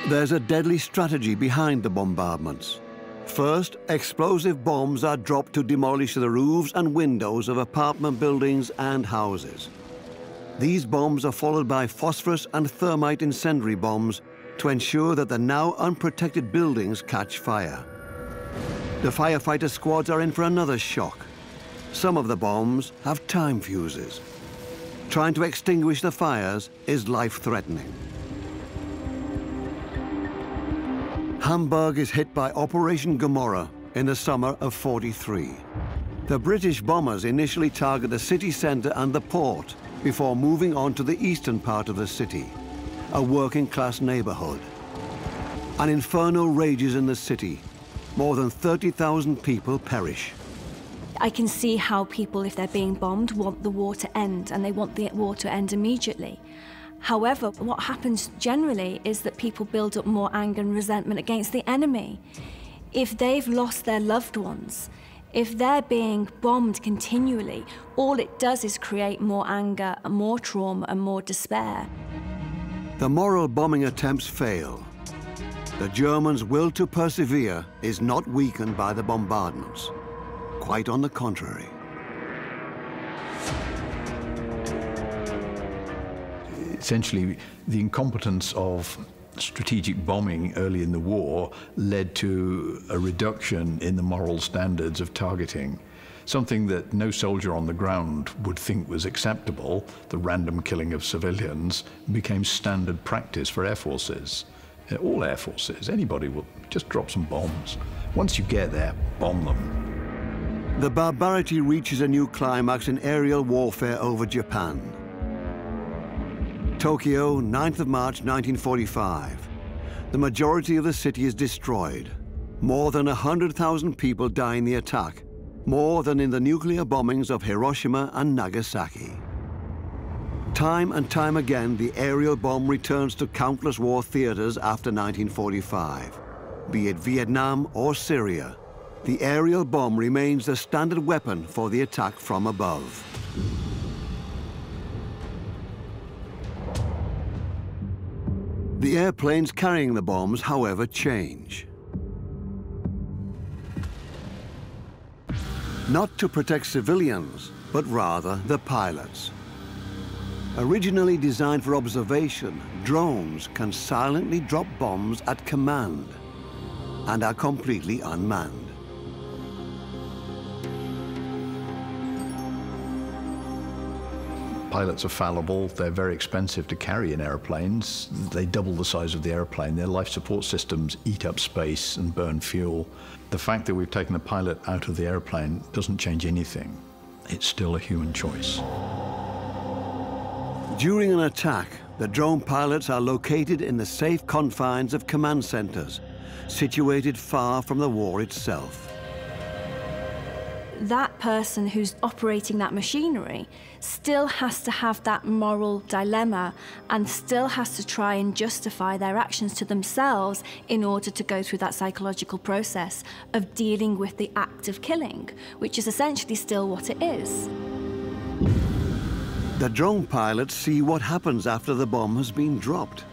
There's a deadly strategy behind the bombardments. First, explosive bombs are dropped to demolish the roofs and windows of apartment buildings and houses. These bombs are followed by phosphorus and thermite incendiary bombs to ensure that the now unprotected buildings catch fire. The firefighter squads are in for another shock. Some of the bombs have time fuses. Trying to extinguish the fires is life-threatening. Hamburg is hit by Operation Gomorrah in the summer of '43. The British bombers initially target the city centre and the port before moving on to the eastern part of the city, a working-class neighbourhood. An inferno rages in the city. More than 30,000 people perish. I can see how people, if they're being bombed, want the war to end, and they want the war to end immediately. However, what happens generally is that people build up more anger and resentment against the enemy. If they've lost their loved ones, if they're being bombed continually, all it does is create more anger, more trauma, and more despair. The moral bombing attempts fail. The Germans' will to persevere is not weakened by the bombardments. Quite on the contrary. Essentially, the incompetence of strategic bombing early in the war led to a reduction in the moral standards of targeting. Something that no soldier on the ground would think was acceptable, the random killing of civilians, became standard practice for air forces. All air forces, anybody will just drop some bombs. Once you get there, bomb them. The barbarity reaches a new climax in aerial warfare over Japan. Tokyo, 9th of March 1945. The majority of the city is destroyed. More than 100,000 people die in the attack, more than in the nuclear bombings of Hiroshima and Nagasaki. Time and time again, the aerial bomb returns to countless war theaters after 1945. Be it Vietnam or Syria, the aerial bomb remains the standard weapon for the attack from above. The airplanes carrying the bombs, however, change. Not to protect civilians, but rather the pilots. Originally designed for observation, drones can silently drop bombs at command and are completely unmanned. Pilots are fallible, they're very expensive to carry in airplanes. They double the size of the airplane. Their life support systems eat up space and burn fuel. The fact that we've taken the pilot out of the airplane doesn't change anything. It's still a human choice. During an attack, the drone pilots are located in the safe confines of command centers, situated far from the war itself. That person who's operating that machinery still has to have that moral dilemma and still has to try and justify their actions to themselves in order to go through that psychological process of dealing with the act of killing, which is essentially still what it is. The drone pilots see what happens after the bomb has been dropped,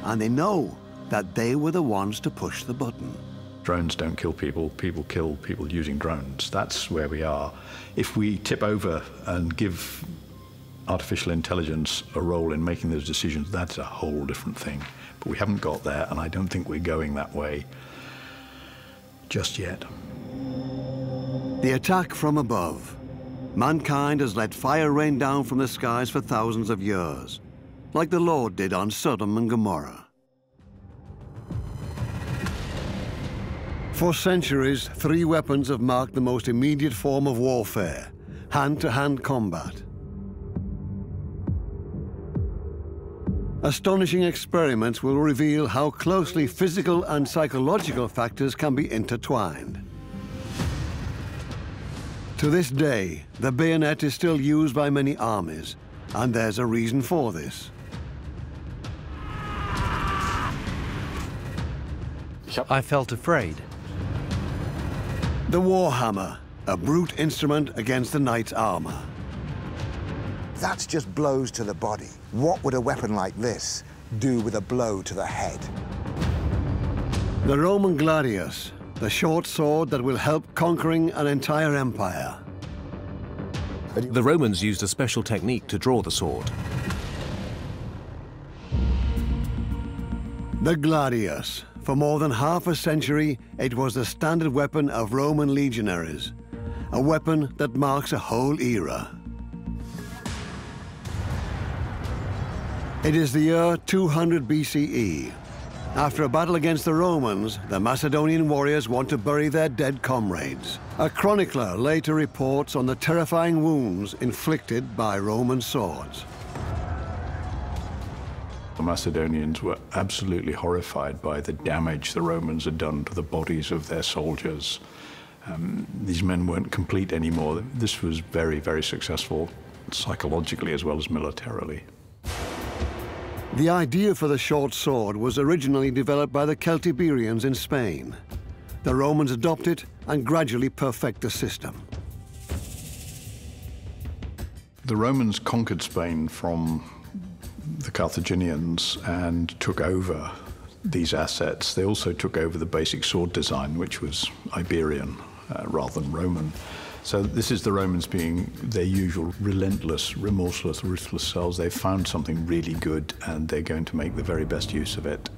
and they know that they were the ones to push the button. Drones don't kill people, people kill people using drones. That's where we are. If we tip over and give artificial intelligence a role in making those decisions, that's a whole different thing. But we haven't got there, and I don't think we're going that way just yet. The attack from above. Mankind has let fire rain down from the skies for thousands of years, like the Lord did on Sodom and Gomorrah. For centuries, three weapons have marked the most immediate form of warfare: hand-to-hand combat. Astonishing experiments will reveal how closely physical and psychological factors can be intertwined. To this day, the bayonet is still used by many armies, and there's a reason for this. I felt afraid. The warhammer, a brute instrument against the knight's armor. That's just blows to the body. What would a weapon like this do with a blow to the head? The Roman gladius, the short sword that will help conquering an entire empire. The Romans used a special technique to draw the sword. The gladius. For more than half a century, it was the standard weapon of Roman legionaries, a weapon that marks a whole era. It is the year 200 BCE. After a battle against the Romans, the Macedonian warriors want to bury their dead comrades, A chronicler later reports on the terrifying wounds inflicted by Roman swords. The Macedonians were absolutely horrified by the damage the Romans had done to the bodies of their soldiers. These men weren't complete anymore. This was very, very successful, psychologically as well as militarily. The idea for the short sword was originally developed by the Celtiberians in Spain. The Romans adopt it and gradually perfect the system. The Romans conquered Spain from the Carthaginians and took over these assets. They also took over the basic sword design, which was Iberian rather than Roman. So this is the Romans being their usual relentless, remorseless, ruthless selves. They've found something really good and they're going to make the very best use of it.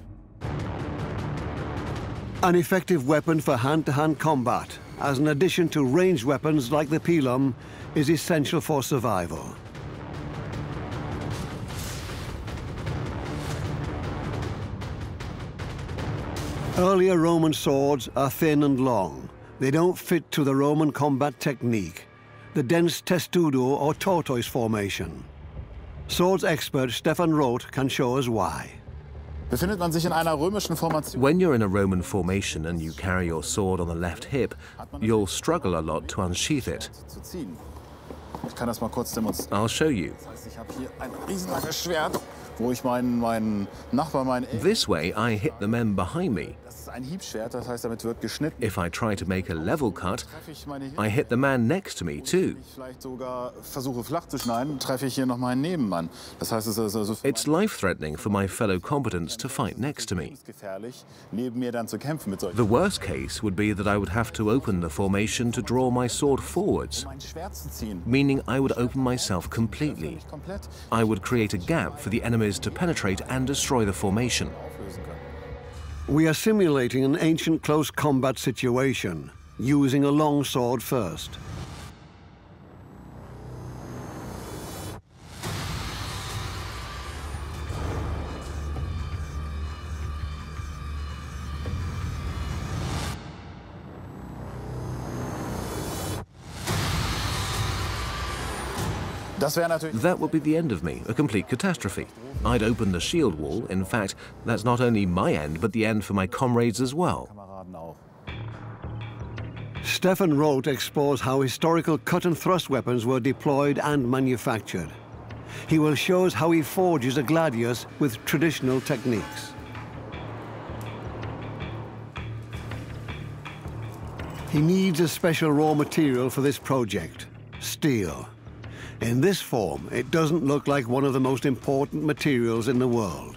An effective weapon for hand-to-hand combat, as an addition to ranged weapons like the pilum, is essential for survival. Earlier Roman swords are thin and long. They don't fit to the Roman combat technique, the dense testudo or tortoise formation. Swords expert Stefan Roth can show us why. When you're in a Roman formation and you carry your sword on the left hip, you'll struggle a lot to unsheath it. I'll show you. This way, I hit the men behind me. If I try to make a level cut, I hit the man next to me too. It's life-threatening for my fellow combatants to fight next to me. The worst case would be that I would have to open the formation to draw my sword forwards, meaning I would open myself completely. I would create a gap for the enemies to penetrate and destroy the formation. We are simulating an ancient close combat situation, using a long sword first. That would be the end of me, a complete catastrophe. I'd open the shield wall. In fact, that's not only my end, but the end for my comrades as well. Stefan Roth explores how historical cut and thrust weapons were deployed and manufactured. He will show us how he forges a gladius with traditional techniques. He needs a special raw material for this project, steel. In this form, it doesn't look like one of the most important materials in the world.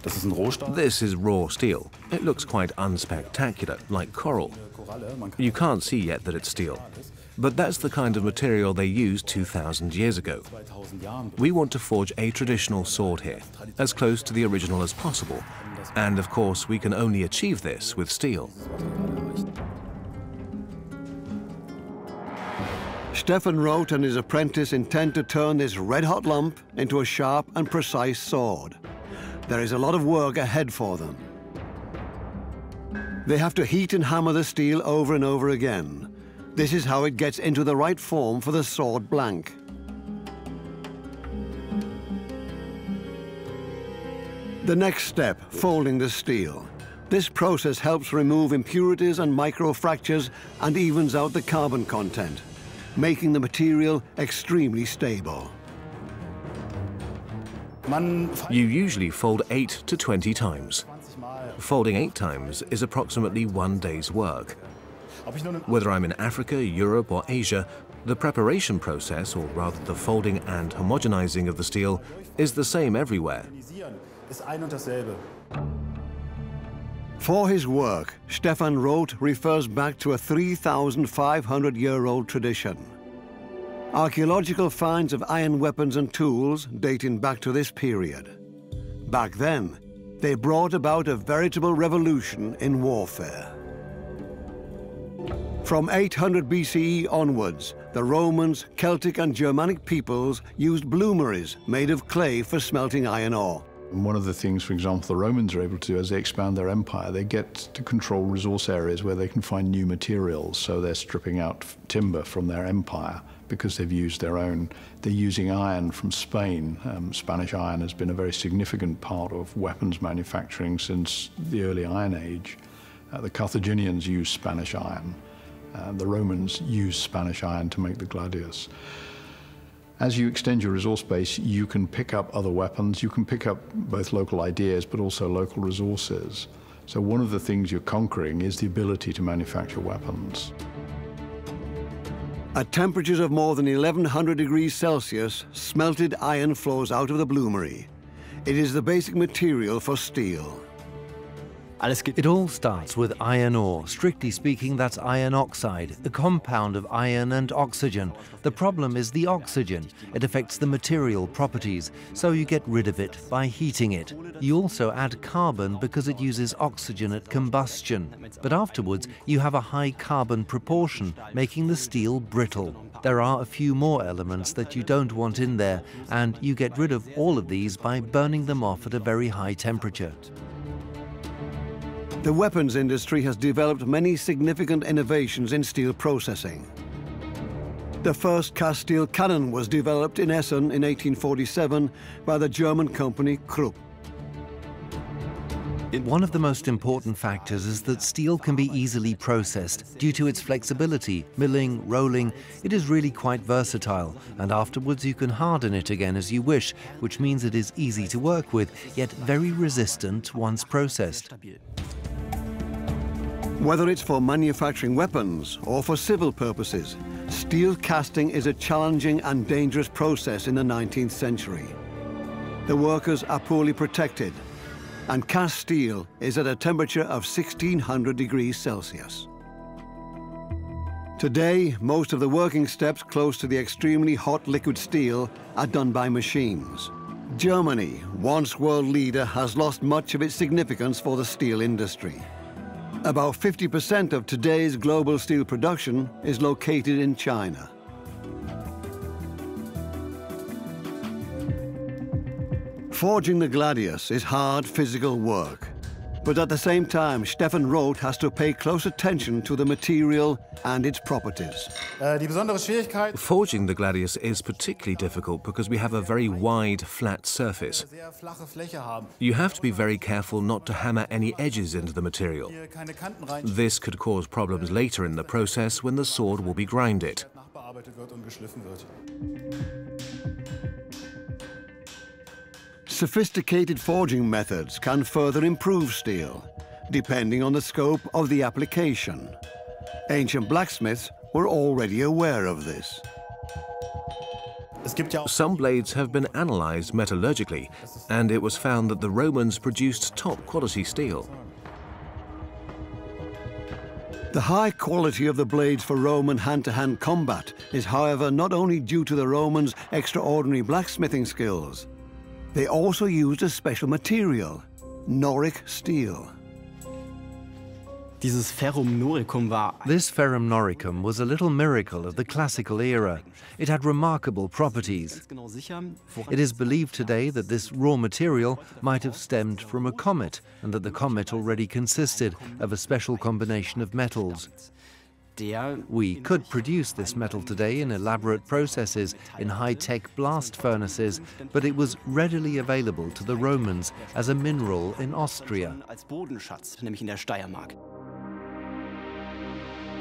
This is raw steel. It looks quite unspectacular, like coral. You can't see yet that it's steel. But that's the kind of material they used 2,000 years ago. We want to forge a traditional sword here, as close to the original as possible. And of course, we can only achieve this with steel. Stefan Roth and his apprentice intend to turn this red-hot lump into a sharp and precise sword. There is a lot of work ahead for them. They have to heat and hammer the steel over and over again. This is how it gets into the right form for the sword blank. The next step, folding the steel. This process helps remove impurities and microfractures and evens out the carbon content, making the material extremely stable. You usually fold 8 to 20 times. Folding 8 times is approximately 1 day's work. Whether I'm in Africa, Europe or Asia, the preparation process, or rather the folding and homogenizing of the steel, is the same everywhere. For his work, Stefan Roth refers back to a 3,500-year-old tradition. Archaeological finds of iron weapons and tools dating back to this period. Back then, they brought about a veritable revolution in warfare. From 800 BCE onwards, the Romans, Celtic and Germanic peoples used bloomeries made of clay for smelting iron ore. And one of the things, for example, the Romans are able to do as they expand their empire, they get to control resource areas where they can find new materials. So they're stripping out timber from their empire because they've used their own. They're using iron from Spain. Spanish iron has been a very significant part of weapons manufacturing since the early Iron Age. The Carthaginians used Spanish iron. The Romans used Spanish iron to make the gladius. As you extend your resource base, you can pick up other weapons. You can pick up both local ideas, but also local resources. So one of the things you're conquering is the ability to manufacture weapons. At temperatures of more than 1100 degrees Celsius, smelted iron flows out of the bloomery. It is the basic material for steel. It all starts with iron ore. Strictly speaking, that's iron oxide, a compound of iron and oxygen. The problem is the oxygen. It affects the material properties, so you get rid of it by heating it. You also add carbon because it uses oxygen at combustion. But afterwards, you have a high carbon proportion, making the steel brittle. There are a few more elements that you don't want in there, and you get rid of all of these by burning them off at a very high temperature. The weapons industry has developed many significant innovations in steel processing. The first cast steel cannon was developed in Essen in 1847 by the German company Krupp. One of the most important factors is that steel can be easily processed. Due to its flexibility, milling, rolling, it is really quite versatile, and afterwards you can harden it again as you wish, which means it is easy to work with, yet very resistant once processed. Whether it's for manufacturing weapons or for civil purposes, steel casting is a challenging and dangerous process in the 19th century. The workers are poorly protected, and cast steel is at a temperature of 1600 degrees Celsius. Today, most of the working steps close to the extremely hot liquid steel are done by machines. Germany, once world leader, has lost much of its significance for the steel industry. About 50% of today's global steel production is located in China. Forging the gladius is hard physical work. But at the same time, Stefan Roth has to pay close attention to the material and its properties. Forging the gladius is particularly difficult because we have a very wide, flat surface. You have to be very careful not to hammer any edges into the material. This could cause problems later in the process when the sword will be grinded. Sophisticated forging methods can further improve steel, depending on the scope of the application. Ancient blacksmiths were already aware of this. Some blades have been analyzed metallurgically, and it was found that the Romans produced top-quality steel. The high quality of the blades for Roman hand-to-hand combat is, however, not only due to the Romans' extraordinary blacksmithing skills. They also used a special material, Noric steel. This ferrum noricum was a little miracle of the classical era. It had remarkable properties. It is believed today that this raw material might have stemmed from a comet, and that the comet already consisted of a special combination of metals. We could produce this metal today in elaborate processes, in high-tech blast furnaces, but it was readily available to the Romans as a mineral in Austria.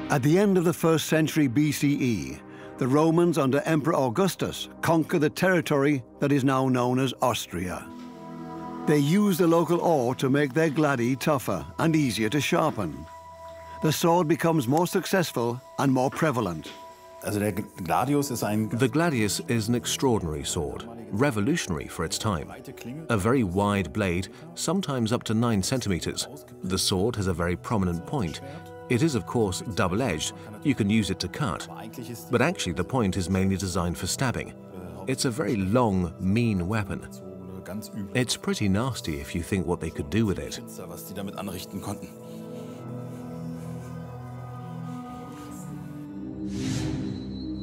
At the end of the 1st century BCE, the Romans under Emperor Augustus conquered the territory that is now known as Austria. They used the local ore to make their gladi tougher and easier to sharpen. The sword becomes more successful and more prevalent. The gladius is an extraordinary sword, revolutionary for its time. A very wide blade, sometimes up to 9 centimeters. The sword has a very prominent point. It is, of course, double-edged. You can use it to cut. But actually, the point is mainly designed for stabbing. It's a very long, mean weapon. It's pretty nasty if you think what they could do with it.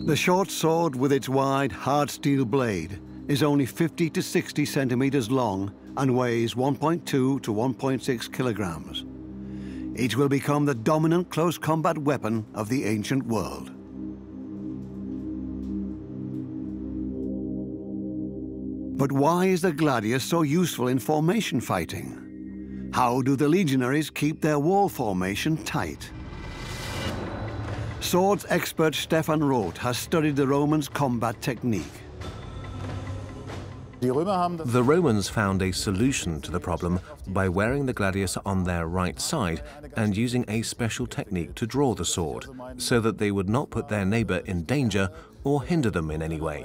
The short sword with its wide, hard steel blade is only 50 to 60 centimeters long and weighs 1.2 to 1.6 kilograms. It will become the dominant close combat weapon of the ancient world. But why is the gladius so useful in formation fighting? How do the legionaries keep their wall formation tight? Swords expert Stefan Roth has studied the Romans' combat technique. The Romans found a solution to the problem by wearing the gladius on their right side and using a special technique to draw the sword, so that they would not put their neighbor in danger or hinder them in any way.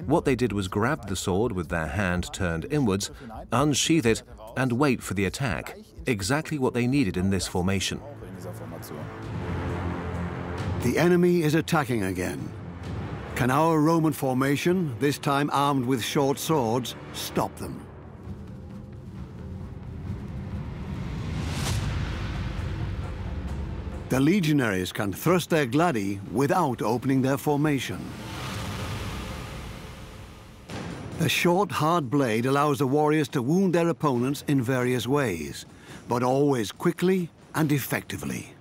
What they did was grab the sword with their hand turned inwards, unsheath it, and wait for the attack, exactly what they needed in this formation. The enemy is attacking again. Can our Roman formation, this time armed with short swords, stop them? The legionaries can thrust their gladi without opening their formation. The short, hard blade allows the warriors to wound their opponents in various ways, but always quickly and effectively.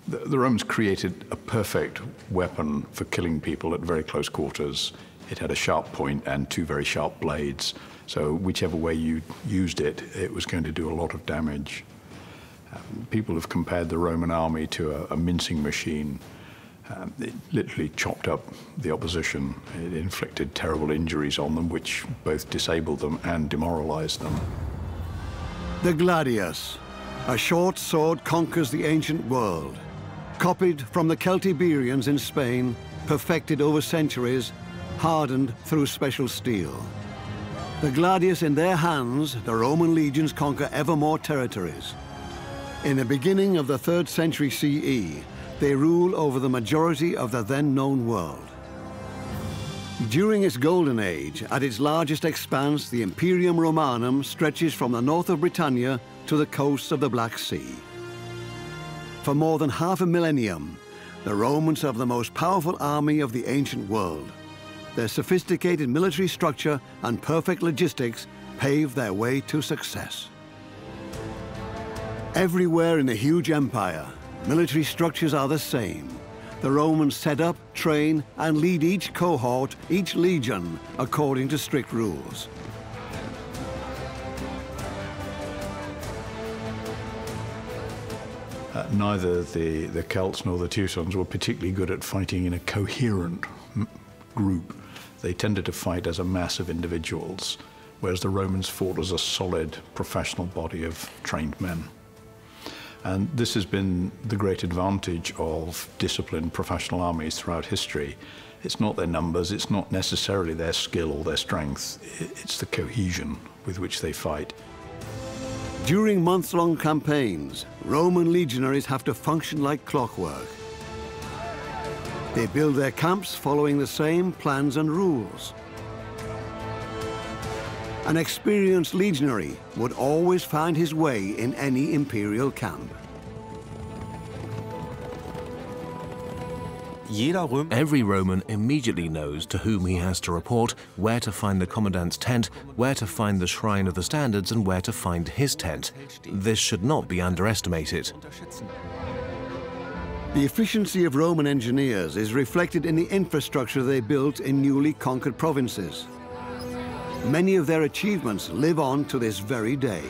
The Romans created a perfect weapon for killing people at very close quarters. It had a sharp point and two very sharp blades, so whichever way you used it, it was going to do a lot of damage. People have compared the Roman army to a mincing machine. It literally chopped up the opposition. It inflicted terrible injuries on them, which both disabled them and demoralized them. The gladius, a short sword, conquers the ancient world. Copied from the Celtiberians in Spain, perfected over centuries, hardened through special steel. The gladius in their hands, the Roman legions conquer ever more territories. In the beginning of the 3rd century CE, they rule over the majority of the then known world. During its golden age, at its largest expanse, the Imperium Romanum stretches from the north of Britannia to the coasts of the Black Sea. For more than half a millennium, the Romans have the most powerful army of the ancient world. Their sophisticated military structure and perfect logistics paved their way to success. Everywhere in the huge empire, military structures are the same. The Romans set up, train, and lead each cohort, each legion, according to strict rules. Neither the Celts nor the Teutons were particularly good at fighting in a coherent group. They tended to fight as a mass of individuals, whereas the Romans fought as a solid professional body of trained men. And this has been the great advantage of disciplined professional armies throughout history. It's not their numbers, it's not necessarily their skill or their strength, it's the cohesion with which they fight. During months-long campaigns, Roman legionaries have to function like clockwork. They build their camps following the same plans and rules. An experienced legionary would always find his way in any imperial camp. Every Roman immediately knows to whom he has to report, where to find the commandant's tent, where to find the shrine of the standards, and where to find his tent. This should not be underestimated. The efficiency of Roman engineers is reflected in the infrastructure they built in newly conquered provinces. Many of their achievements live on to this very day.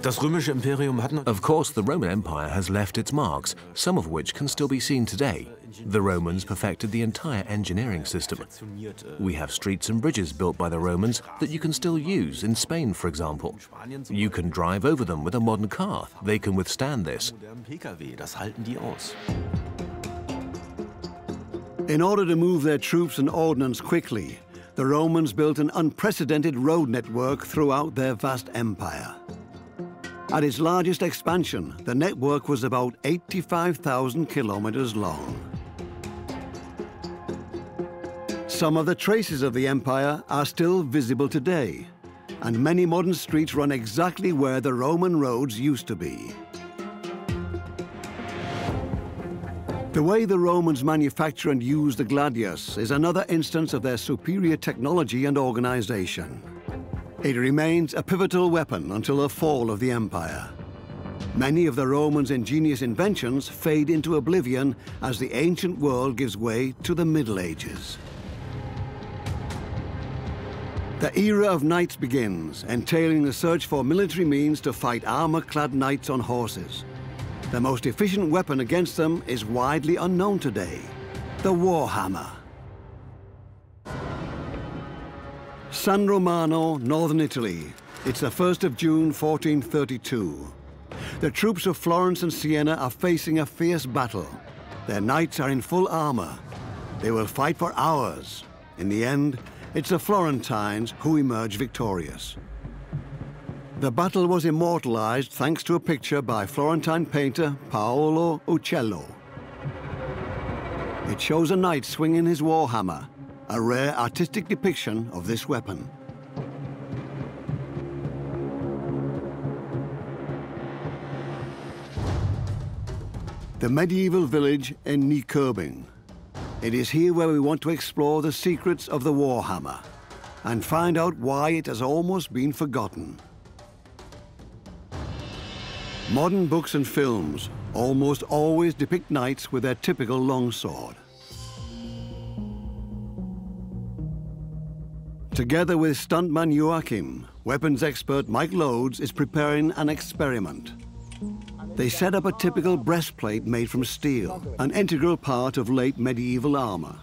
Of course, the Roman Empire has left its marks, some of which can still be seen today. The Romans perfected the entire engineering system. We have streets and bridges built by the Romans that you can still use in Spain, for example. You can drive over them with a modern car. They can withstand this. In order to move their troops and ordnance quickly, the Romans built an unprecedented road network throughout their vast empire. At its largest expansion, the network was about 85,000 kilometers long. Some of the traces of the empire are still visible today, and many modern streets run exactly where the Roman roads used to be. The way the Romans manufacture and use the gladius is another instance of their superior technology and organization. It remains a pivotal weapon until the fall of the empire. Many of the Romans' ingenious inventions fade into oblivion as the ancient world gives way to the Middle Ages. The era of knights begins, entailing the search for military means to fight armor-clad knights on horses. The most efficient weapon against them is widely unknown today, the warhammer. San Romano, northern Italy. It's the 1st of June, 1432. The troops of Florence and Siena are facing a fierce battle. Their knights are in full armor. They will fight for hours. In the end, it's the Florentines who emerge victorious. The battle was immortalized thanks to a picture by Florentine painter Paolo Uccello. It shows a knight swinging his warhammer, a rare artistic depiction of this weapon. The medieval village in Nyköping. It is here where we want to explore the secrets of the warhammer and find out why it has almost been forgotten. Modern books and films almost always depict knights with their typical longsword. Together with stuntman Joachim, weapons expert Mike Loades is preparing an experiment. They set up a typical breastplate made from steel, an integral part of late medieval armor.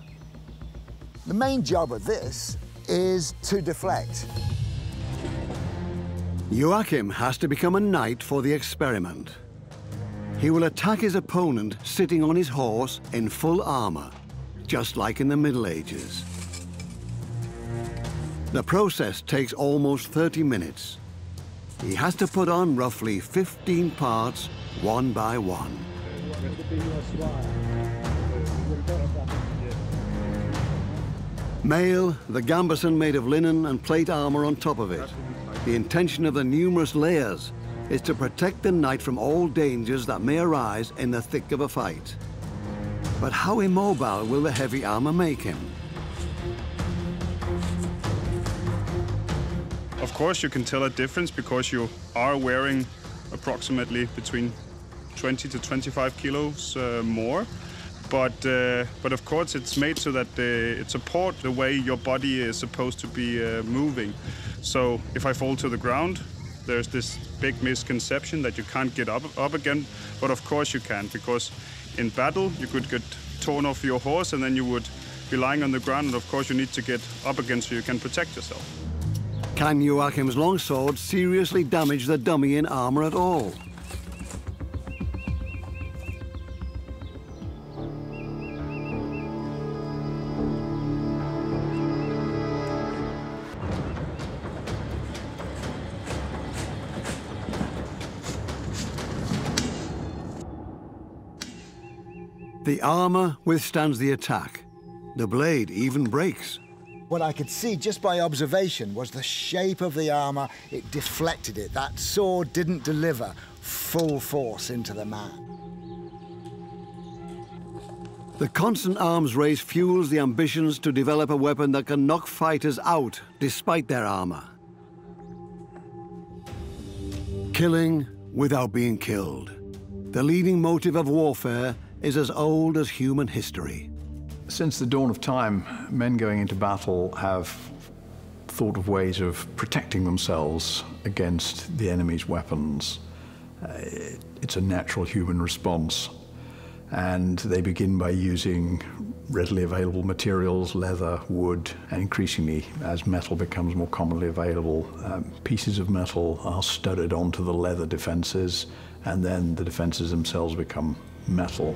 The main job of this is to deflect. Joachim has to become a knight for the experiment. He will attack his opponent sitting on his horse in full armor, just like in the Middle Ages. The process takes almost 30 minutes. He has to put on roughly 15 parts, one by one. Mail, the gambeson made of linen and plate armor on top of it. The intention of the numerous layers is to protect the knight from all dangers that may arise in the thick of a fight. But how immobile will the heavy armor make him? Of course, you can tell a difference because you are wearing approximately between 20 to 25 kilos more. But of course, it's made so that it supports the way your body is supposed to be moving. So if I fall to the ground, there's this big misconception that you can't get up again. But of course you can, because in battle, you could get torn off your horse and then you would be lying on the ground. And of course, you need to get up again so you can protect yourself. Can Joachim's longsword seriously damage the dummy in armor at all? The armor withstands the attack. The blade even breaks. What I could see just by observation was the shape of the armor. It deflected it. That sword didn't deliver full force into the man. The constant arms race fuels the ambitions to develop a weapon that can knock fighters out despite their armor. Killing without being killed. The leading motive of warfare is as old as human history. Since the dawn of time, men going into battle have thought of ways of protecting themselves against the enemy's weapons. It's a natural human response. And they begin by using readily available materials, leather, wood, and increasingly, as metal becomes more commonly available, pieces of metal are studded onto the leather defenses, and then the defenses themselves become metal.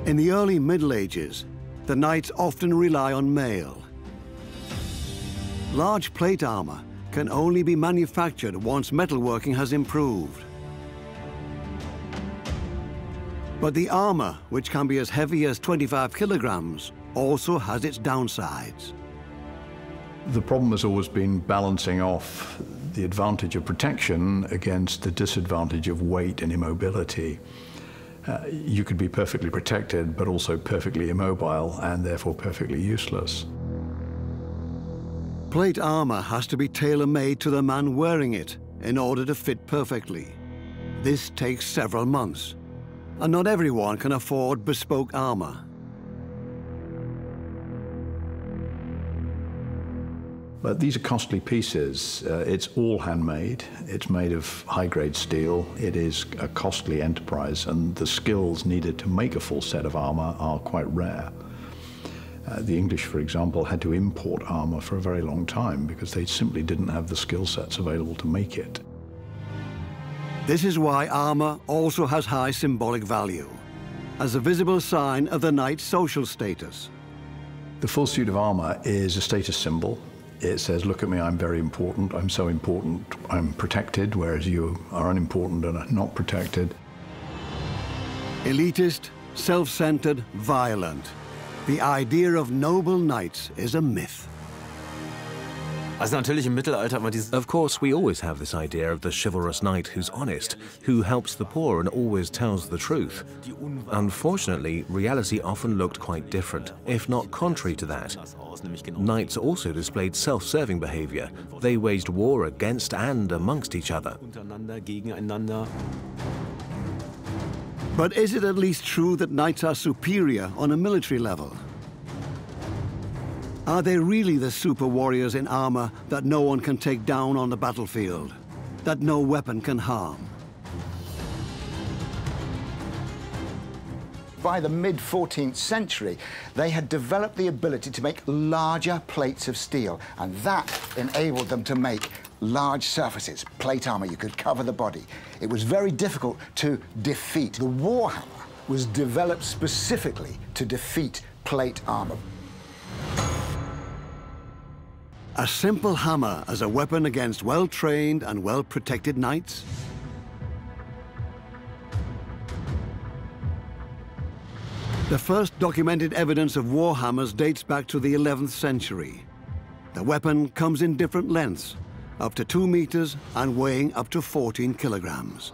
In the early Middle Ages, the knights often rely on mail. Large plate armor can only be manufactured once metalworking has improved. But the armor, which can be as heavy as 25 kilograms, also has its downsides. The problem has always been balancing off the advantage of protection against the disadvantage of weight and immobility. you could be perfectly protected, but also perfectly immobile and therefore perfectly useless. Plate armor has to be tailor-made to the man wearing it in order to fit perfectly. This takes several months, and not everyone can afford bespoke armor. But these are costly pieces. It's all handmade. It's made of high-grade steel. It is a costly enterprise, and the skills needed to make a full set of armor are quite rare. The English, for example, had to import armor for a very long time because they simply didn't have the skill sets available to make it. This is why armor also has high symbolic value, as a visible sign of the knight's social status. The full suit of armor is a status symbol. It says, look at me, I'm very important, I'm so important, I'm protected, whereas you are unimportant and are not protected. Elitist, self-centered, violent. The idea of noble knights is a myth. Of course, we always have this idea of the chivalrous knight who's honest, who helps the poor and always tells the truth. Unfortunately, reality often looked quite different, if not contrary to that. Knights also displayed self-serving behavior. They waged war against and amongst each other. But is it at least true that knights are superior on a military level? Are they really the super warriors in armor that no one can take down on the battlefield, that no weapon can harm? By the mid-14th century, they had developed the ability to make larger plates of steel, and that enabled them to make large surfaces, plate armor. You could cover the body. It was very difficult to defeat. The warhammer was developed specifically to defeat plate armor. A simple hammer as a weapon against well-trained and well-protected knights? The first documented evidence of war hammers dates back to the 11th century. The weapon comes in different lengths, up to 2 meters and weighing up to 14 kilograms.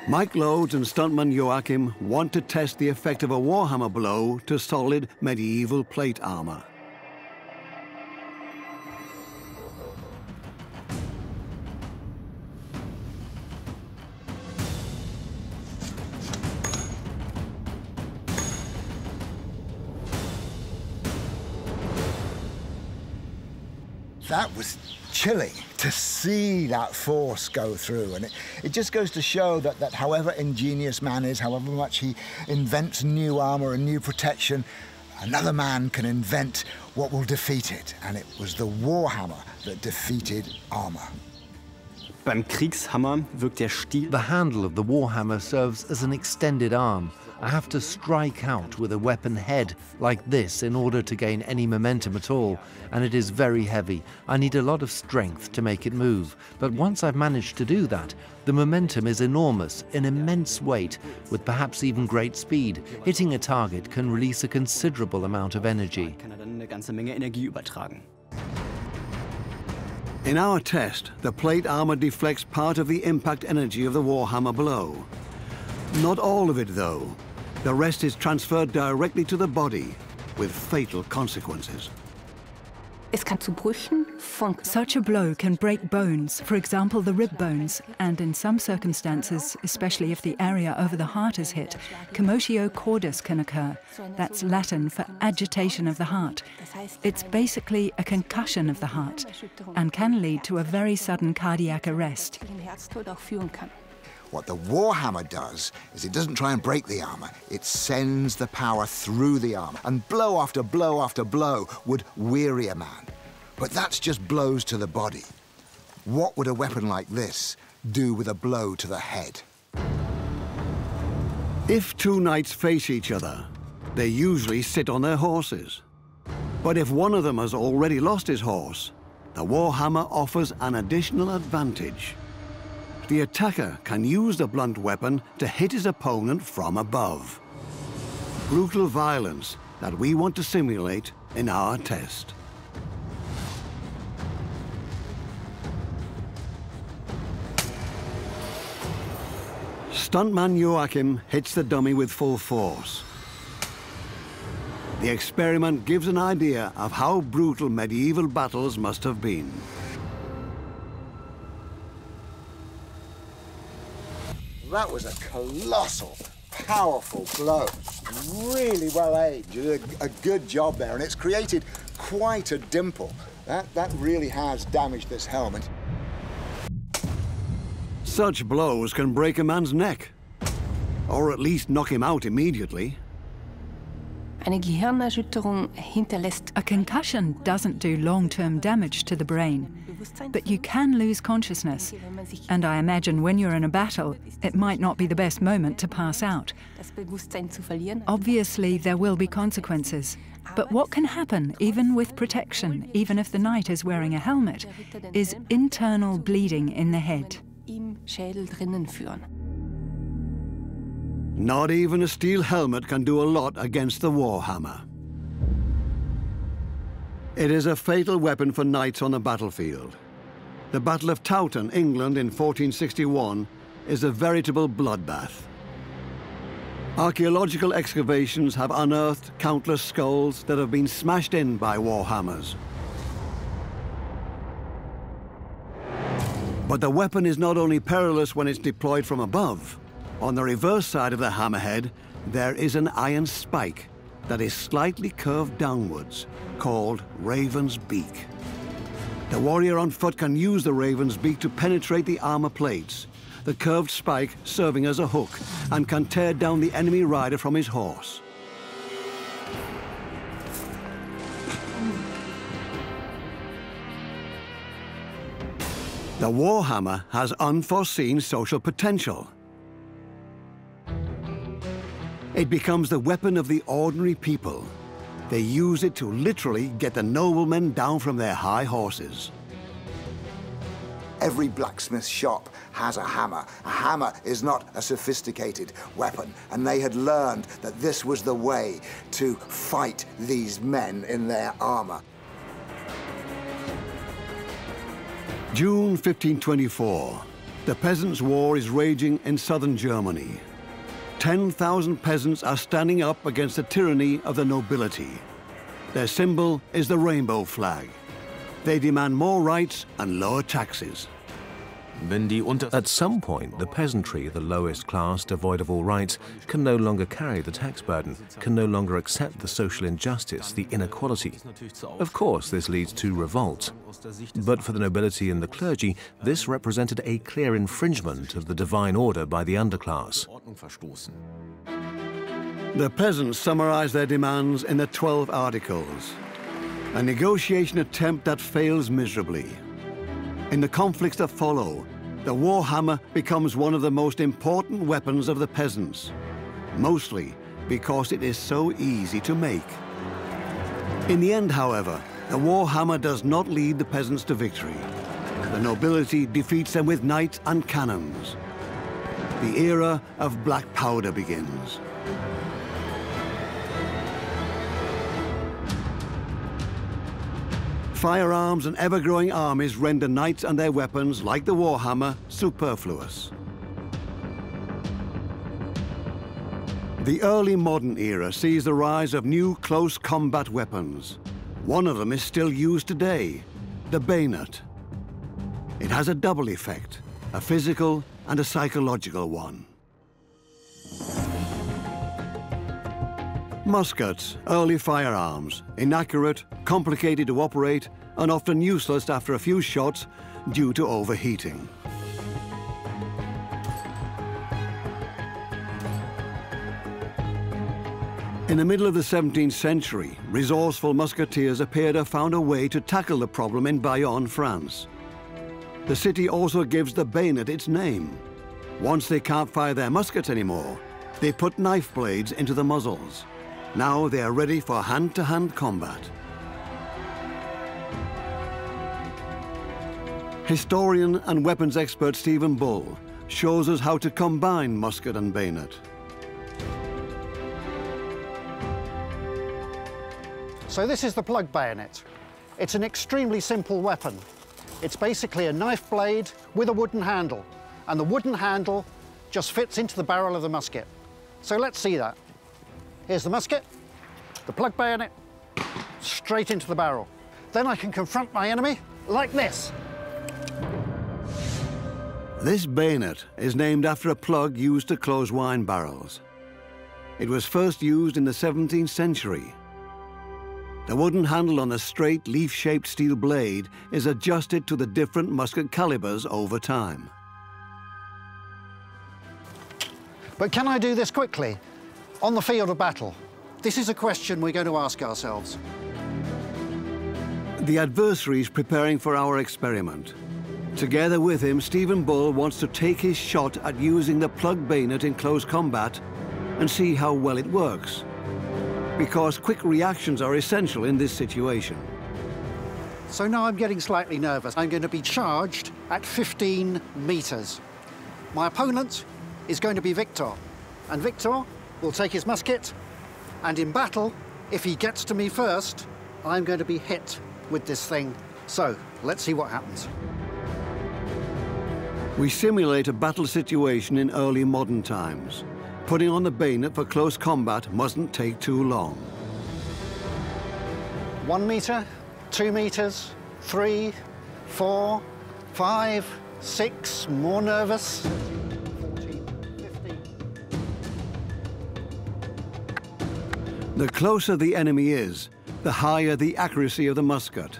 Mike Lodes and stuntman Joachim want to test the effect of a warhammer blow to solid medieval plate armor. That was chilling to see that force go through, and it just goes to show that however ingenious man is, however much he invents new armor and new protection, another man can invent what will defeat it, and it was the warhammer that defeated armor. The handle of the warhammer serves as an extended arm. I have to strike out with a weapon head like this in order to gain any momentum at all, and it is very heavy. I need a lot of strength to make it move, but once I've managed to do that, the momentum is enormous, an immense weight, with perhaps even great speed. Hitting a target can release a considerable amount of energy. In our test, the plate armor deflects part of the impact energy of the warhammer blow. Not all of it, though. The rest is transferred directly to the body, with fatal consequences. Such a blow can break bones, for example the rib bones, and in some circumstances, especially if the area over the heart is hit, commotio cordis can occur. That's Latin for agitation of the heart. It's basically a concussion of the heart and can lead to a very sudden cardiac arrest. What the warhammer does is it doesn't try and break the armor, it sends the power through the armor, and blow after blow after blow would weary a man. But that's just blows to the body. What would a weapon like this do with a blow to the head? If two knights face each other, they usually sit on their horses. But if one of them has already lost his horse, the warhammer offers an additional advantage. The attacker can use the blunt weapon to hit his opponent from above. Brutal violence that we want to simulate in our test. Stuntman Joachim hits the dummy with full force. The experiment gives an idea of how brutal medieval battles must have been. That was a colossal, powerful blow. Really well aimed. You did a good job there, and it's created quite a dimple. That really has damaged this helmet. Such blows can break a man's neck, or at least knock him out immediately. A concussion doesn't do long-term damage to the brain, but you can lose consciousness. And I imagine when you're in a battle, it might not be the best moment to pass out. Obviously, there will be consequences. But what can happen, even with protection, even if the knight is wearing a helmet, is internal bleeding in the head. Not even a steel helmet can do a lot against the warhammer. It is a fatal weapon for knights on the battlefield. The Battle of Towton, England in 1461 is a veritable bloodbath. Archaeological excavations have unearthed countless skulls that have been smashed in by warhammers. But the weapon is not only perilous when it's deployed from above. On the reverse side of the hammerhead, there is an iron spike that is slightly curved downwards, called raven's beak. The warrior on foot can use the raven's beak to penetrate the armor plates, the curved spike serving as a hook, and can tear down the enemy rider from his horse. The warhammer has unforeseen social potential. It becomes the weapon of the ordinary people. They use it to literally get the noblemen down from their high horses. Every blacksmith shop has a hammer. A hammer is not a sophisticated weapon, and they had learned that this was the way to fight these men in their armor. June 1524. The Peasants' War is raging in southern Germany. 10,000 peasants are standing up against the tyranny of the nobility. Their symbol is the rainbow flag. They demand more rights and lower taxes. At some point, the peasantry, the lowest class devoid of all rights, can no longer carry the tax burden, can no longer accept the social injustice, the inequality. Of course, this leads to revolt. But for the nobility and the clergy, this represented a clear infringement of the divine order by the underclass. The peasants summarize their demands in the 12 Articles, a negotiation attempt that fails miserably. In the conflicts that follow, the warhammer becomes one of the most important weapons of the peasants, mostly because it is so easy to make. In the end, however, the warhammer does not lead the peasants to victory. The nobility defeats them with knights and cannons. The era of black powder begins. Firearms and ever-growing armies render knights and their weapons, like the warhammer, superfluous. The early modern era sees the rise of new close combat weapons. One of them is still used today, the bayonet. It has a double effect, a physical and a psychological one. Muskets, early firearms, inaccurate, complicated to operate, and often useless after a few shots due to overheating. In the middle of the 17th century, resourceful musketeers appear to have found a way to tackle the problem in Bayonne, France. The city also gives the bayonet its name. Once they can't fire their muskets anymore, they put knife blades into the muzzles. Now they are ready for hand-to-hand combat. Historian and weapons expert Stephen Bull shows us how to combine musket and bayonet. So this is the plug bayonet. It's an extremely simple weapon. It's basically a knife blade with a wooden handle, and the wooden handle just fits into the barrel of the musket. So let's see that. Here's the musket, the plug bayonet, straight into the barrel. Then I can confront my enemy like this. This bayonet is named after a plug used to close wine barrels. It was first used in the 17th century. The wooden handle on the straight, leaf-shaped steel blade is adjusted to the different musket calibers over time. But can I do this quickly, on the field of battle? This is a question we're going to ask ourselves. The adversary is preparing for our experiment. Together with him, Stephen Bull wants to take his shot at using the plug bayonet in close combat and see how well it works. Because quick reactions are essential in this situation. So now I'm getting slightly nervous. I'm going to be charged at 15 meters. My opponent is going to be Victor, and Victor will take his musket, and in battle, if he gets to me first, I'm going to be hit with this thing. So let's see what happens. We simulate a battle situation in early modern times. Putting on the bayonet for close combat mustn't take too long. 1 meter, 2 meters, 3, 4, 5, 6, more nervous. 14, 15. The closer the enemy is, the higher the accuracy of the musket.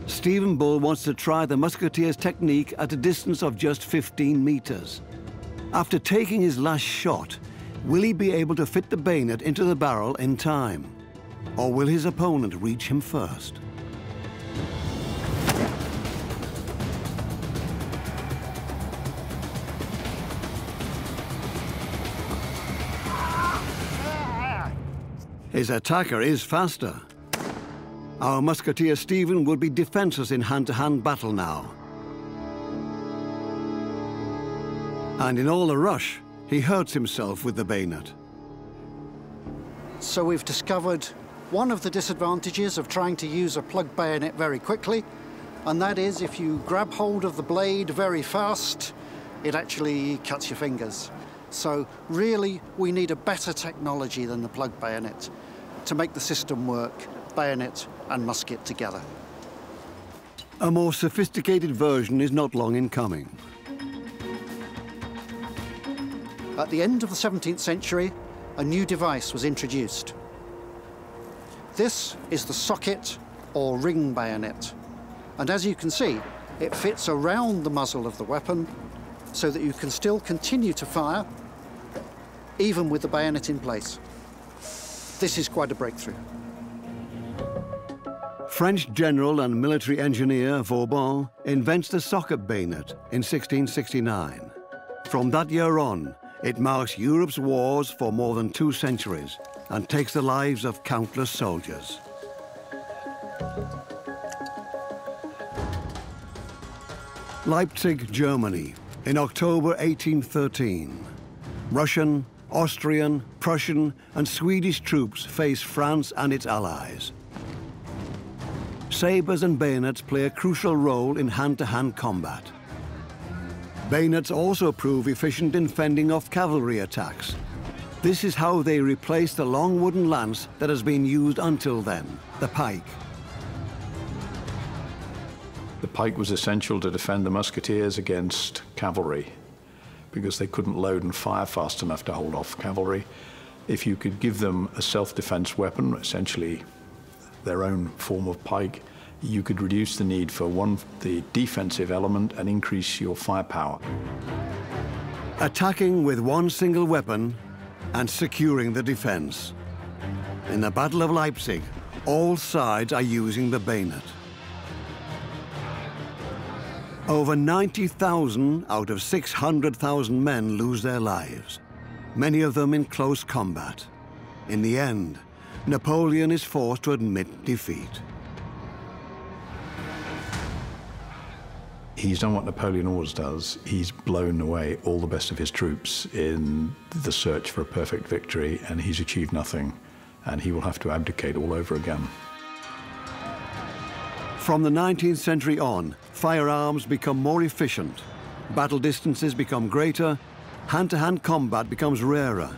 Stephen Bull wants to try the musketeer's technique at a distance of just 15 meters. After taking his last shot, will he be able to fit the bayonet into the barrel in time? Or will his opponent reach him first? His attacker is faster. Our musketeer Stephen would be defenseless in hand-to-hand battle now. And in all the rush, he hurts himself with the bayonet. So we've discovered one of the disadvantages of trying to use a plug bayonet very quickly, and that is if you grab hold of the blade very fast, it actually cuts your fingers. So really, we need a better technology than the plug bayonet to make the system work, bayonet and musket together. A more sophisticated version is not long in coming. At the end of the 17th century, a new device was introduced. This is the socket or ring bayonet. And as you can see, it fits around the muzzle of the weapon so that you can still continue to fire, even with the bayonet in place. This is quite a breakthrough. French general and military engineer Vauban invents the socket bayonet in 1669. From that year on, it marks Europe's wars for more than 2 centuries and takes the lives of countless soldiers. Leipzig, Germany, in October 1813. Russian, Austrian, Prussian, and Swedish troops face France and its allies. Sabres and bayonets play a crucial role in hand-to-hand combat. Bayonets also prove efficient in fending off cavalry attacks. This is how they replace the long wooden lance that has been used until then, the pike. The pike was essential to defend the musketeers against cavalry because they couldn't load and fire fast enough to hold off cavalry. If you could give them a self-defense weapon, essentially their own form of pike, you could reduce the need for the defensive element and increase your firepower. Attacking with one single weapon and securing the defense. In the Battle of Leipzig, all sides are using the bayonet. Over 90,000 out of 600,000 men lose their lives, many of them in close combat. In the end, Napoleon is forced to admit defeat. He's done what Napoleon always does. He's blown away all the best of his troops in the search for a perfect victory, and he's achieved nothing, and he will have to abdicate all over again. From the 19th century on, firearms become more efficient, battle distances become greater, hand-to-hand combat becomes rarer.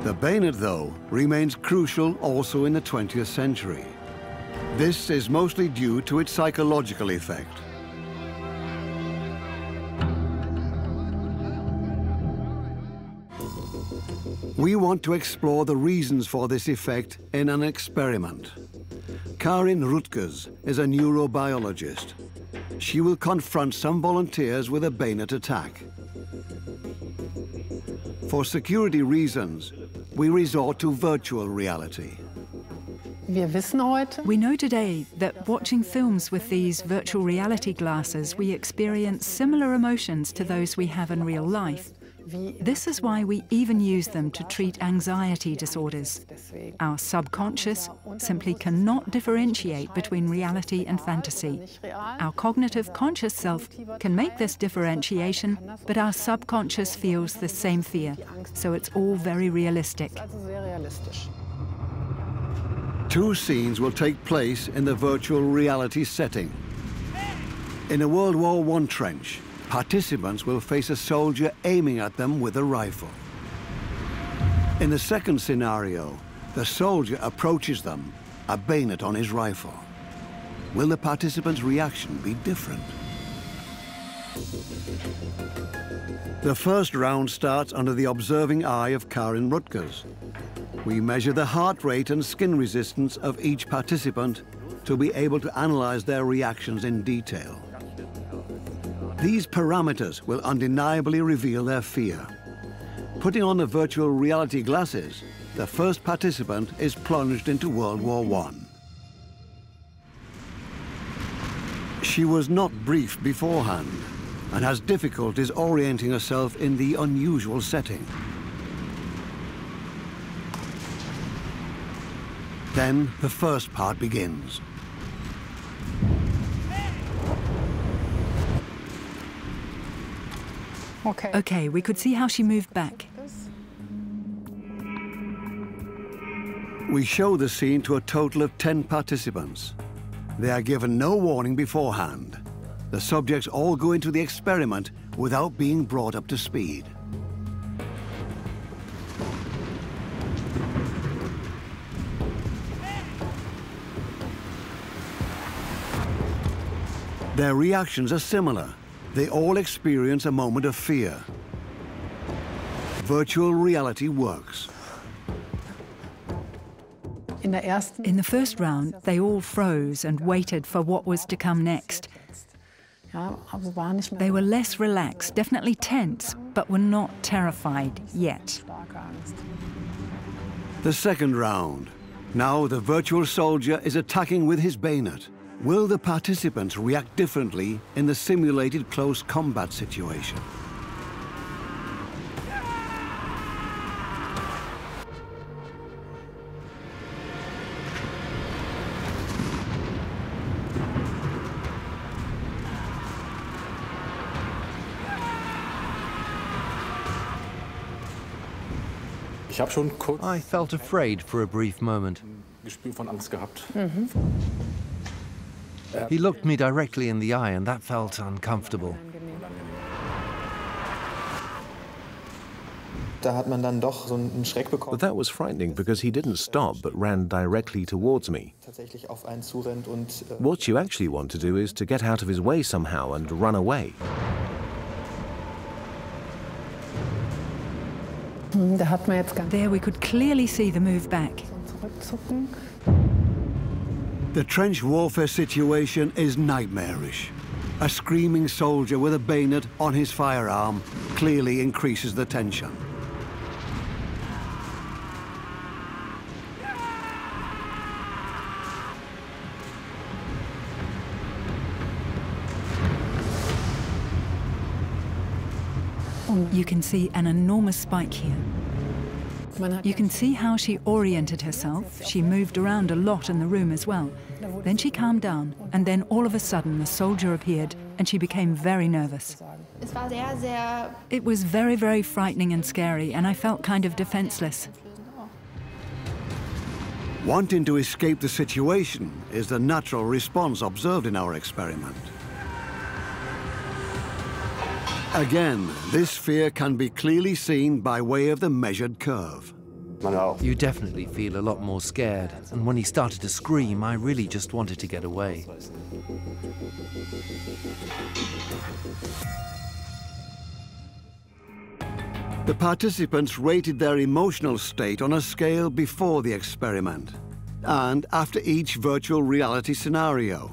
The bayonet, though, remains crucial also in the 20th century. This is mostly due to its psychological effect. We want to explore the reasons for this effect in an experiment. Karin Rutgers is a neurobiologist. She will confront some volunteers with a bayonet attack. For security reasons, we resort to virtual reality. We know today that watching films with these virtual reality glasses, we experience similar emotions to those we have in real life. This is why we even use them to treat anxiety disorders. Our subconscious simply cannot differentiate between reality and fantasy. Our cognitive conscious self can make this differentiation, but our subconscious feels the same fear, so it's all very realistic. Two scenes will take place in the virtual reality setting. In a World War I trench, participants will face a soldier aiming at them with a rifle. In the second scenario, the soldier approaches them, a bayonet on his rifle. Will the participants' reaction be different? The first round starts under the observing eye of Karin Rutgers. We measure the heart rate and skin resistance of each participant to be able to analyze their reactions in detail. These parameters will undeniably reveal their fear. Putting on the virtual reality glasses, the first participant is plunged into World War I. She was not briefed beforehand and has difficulties orienting herself in the unusual setting. Then the first part begins. Okay, we could see how she moved back. We show the scene to a total of 10 participants. They are given no warning beforehand. The subjects all go into the experiment without being brought up to speed. Their reactions are similar. They all experience a moment of fear. Virtual reality works. In the first round, they all froze and waited for what was to come next. They were less relaxed, definitely tense, but were not terrified yet. The second round. Now the virtual soldier is attacking with his bayonet. Will the participants react differently in the simulated close combat situation? I felt afraid for a brief moment. He looked me directly in the eye, and that felt uncomfortable. But that was frightening because he didn't stop but ran directly towards me. What you actually want to do is to get out of his way somehow and run away. There we could clearly see the move back. The trench warfare situation is nightmarish. A screaming soldier with a bayonet on his firearm clearly increases the tension. You can see an enormous spike here. You can see how she oriented herself. She moved around a lot in the room as well. Then she calmed down, and then all of a sudden the soldier appeared, and she became very nervous. It was very, very frightening and scary, and I felt kind of defenseless. Wanting to escape the situation is the natural response observed in our experiment. Again, this fear can be clearly seen by way of the measured curve. You definitely feel a lot more scared, and when he started to scream, I really just wanted to get away. The participants rated their emotional state on a scale before the experiment and after each virtual reality scenario.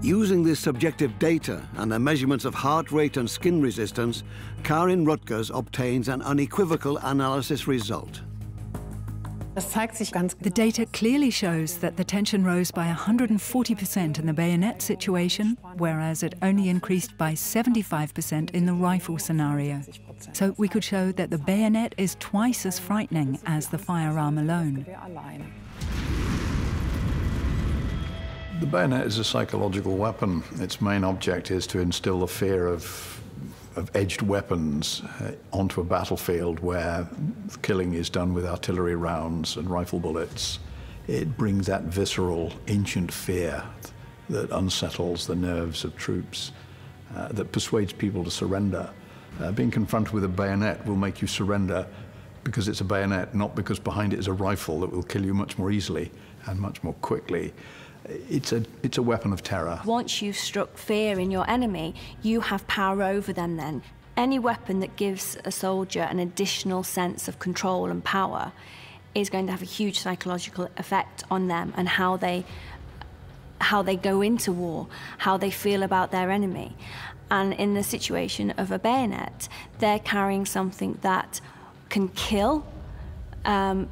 Using this subjective data and the measurements of heart rate and skin resistance, Karin Rutgers obtains an unequivocal analysis result. The data clearly shows that the tension rose by 140% in the bayonet situation, whereas it only increased by 75% in the rifle scenario. So we could show that the bayonet is twice as frightening as the firearm alone. The bayonet is a psychological weapon. Its main object is to instill the fear of edged weapons onto a battlefield where killing is done with artillery rounds and rifle bullets. It brings that visceral, ancient fear that unsettles the nerves of troops, that persuades people to surrender. Being confronted with a bayonet will make you surrender because it's a bayonet, not because behind it is a rifle that will kill you much more easily and much more quickly. It's a weapon of terror. Once you've struck fear in your enemy, you have power over them then. Any weapon that gives a soldier an additional sense of control and power is going to have a huge psychological effect on them and how they go into war, how they feel about their enemy. And in the situation of a bayonet, they're carrying something that can kill,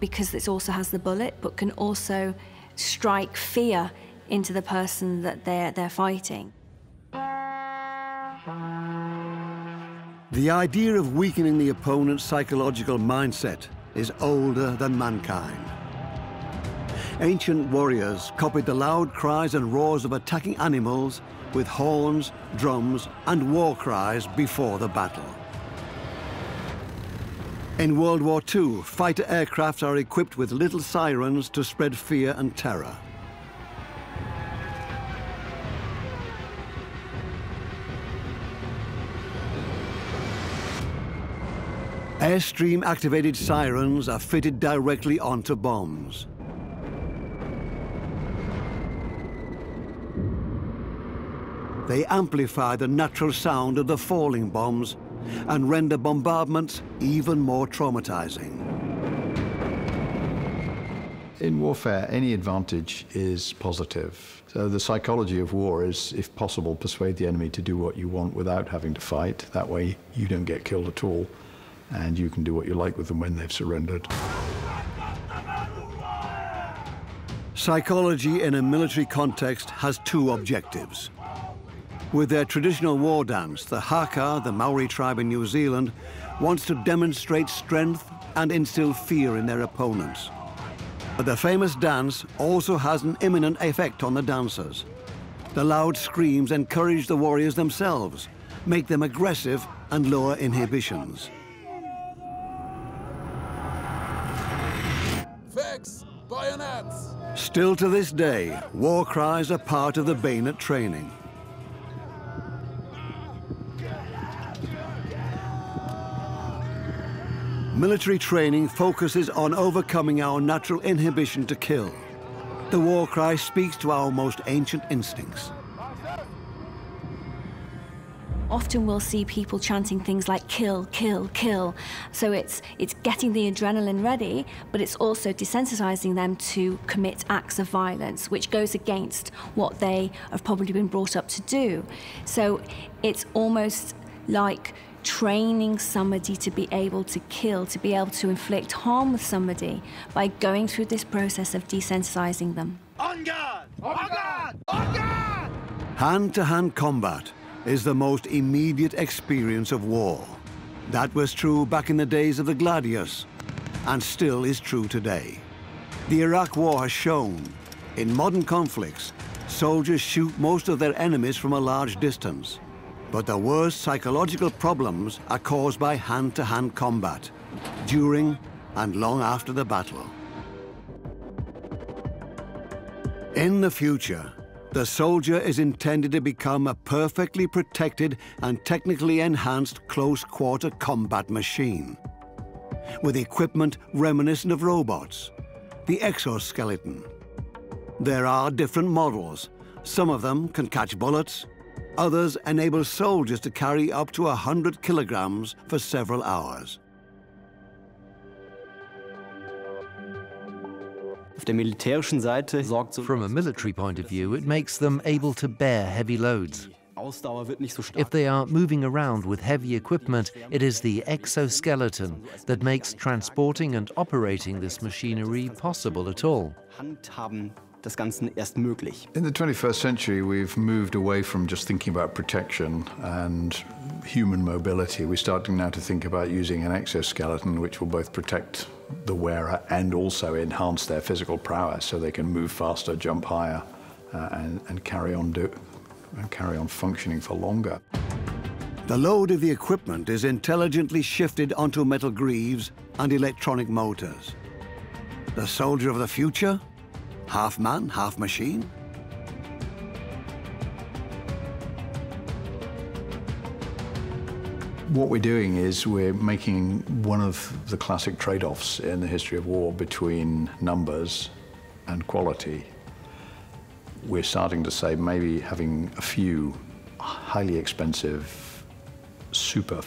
because it also has the bullet, but can also strike fear into the person that they're fighting. The idea of weakening the opponent's psychological mindset is older than mankind. Ancient warriors copied the loud cries and roars of attacking animals with horns, drums, and war cries before the battle. In World War II, fighter aircraft are equipped with little sirens to spread fear and terror. Airstream-activated sirens are fitted directly onto bombs. They amplify the natural sound of the falling bombs and render bombardments even more traumatizing. In warfare, any advantage is positive. So the psychology of war is, if possible, persuade the enemy to do what you want without having to fight. That way you don't get killed at all, and you can do what you like with them when they've surrendered. Psychology in a military context has two objectives. With their traditional war dance, the Haka, the Maori tribe in New Zealand, wants to demonstrate strength and instill fear in their opponents. But the famous dance also has an imminent effect on the dancers. The loud screams encourage the warriors themselves, make them aggressive and lower inhibitions. Fix bayonets! Still to this day, war cries are part of the bayonet training. Military training focuses on overcoming our natural inhibition to kill. The war cry speaks to our most ancient instincts. Often we'll see people chanting things like kill, kill, kill. So it's getting the adrenaline ready, but it's also desensitizing them to commit acts of violence, which goes against what they have probably been brought up to do. So it's almost like training somebody to be able to kill, to be able to inflict harm with somebody by going through this process of desensitizing them. On guard! On guard! On guard! Hand-to-hand combat is the most immediate experience of war. That was true back in the days of the gladiators, and still is true today. The Iraq War has shown, in modern conflicts, soldiers shoot most of their enemies from a large distance. But the worst psychological problems are caused by hand-to-hand combat, during and long after the battle. In the future, The soldier is intended to become a perfectly protected and technically enhanced close-quarter combat machine, with equipment reminiscent of robots, the exoskeleton. There are different models. Some of them can catch bullets, others enable soldiers to carry up to 100 kilograms for several hours. From a military point of view, it makes them able to bear heavy loads. If they are moving around with heavy equipment, it is the exoskeleton that makes transporting and operating this machinery possible at all. In the 21st century, we've moved away from just thinking about protection and human mobility. We're starting now to think about using an exoskeleton which will both protect the wearer and also enhance their physical prowess so they can move faster, jump higher, and carry on functioning for longer. The load of the equipment is intelligently shifted onto metal greaves and electronic motors. The soldier of the future? Half man, half machine? What we're doing is we're making one of the classic trade-offs in the history of war between numbers and quality. We're starting to say maybe having a few highly expensive super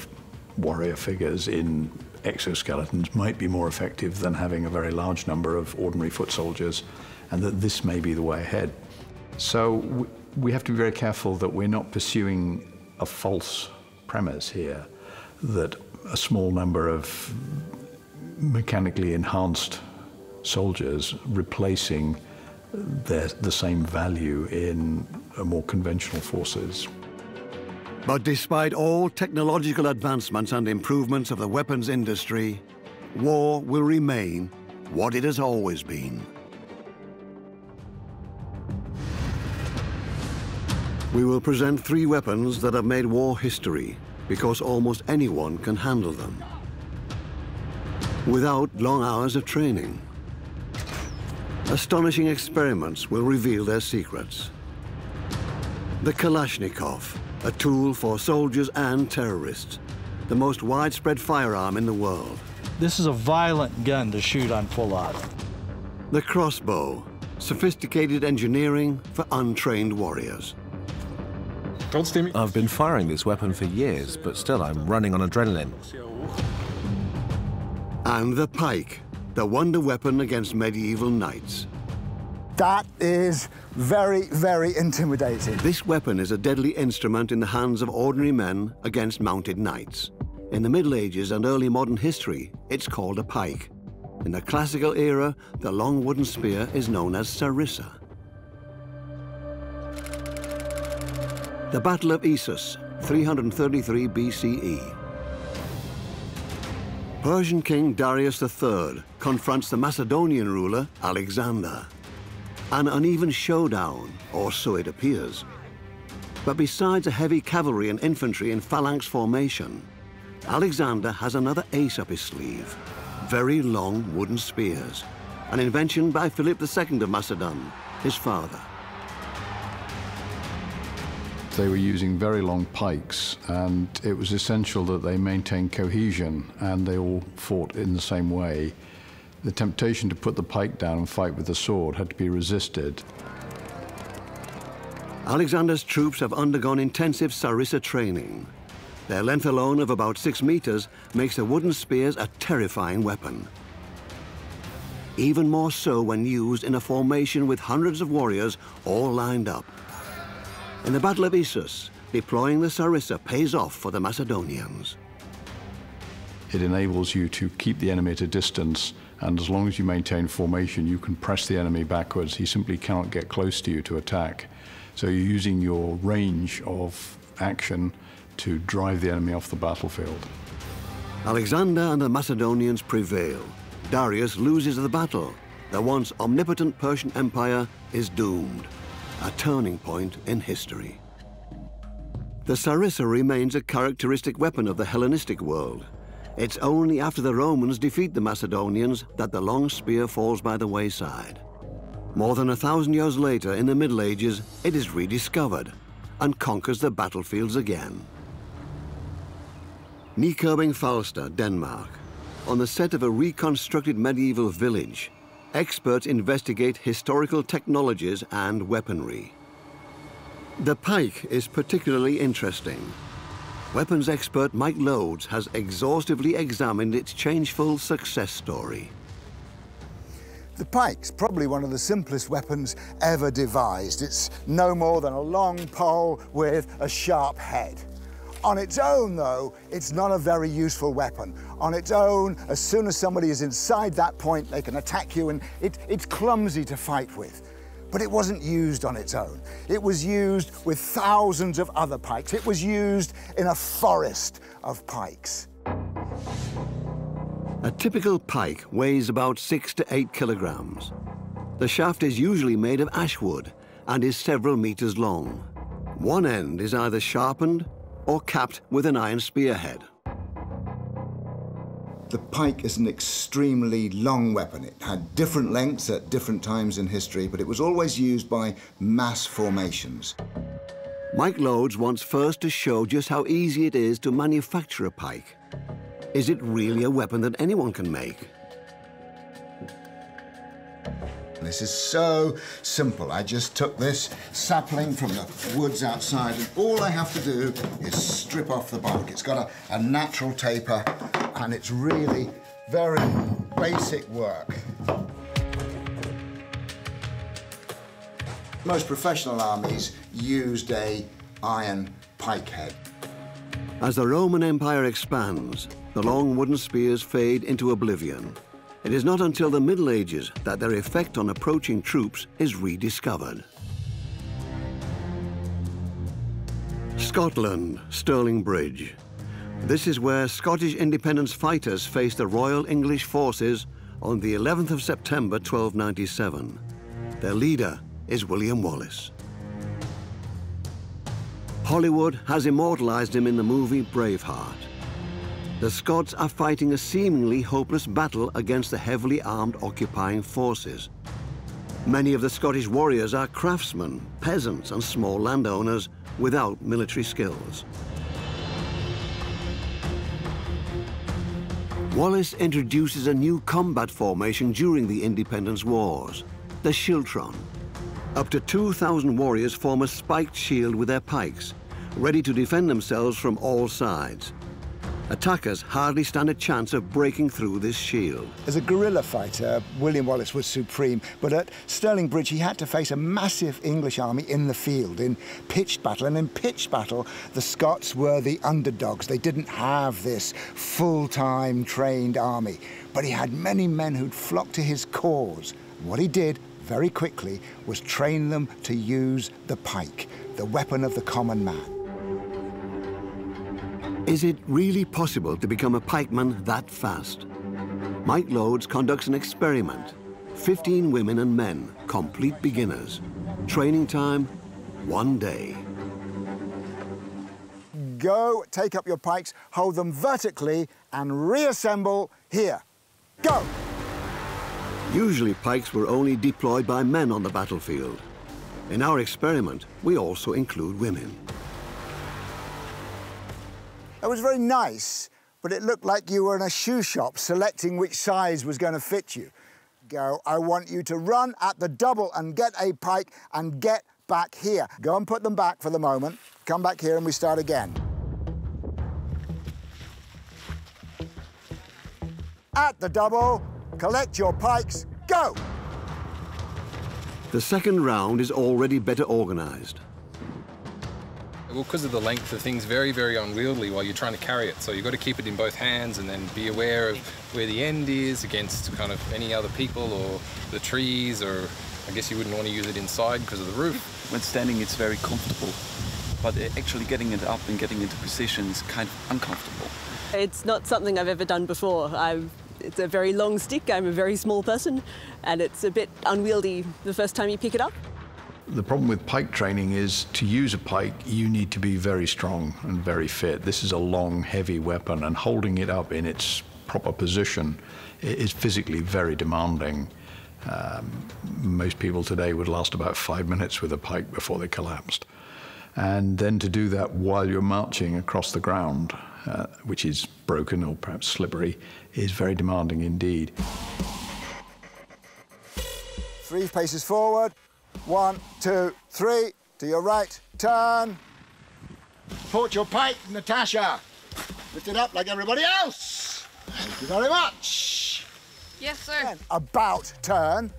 warrior figures in exoskeletons might be more effective than having a very large number of ordinary foot soldiers, and that this may be the way ahead. So we have to be very careful that we're not pursuing a false premise here, that a small number of mechanically enhanced soldiers replacing the same value in more conventional forces. But despite all technological advancements and improvements of the weapons industry, war will remain what it has always been. We will present 3 weapons that have made war history because almost anyone can handle them, without long hours of training. Astonishing experiments will reveal their secrets. The Kalashnikov, a tool for soldiers and terrorists, the most widespread firearm in the world. This is a violent gun to shoot on full auto. The crossbow, sophisticated engineering for untrained warriors. I've been firing this weapon for years, but still I'm running on adrenaline. And the pike, the wonder weapon against medieval knights. That is very, very intimidating. This weapon is a deadly instrument in the hands of ordinary men against mounted knights. In the Middle Ages and early modern history, it's called a pike. In the classical era, the long wooden spear is known as sarissa. The Battle of Issus, 333 BCE. Persian King Darius III confronts the Macedonian ruler Alexander. An uneven showdown, or so it appears. But besides a heavy cavalry and infantry in phalanx formation, Alexander has another ace up his sleeve: very long wooden spears, an invention by Philip II of Macedon, his father. They were using very long pikes, and it was essential that they maintain cohesion and they all fought in the same way. The temptation to put the pike down and fight with the sword had to be resisted. Alexander's troops have undergone intensive sarissa training. Their length alone of about 6 meters makes the wooden spears a terrifying weapon. Even more so when used in a formation with hundreds of warriors all lined up. In the Battle of Issus, deploying the sarissa pays off for the Macedonians. It enables you to keep the enemy at a distance, and as long as you maintain formation, you can press the enemy backwards. He simply cannot get close to you to attack. So you're using your range of action to drive the enemy off the battlefield. Alexander and the Macedonians prevail. Darius loses the battle. The once omnipotent Persian Empire is doomed. A turning point in history. The sarissa remains a characteristic weapon of the Hellenistic world. It's only after the Romans defeat the Macedonians that the long spear falls by the wayside. More than 1,000 years later, in the Middle Ages, it is rediscovered and conquers the battlefields again. Nykøbing Falster, Denmark. On the set of a reconstructed medieval village, experts investigate historical technologies and weaponry. The pike is particularly interesting. Weapons expert Mike Loades has exhaustively examined its changeful success story. The pike's probably one of the simplest weapons ever devised. It's no more than a long pole with a sharp head. On its own, though, it's not a very useful weapon. On its own, as soon as somebody is inside that point, they can attack you, and it's clumsy to fight with. But it wasn't used on its own. It was used with thousands of other pikes. It was used in a forest of pikes. A typical pike weighs about 6 to 8 kilograms. The shaft is usually made of ash wood and is several meters long. One end is either sharpened or capped with an iron spearhead. The pike is an extremely long weapon. It had different lengths at different times in history, but it was always used by mass formations. Mike Loades wants first to show just how easy it is to manufacture a pike. Is it really a weapon that anyone can make? This is so simple. I just took this sapling from the woods outside, and all I have to do is strip off the bark. It's got a natural taper, and it's really very basic work. Most professional armies used an iron pike head. As the Roman Empire expands, the long wooden spears fade into oblivion. It is not until the Middle Ages that their effect on approaching troops is rediscovered. Scotland, Stirling Bridge. This is where Scottish independence fighters faced the Royal English forces on the 11th of September 1297. Their leader is William Wallace. Hollywood has immortalized him in the movie Braveheart. The Scots are fighting a seemingly hopeless battle against the heavily armed occupying forces. Many of the Scottish warriors are craftsmen, peasants, and small landowners without military skills. Wallace introduces a new combat formation during the Independence Wars, the schiltron. Up to 2,000 warriors form a spiked shield with their pikes, ready to defend themselves from all sides. Attackers hardly stand a chance of breaking through this shield. As a guerrilla fighter, William Wallace was supreme, but at Stirling Bridge he had to face a massive English army in the field, in pitched battle, and in pitched battle the Scots were the underdogs. They didn't have this full-time trained army, but he had many men who'd flocked to his cause. What he did very quickly was train them to use the pike, the weapon of the common man. Is it really possible to become a pikeman that fast? Mike Loades conducts an experiment. 15 women and men, complete beginners. Training time, 1 day. Go, take up your pikes, hold them vertically, and reassemble here. Go! Usually pikes were only deployed by men on the battlefield. In our experiment, we also include women. It was very nice, but it looked like you were in a shoe shop selecting which size was going to fit you. Go, I want you to run at the double and get a pike and get back here. Go and put them back for the moment. Come back here and we start again. At the double, collect your pikes, go! The second round is already better organized. Well, because of the length of things, very, very unwieldy while you're trying to carry it. So you've got to keep it in both hands and then be aware of where the end is against kind of any other people or the trees, or I guess you wouldn't want to use it inside because of the roof. When standing, it's very comfortable, but actually getting it up and getting into position is kind of uncomfortable. It's not something I've ever done before. It's a very long stick, I'm a very small person, and it's a bit unwieldy the first time you pick it up. The problem with pike training is to use a pike, you need to be very strong and very fit. This is a long, heavy weapon, and holding it up in its proper position is physically very demanding. Most people today would last about 5 minutes with a pike before they collapsed. And then to do that while you're marching across the ground, which is broken or perhaps slippery, is very demanding indeed. 3 paces forward. 1, 2, 3. To your right, turn. Port your pike, Natasha. Lift it up like everybody else. Thank you very much. Yes, sir. And about turn.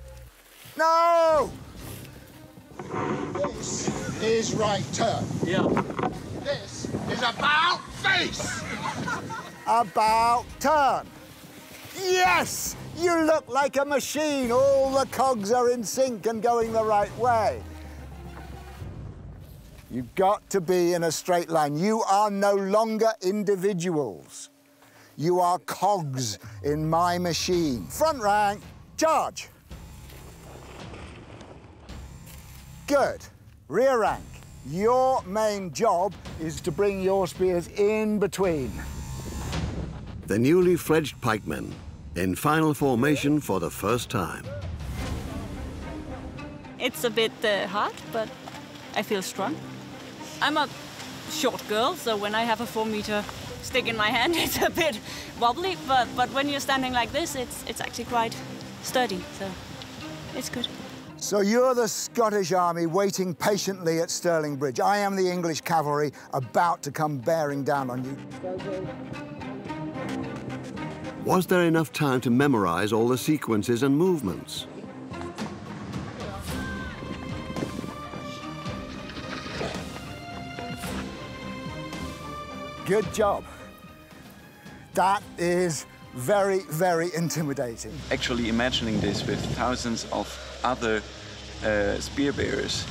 No! This is right turn. Yeah. This is about face. About turn. Yes! You look like a machine. All the cogs are in sync and going the right way. You've got to be in a straight line. You are no longer individuals. You are cogs in my machine. Front rank, charge. Good. Rear rank. Your main job is to bring your spears in between. The newly fledged pikemen in final formation for the first time. It's a bit hard, but I feel strong. I'm a short girl, so when I have a 4-meter stick in my hand, it's a bit wobbly, but when you're standing like this, it's actually quite sturdy, so it's good. So you're the Scottish Army waiting patiently at Stirling Bridge. I am the English cavalry about to come bearing down on you. Was there enough time to memorize all the sequences and movements? Good job. That is very, very intimidating. Actually imagining this with thousands of other spear bearers,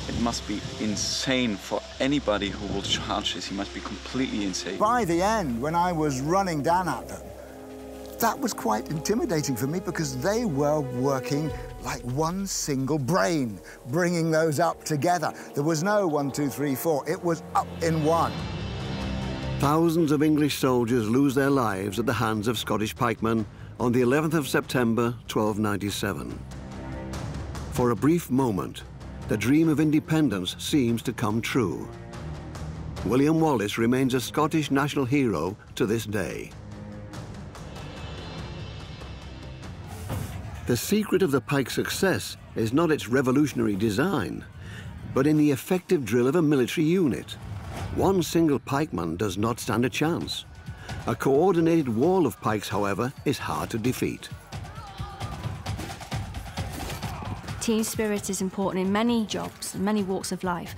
it must be insane for anybody who will charge this. He must be completely insane. By the end, when I was running down at them, that was quite intimidating for me because they were working like one single brain, bringing those up together. There was no 1, 2, 3, 4. It was up in one. Thousands of English soldiers lose their lives at the hands of Scottish pikemen on the 11th of September, 1297. For a brief moment, the dream of independence seems to come true. William Wallace remains a Scottish national hero to this day. The secret of the pike's success is not its revolutionary design, but in the effective drill of a military unit. One single pikeman does not stand a chance. A coordinated wall of pikes, however, is hard to defeat. Team spirit is important in many jobs, in many walks of life,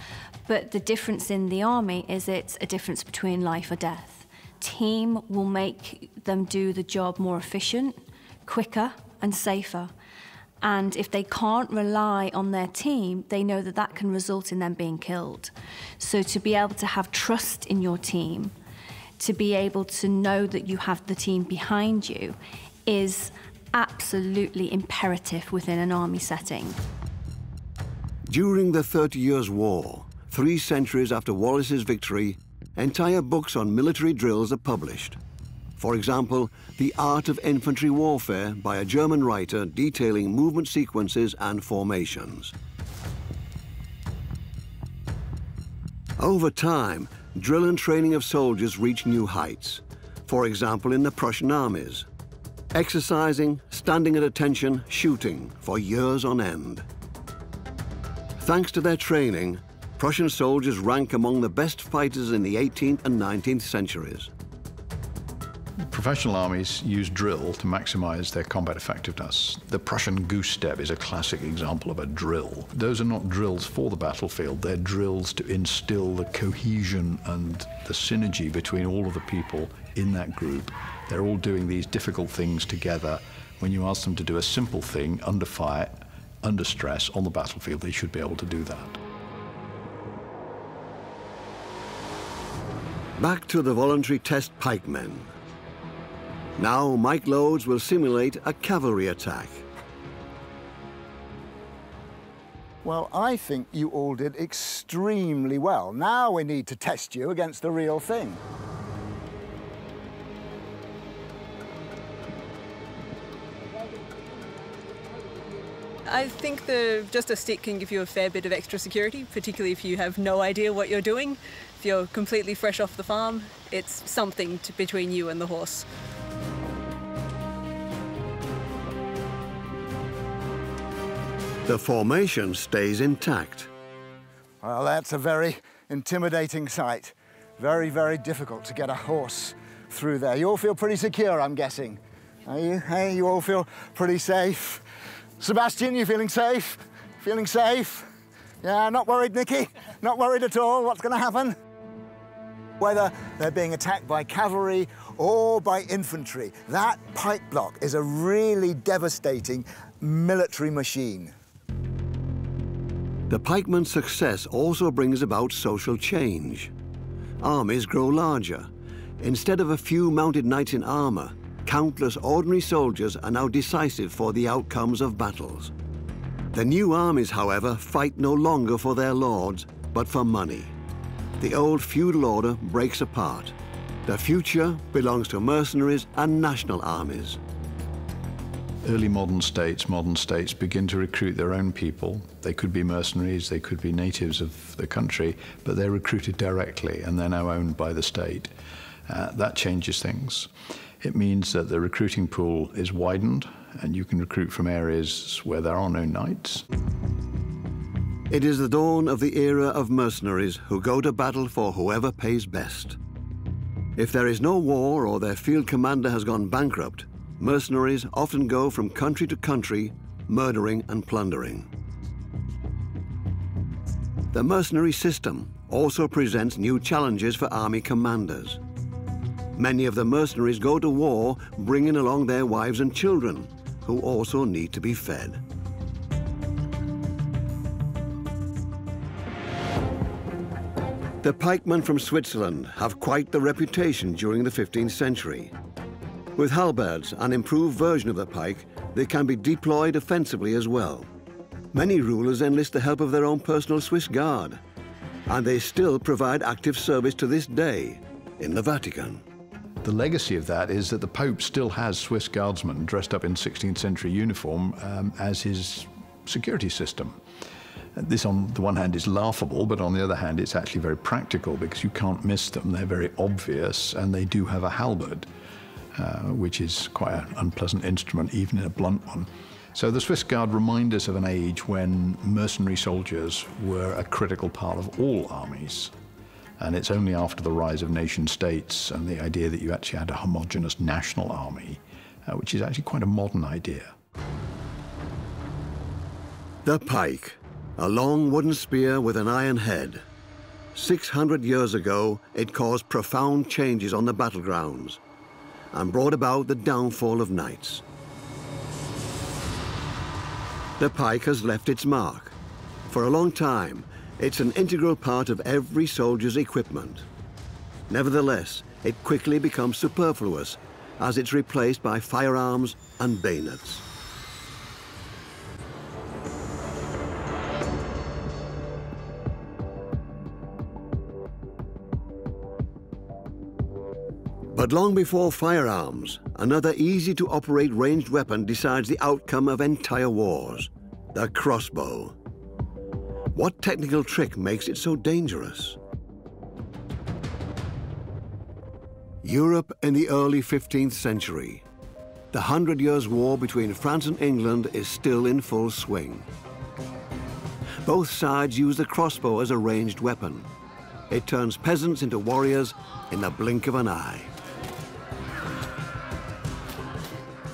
but the difference in the army is it's a difference between life or death. Team will make them do the job more efficient, quicker, and safer. And if they can't rely on their team, they know that that can result in them being killed. So to be able to have trust in your team, to be able to know that you have the team behind you, is absolutely imperative within an army setting. During the 30 Years' War, 3 centuries after Wallace's victory, entire books on military drills are published. For example, The Art of Infantry Warfare by a German writer detailing movement sequences and formations. Over time, drill and training of soldiers reached new heights. For example, in the Prussian armies. Exercising, standing at attention, shooting for years on end. Thanks to their training, Prussian soldiers rank among the best fighters in the 18th and 19th centuries. Professional armies use drill to maximize their combat effectiveness. The Prussian goose step is a classic example of a drill. Those are not drills for the battlefield, they're drills to instill the cohesion and the synergy between all of the people in that group. They're all doing these difficult things together. When you ask them to do a simple thing under fire, under stress, on the battlefield, they should be able to do that. Back to the voluntary test pikemen. Now Mike Loads will simulate a cavalry attack. Well, I think you all did extremely well. Now we need to test you against the real thing. I think just a stick can give you a fair bit of extra security, particularly if you have no idea what you're doing. If you're completely fresh off the farm, it's something between you and the horse. The formation stays intact. Well, that's a very intimidating sight. Very, very difficult to get a horse through there. You all feel pretty secure, I'm guessing. Are you? Hey, you all feel pretty safe? Sebastian, you feeling safe? Feeling safe? Yeah, not worried, Nikki? Not worried at all? What's going to happen? Whether they're being attacked by cavalry or by infantry, that pike block is a really devastating military machine. The pikeman's success also brings about social change. Armies grow larger. Instead of a few mounted knights in armor, countless ordinary soldiers are now decisive for the outcomes of battles. The new armies, however, fight no longer for their lords, but for money. The old feudal order breaks apart. The future belongs to mercenaries and national armies. Early modern states begin to recruit their own people. They could be mercenaries, they could be natives of the country, but they're recruited directly and they're now owned by the state. That changes things. It means that the recruiting pool is widened and you can recruit from areas where there are no knights. It is the dawn of the era of mercenaries who go to battle for whoever pays best. If there is no war or their field commander has gone bankrupt, mercenaries often go from country to country, murdering and plundering. The mercenary system also presents new challenges for army commanders. Many of the mercenaries go to war bringing along their wives and children, who also need to be fed. The pikemen from Switzerland have quite the reputation during the 15th century. With halberds, an improved version of the pike, they can be deployed offensively as well. Many rulers enlist the help of their own personal Swiss Guard, and they still provide active service to this day in the Vatican. The legacy of that is that the Pope still has Swiss guardsmen dressed up in 16th century uniform as his security system. This, on the one hand, is laughable, but on the other hand, it's actually very practical because you can't miss them. They're very obvious, and they do have a halberd, which is quite an unpleasant instrument, even in a blunt one. So the Swiss Guard remind us of an age when mercenary soldiers were a critical part of all armies. And it's only after the rise of nation states and the idea that you actually had a homogeneous national army, which is actually quite a modern idea. The pike, a long wooden spear with an iron head. 600 years ago, it caused profound changes on the battlegrounds and brought about the downfall of knights. The pike has left its mark. For a long time, it's an integral part of every soldier's equipment. Nevertheless, it quickly becomes superfluous as it's replaced by firearms and bayonets. But long before firearms, another easy-to-operate ranged weapon decides the outcome of entire wars, the crossbow. What technical trick makes it so dangerous? Europe in the early 15th century. The 100 Years' War between France and England is still in full swing. Both sides use the crossbow as a ranged weapon. It turns peasants into warriors in the blink of an eye.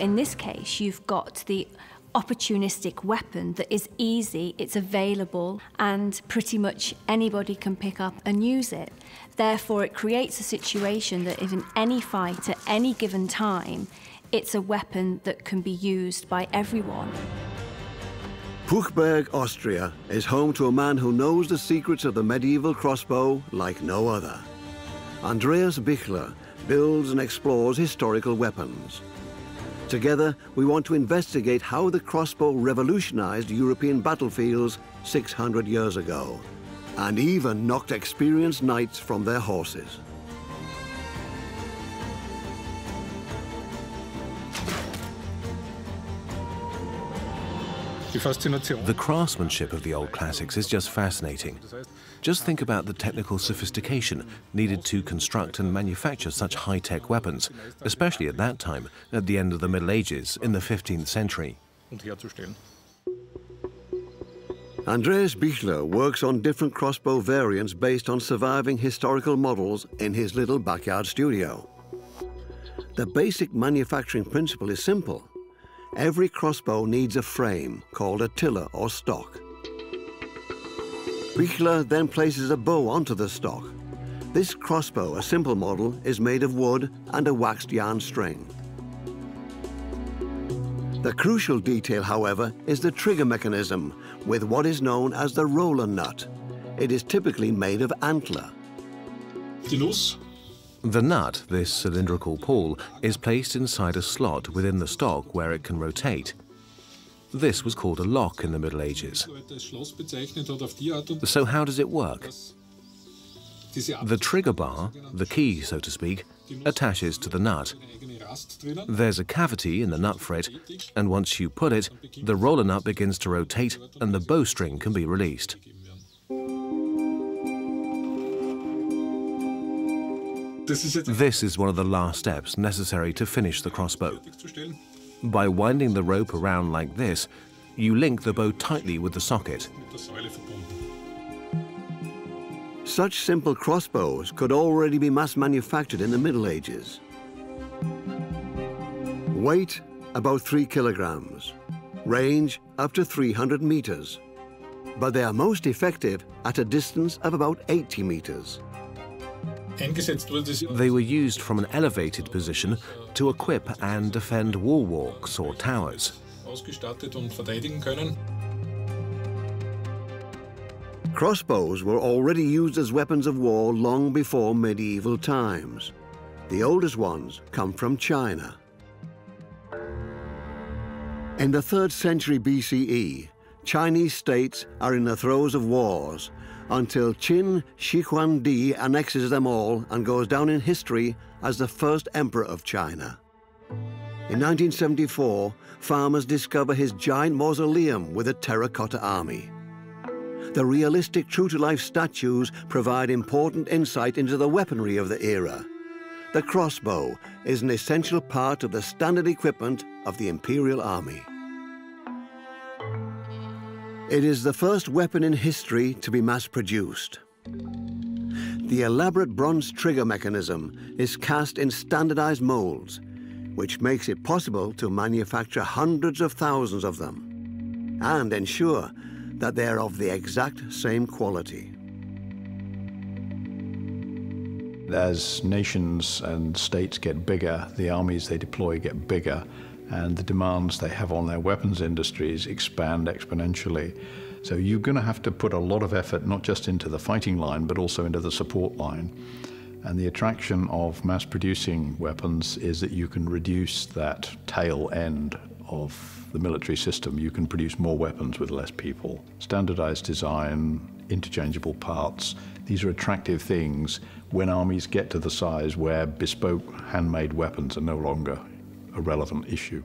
In this case, you've got the opportunistic weapon that is easy, it's available, and pretty much anybody can pick up and use it. Therefore, it creates a situation that if in any fight at any given time, it's a weapon that can be used by everyone. Puchberg, Austria, is home to a man who knows the secrets of the medieval crossbow like no other. Andreas Bichler builds and explores historical weapons. Together, we want to investigate how the crossbow revolutionized European battlefields 600 years ago, and even knocked experienced knights from their horses. The craftsmanship of the old classics is just fascinating. Just think about the technical sophistication needed to construct and manufacture such high-tech weapons, especially at that time, at the end of the Middle Ages, in the 15th century. Andreas Bichler works on different crossbow variants based on surviving historical models in his little backyard studio. The basic manufacturing principle is simple. Every crossbow needs a frame called a tiller or stock. Bichler then places a bow onto the stock. This crossbow, a simple model, is made of wood and a waxed yarn string. The crucial detail, however, is the trigger mechanism with what is known as the roller nut. It is typically made of antler. The nut, this cylindrical pawl, is placed inside a slot within the stock where it can rotate. This was called a lock in the Middle Ages. So how does it work? The trigger bar, the key so to speak, attaches to the nut. There's a cavity in the nut fret, and once you pull it, the roller nut begins to rotate and the bowstring can be released. This is one of the last steps necessary to finish the crossbow. By winding the rope around like this, you link the bow tightly with the socket. Such simple crossbows could already be mass-manufactured in the Middle Ages. Weight, about 3 kilograms. Range, up to 300 meters. But they are most effective at a distance of about 80 meters. They were used from an elevated position to equip and defend wall walks or towers. Crossbows were already used as weapons of war long before medieval times. The oldest ones come from China. In the 3rd century BCE, Chinese states are in the throes of wars until Qin Shi Huangdi annexes them all and goes down in history as the first emperor of China. In 1974, farmers discover his giant mausoleum with a terracotta army. The realistic true-to-life statues provide important insight into the weaponry of the era. The crossbow is an essential part of the standard equipment of the Imperial Army. It is the first weapon in history to be mass-produced. The elaborate bronze trigger mechanism is cast in standardized molds, which makes it possible to manufacture hundreds of thousands of them and ensure that they are of the exact same quality. As nations and states get bigger, the armies they deploy get bigger, and the demands they have on their weapons industries expand exponentially. So you're going to have to put a lot of effort not just into the fighting line, but also into the support line. And the attraction of mass-producing weapons is that you can reduce that tail end of the military system. You can produce more weapons with less people. Standardized design, interchangeable parts, these are attractive things when armies get to the size where bespoke handmade weapons are no longer a relevant issue.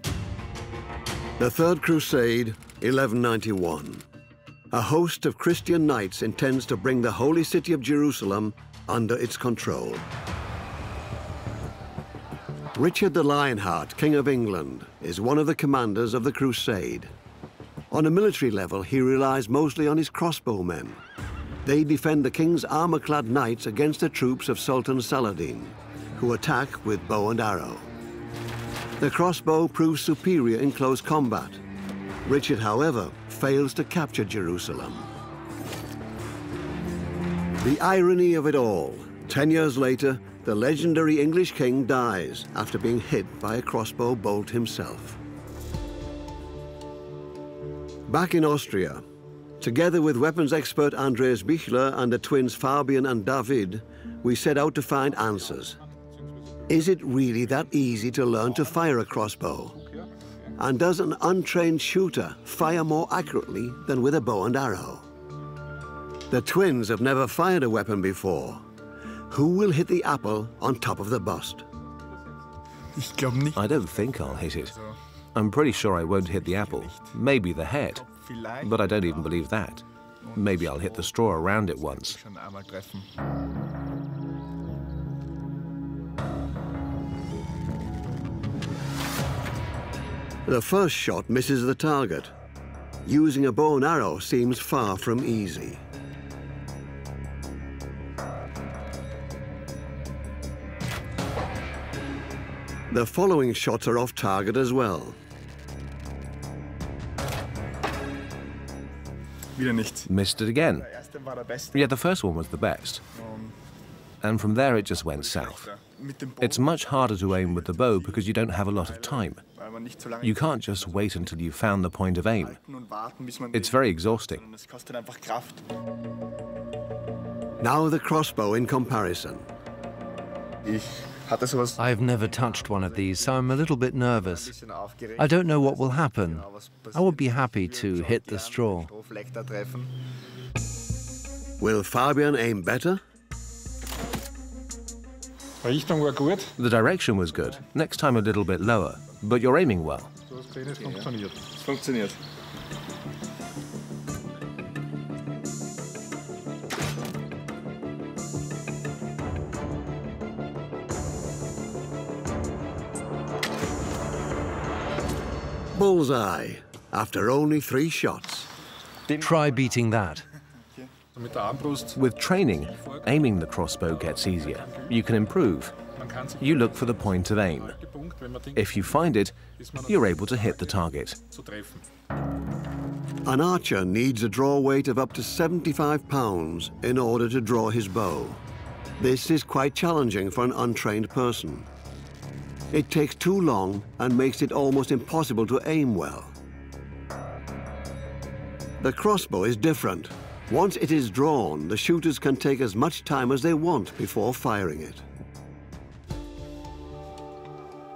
The Third Crusade, 1191. A host of Christian knights intends to bring the holy city of Jerusalem under its control. Richard the Lionheart, King of England, is one of the commanders of the crusade. On a military level, he relies mostly on his crossbowmen. They defend the king's armor-clad knights against the troops of Sultan Saladin, who attack with bow and arrow. The crossbow proves superior in close combat. Richard, however, fails to capture Jerusalem. The irony of it all, 10 years later, the legendary English king dies after being hit by a crossbow bolt himself. Back in Austria, together with weapons expert Andreas Bichler and the twins Fabian and David, we set out to find answers. Is it really that easy to learn to fire a crossbow? And does an untrained shooter fire more accurately than with a bow and arrow? The twins have never fired a weapon before. Who will hit the apple on top of the bust? I don't think I'll hit it. I'm pretty sure I won't hit the apple, maybe the head. but I don't even believe that. Maybe I'll hit the straw around it once. The first shot misses the target. Using a bow and arrow seems far from easy. The following shots are off target as well. Missed it again. Yeah, the first one was the best. And from there it just went south. It's much harder to aim with the bow because you don't have a lot of time. You can't just wait until you've found the point of aim. It's very exhausting. Now the crossbow in comparison. I've never touched one of these, so I'm a little bit nervous. I don't know what will happen. I would be happy to hit the straw. Will Fabian aim better? The direction was good. Next time a little bit lower. But you're aiming well. Bullseye, after only 3 shots. Try beating that. With training, aiming the crossbow gets easier. You can improve. You look for the point of aim. If you find it, you're able to hit the target. An archer needs a draw weight of up to 75 pounds in order to draw his bow. This is quite challenging for an untrained person. It takes too long and makes it almost impossible to aim well. The crossbow is different. Once it is drawn, the shooters can take as much time as they want before firing it.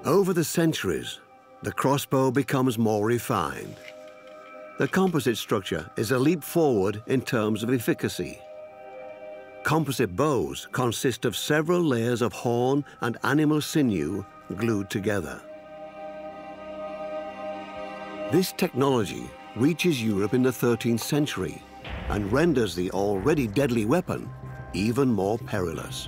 Over the centuries, the crossbow becomes more refined. The composite structure is a leap forward in terms of efficacy. Composite bows consist of several layers of horn and animal sinew glued together. This technology reaches Europe in the 13th century and renders the already deadly weapon even more perilous.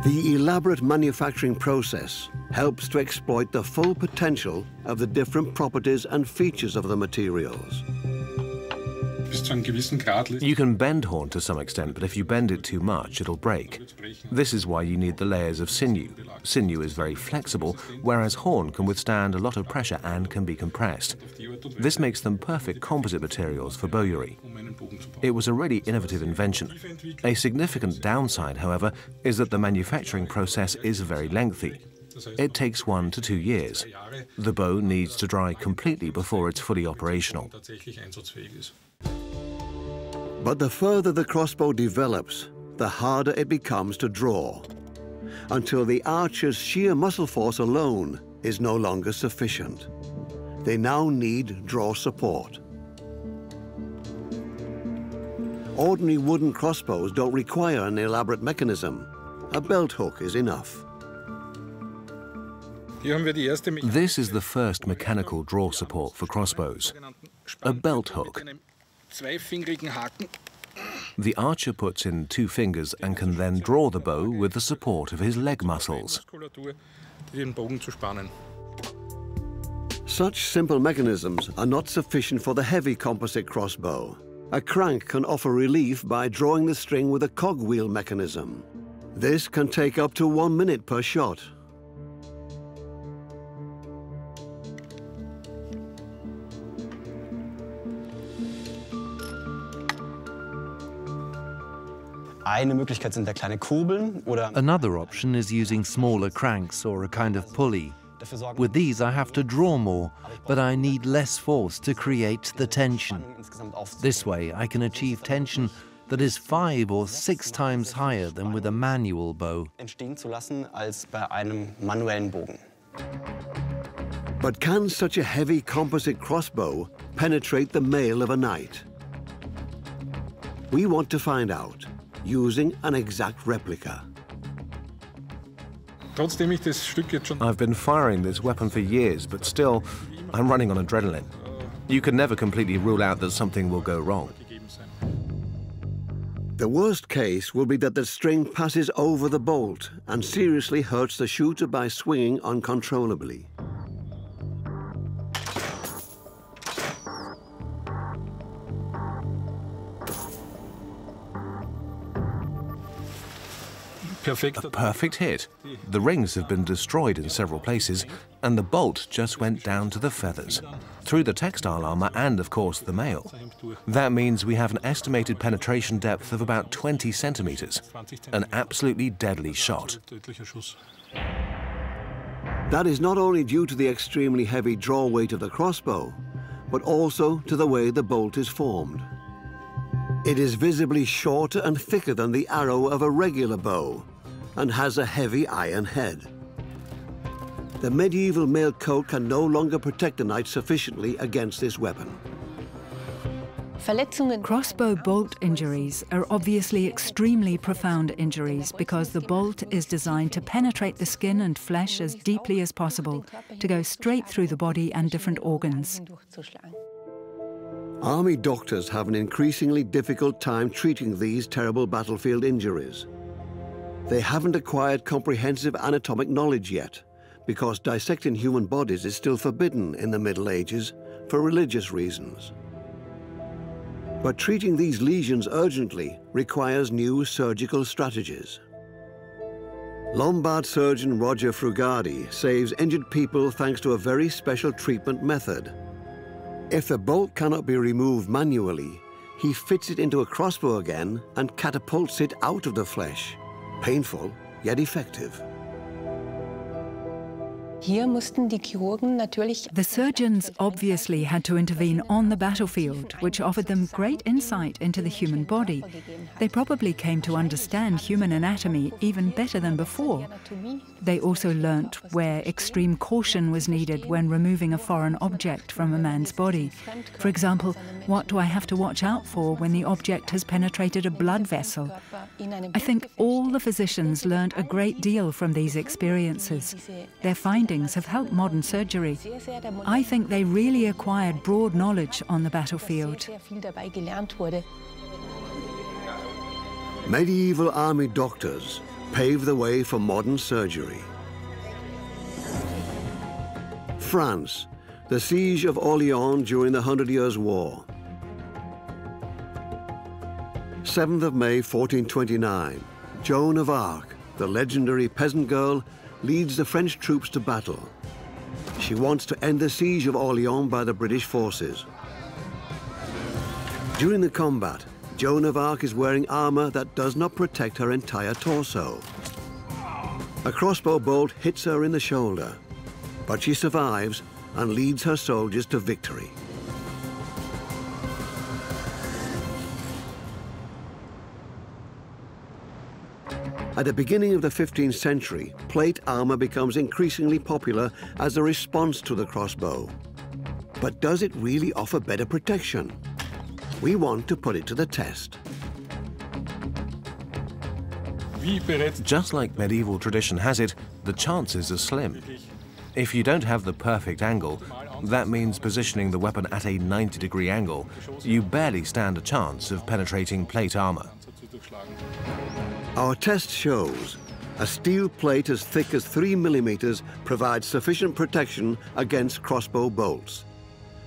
The elaborate manufacturing process helps to exploit the full potential of the different properties and features of the materials. You can bend horn to some extent, but if you bend it too much, it'll break. This is why you need the layers of sinew. Sinew is very flexible, whereas horn can withstand a lot of pressure and can be compressed. This makes them perfect composite materials for bowyery. It was a really innovative invention. A significant downside, however, is that the manufacturing process is very lengthy. It takes 1 to 2 years. The bow needs to dry completely before it's fully operational. But the further the crossbow develops, the harder it becomes to draw, until the archer's sheer muscle force alone is no longer sufficient. They now need draw support. Ordinary wooden crossbows don't require an elaborate mechanism. A belt hook is enough. This is the first mechanical draw support for crossbows, a belt hook. The archer puts in 2 fingers and can then draw the bow with the support of his leg muscles. Such simple mechanisms are not sufficient for the heavy composite crossbow. A crank can offer relief by drawing the string with a cogwheel mechanism. This can take up to 1 minute per shot. Another option is using smaller cranks or a kind of pulley. With these I have to draw more, but I need less force to create the tension. This way I can achieve tension that is 5 or 6 times higher than with a manual bow. But can such a heavy composite crossbow penetrate the mail of a knight? We want to find out, using an exact replica. I've been firing this weapon for years, but still, I'm running on adrenaline. You can never completely rule out that something will go wrong. The worst case will be that the string passes over the bolt and seriously hurts the shooter by swinging uncontrollably. A perfect hit. The rings have been destroyed in several places, and the bolt just went down to the feathers, through the textile armor and, of course, the mail. That means we have an estimated penetration depth of about 20 centimeters, an absolutely deadly shot. That is not only due to the extremely heavy draw weight of the crossbow, but also to the way the bolt is formed. It is visibly shorter and thicker than the arrow of a regular bow, and has a heavy iron head. The medieval mail coat can no longer protect the knight sufficiently against this weapon. Crossbow bolt injuries are obviously extremely profound injuries because the bolt is designed to penetrate the skin and flesh as deeply as possible, to go straight through the body and different organs. Army doctors have an increasingly difficult time treating these terrible battlefield injuries. They haven't acquired comprehensive anatomic knowledge yet, because dissecting human bodies is still forbidden in the Middle Ages for religious reasons. But treating these lesions urgently requires new surgical strategies. Lombard surgeon Roger Frugadi saves injured people thanks to a very special treatment method. If the bolt cannot be removed manually, he fits it into a crossbow again and catapults it out of the flesh. Painful, yet effective. The surgeons obviously had to intervene on the battlefield, which offered them great insight into the human body. They probably came to understand human anatomy even better than before. They also learnt where extreme caution was needed when removing a foreign object from a man's body. For example, what do I have to watch out for when the object has penetrated a blood vessel? I think all the physicians learnt a great deal from these experiences. Their findings have helped modern surgery. I think they really acquired broad knowledge on the battlefield. Medieval army doctors paved the way for modern surgery. France, the siege of Orléans during the 100 Years' War. 7th of May 1429, Joan of Arc, the legendary peasant girl, leads the French troops to battle. She wants to end the siege of Orléans by the British forces. During the combat, Joan of Arc is wearing armor that does not protect her entire torso. A crossbow bolt hits her in the shoulder, but she survives and leads her soldiers to victory. At the beginning of the 15th century, plate armor becomes increasingly popular as a response to the crossbow. But does it really offer better protection? We want to put it to the test. Just like medieval tradition has it, the chances are slim. If you don't have the perfect angle, that means positioning the weapon at a 90-degree angle, you barely stand a chance of penetrating plate armor. Our test shows a steel plate as thick as 3 millimeters provides sufficient protection against crossbow bolts.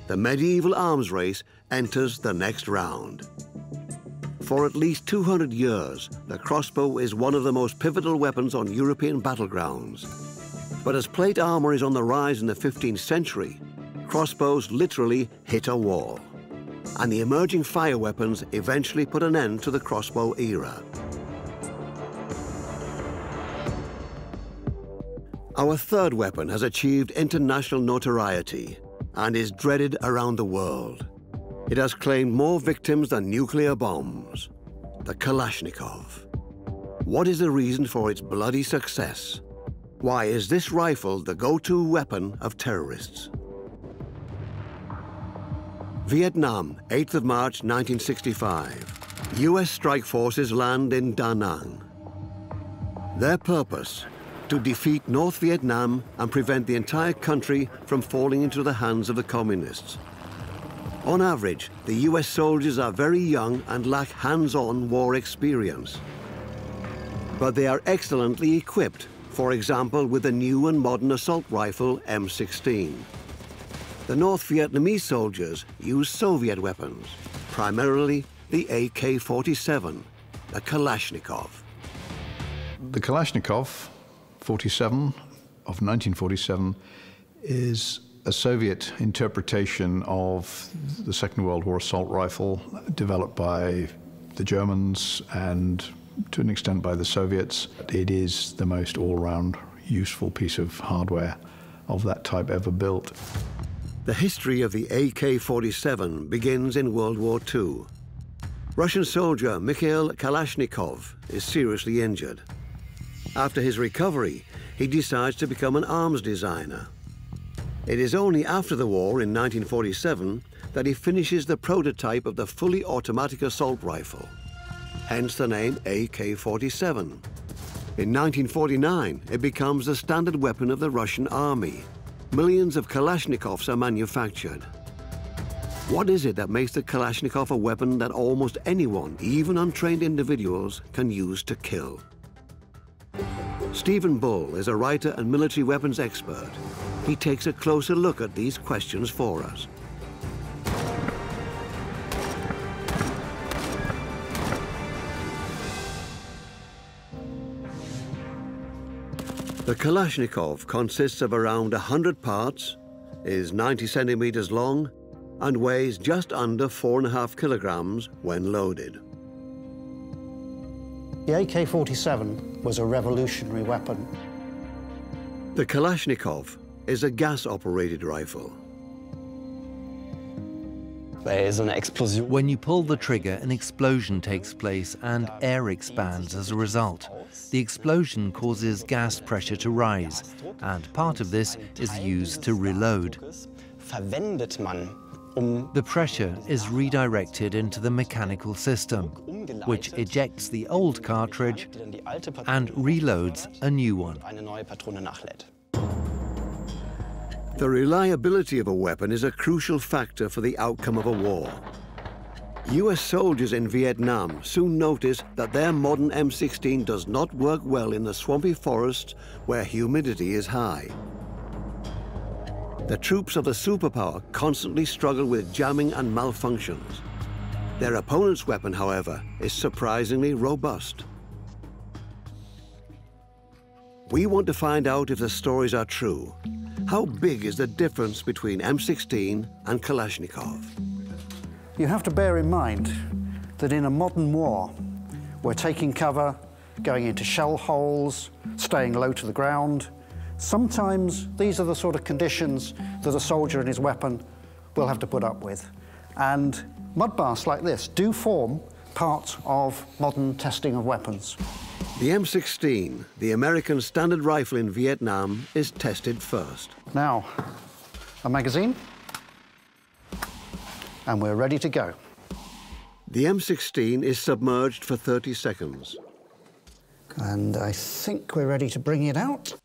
The medieval arms race enters the next round. For at least 200 years, the crossbow is one of the most pivotal weapons on European battlegrounds. But as plate armor is on the rise in the 15th century, crossbows literally hit a wall. And the emerging fire weapons eventually put an end to the crossbow era. Our third weapon has achieved international notoriety and is dreaded around the world. It has claimed more victims than nuclear bombs, the Kalashnikov. What is the reason for its bloody success? Why is this rifle the go-to weapon of terrorists? Vietnam, 8th of March 1965. US strike forces land in Da Nang. Their purpose, to defeat North Vietnam and prevent the entire country from falling into the hands of the communists. On average, the US soldiers are very young and lack hands-on war experience. But they are excellently equipped, for example, with the new and modern assault rifle M16. The North Vietnamese soldiers use Soviet weapons, primarily the AK-47, the Kalashnikov. The Kalashnikov 47 of 1947 is a Soviet interpretation of the Second World War assault rifle developed by the Germans and to an extent by the Soviets. It is the most all-round useful piece of hardware of that type ever built. The history of the AK-47 begins in World War II. Russian soldier Mikhail Kalashnikov is seriously injured. After his recovery, he decides to become an arms designer. It is only after the war in 1947 that he finishes the prototype of the fully automatic assault rifle, hence the name AK-47. In 1949, it becomes the standard weapon of the Russian army. Millions of Kalashnikovs are manufactured. What is it that makes the Kalashnikov a weapon that almost anyone, even untrained individuals, can use to kill? Stephen Bull is a writer and military weapons expert. He takes a closer look at these questions for us. The Kalashnikov consists of around 100 parts, is 90 centimeters long, and weighs just under 4.5 kilograms when loaded. The AK-47 was a revolutionary weapon. The Kalashnikov is a gas-operated rifle. When you pull the trigger, an explosion takes place and air expands as a result. The explosion causes gas pressure to rise, and part of this is used to reload. The pressure is redirected into the mechanical system, which ejects the old cartridge and reloads a new one. The reliability of a weapon is a crucial factor for the outcome of a war. US soldiers in Vietnam soon noticed that their modern M16 does not work well in the swampy forests where humidity is high. The troops of the superpower constantly struggle with jamming and malfunctions. Their opponent's weapon, however, is surprisingly robust. We want to find out if the stories are true. How big is the difference between M16 and Kalashnikov? You have to bear in mind that in a modern war, we're taking cover, going into shell holes, staying low to the ground. Sometimes these are the sort of conditions that a soldier and his weapon will have to put up with. And mud baths like this do form part of modern testing of weapons. The M16, the American standard rifle in Vietnam, is tested first. Now, a magazine, and we're ready to go. The M16 is submerged for 30 seconds. And I think we're ready to bring it out.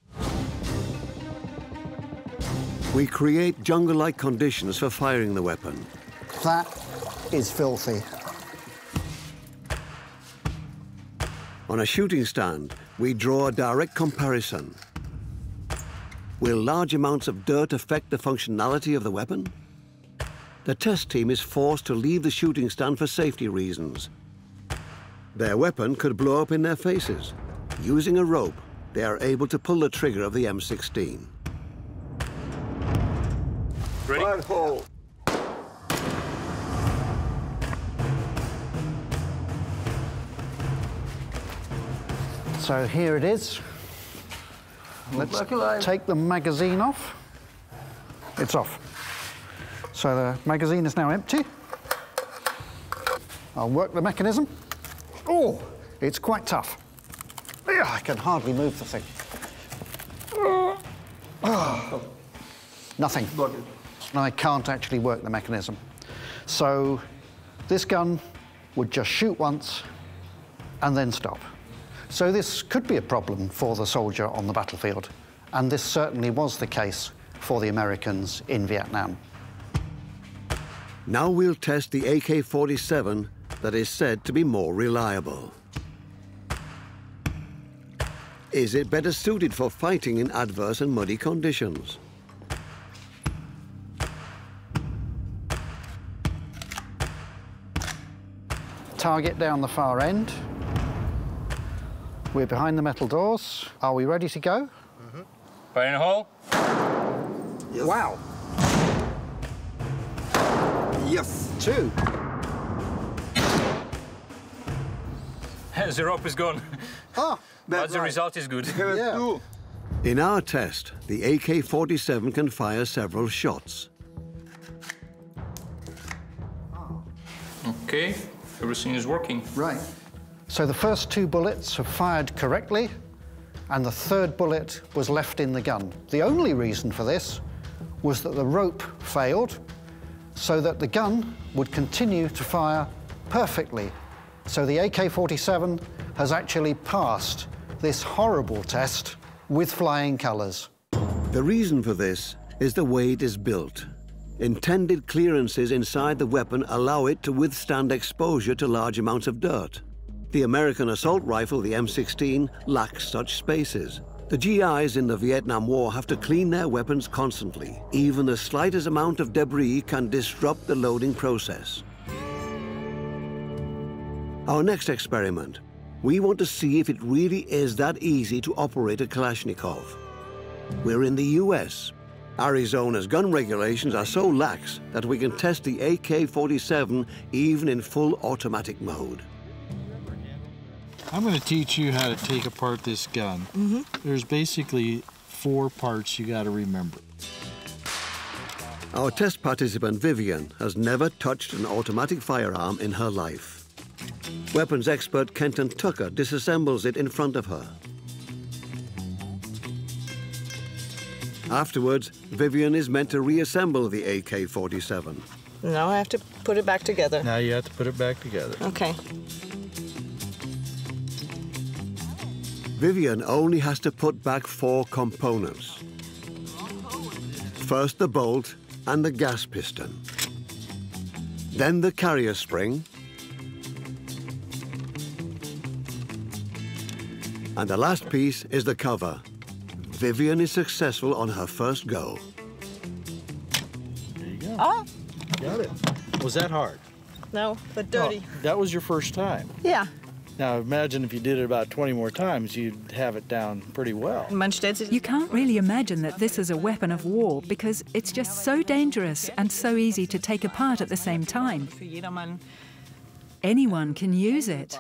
We create jungle-like conditions for firing the weapon. That is filthy. On a shooting stand, we draw a direct comparison. Will large amounts of dirt affect the functionality of the weapon? The test team is forced to leave the shooting stand for safety reasons. Their weapon could blow up in their faces. Using a rope, they are able to pull the trigger of the M16. Ready? Fire hole. So here it is. Let's take the magazine off. It's off. So the magazine is now empty. I'll work the mechanism. Oh, it's quite tough. I can hardly move the thing. Nothing. I can't actually work the mechanism. So this gun would just shoot once and then stop. So this could be a problem for the soldier on the battlefield, and this certainly was the case for the Americans in Vietnam. Now we'll test the AK-47 that is said to be more reliable. Is it better suited for fighting in adverse and muddy conditions? Target down the far end. We're behind the metal doors. Are we ready to go? Fire in a hole. Yes. Wow. Yes. 2. The rope is gone. Ah, but the result is good. Yeah. In our test, the AK-47 can fire several shots. Okay, everything is working. Right. So the first 2 bullets have fired correctly, and the 3rd bullet was left in the gun. The only reason for this was that the rope failed, so that the gun would continue to fire perfectly. So the AK-47 has actually passed this horrible test with flying colors. The reason for this is the way it is built. Intended clearances inside the weapon allow it to withstand exposure to large amounts of dirt. The American assault rifle, the M16, lacks such spaces. The GIs in the Vietnam War have to clean their weapons constantly. Even the slightest amount of debris can disrupt the loading process. Our next experiment, we want to see if it really is that easy to operate a Kalashnikov. We're in the US. Arizona's gun regulations are so lax that we can test the AK-47 even in full automatic mode. I'm going to teach you how to take apart this gun. There's basically 4 parts you got to remember. Our test participant, Vivian, has never touched an automatic firearm in her life. Weapons expert Kenton Tucker disassembles it in front of her. Afterwards, Vivian is meant to reassemble the AK-47. Now I have to put it back together. Now you have to put it back together. Okay. Vivian only has to put back 4 components. First the bolt and the gas piston. Then the carrier spring. And the last piece is the cover. Vivian is successful on her first go. There you go. Oh. Got it. Was that hard? No, but dirty. No, that was your first time. Yeah. Now imagine if you did it about 20 more times, you'd have it down pretty well. You can't really imagine that this is a weapon of war because it's just so dangerous and so easy to take apart at the same time. Anyone can use it.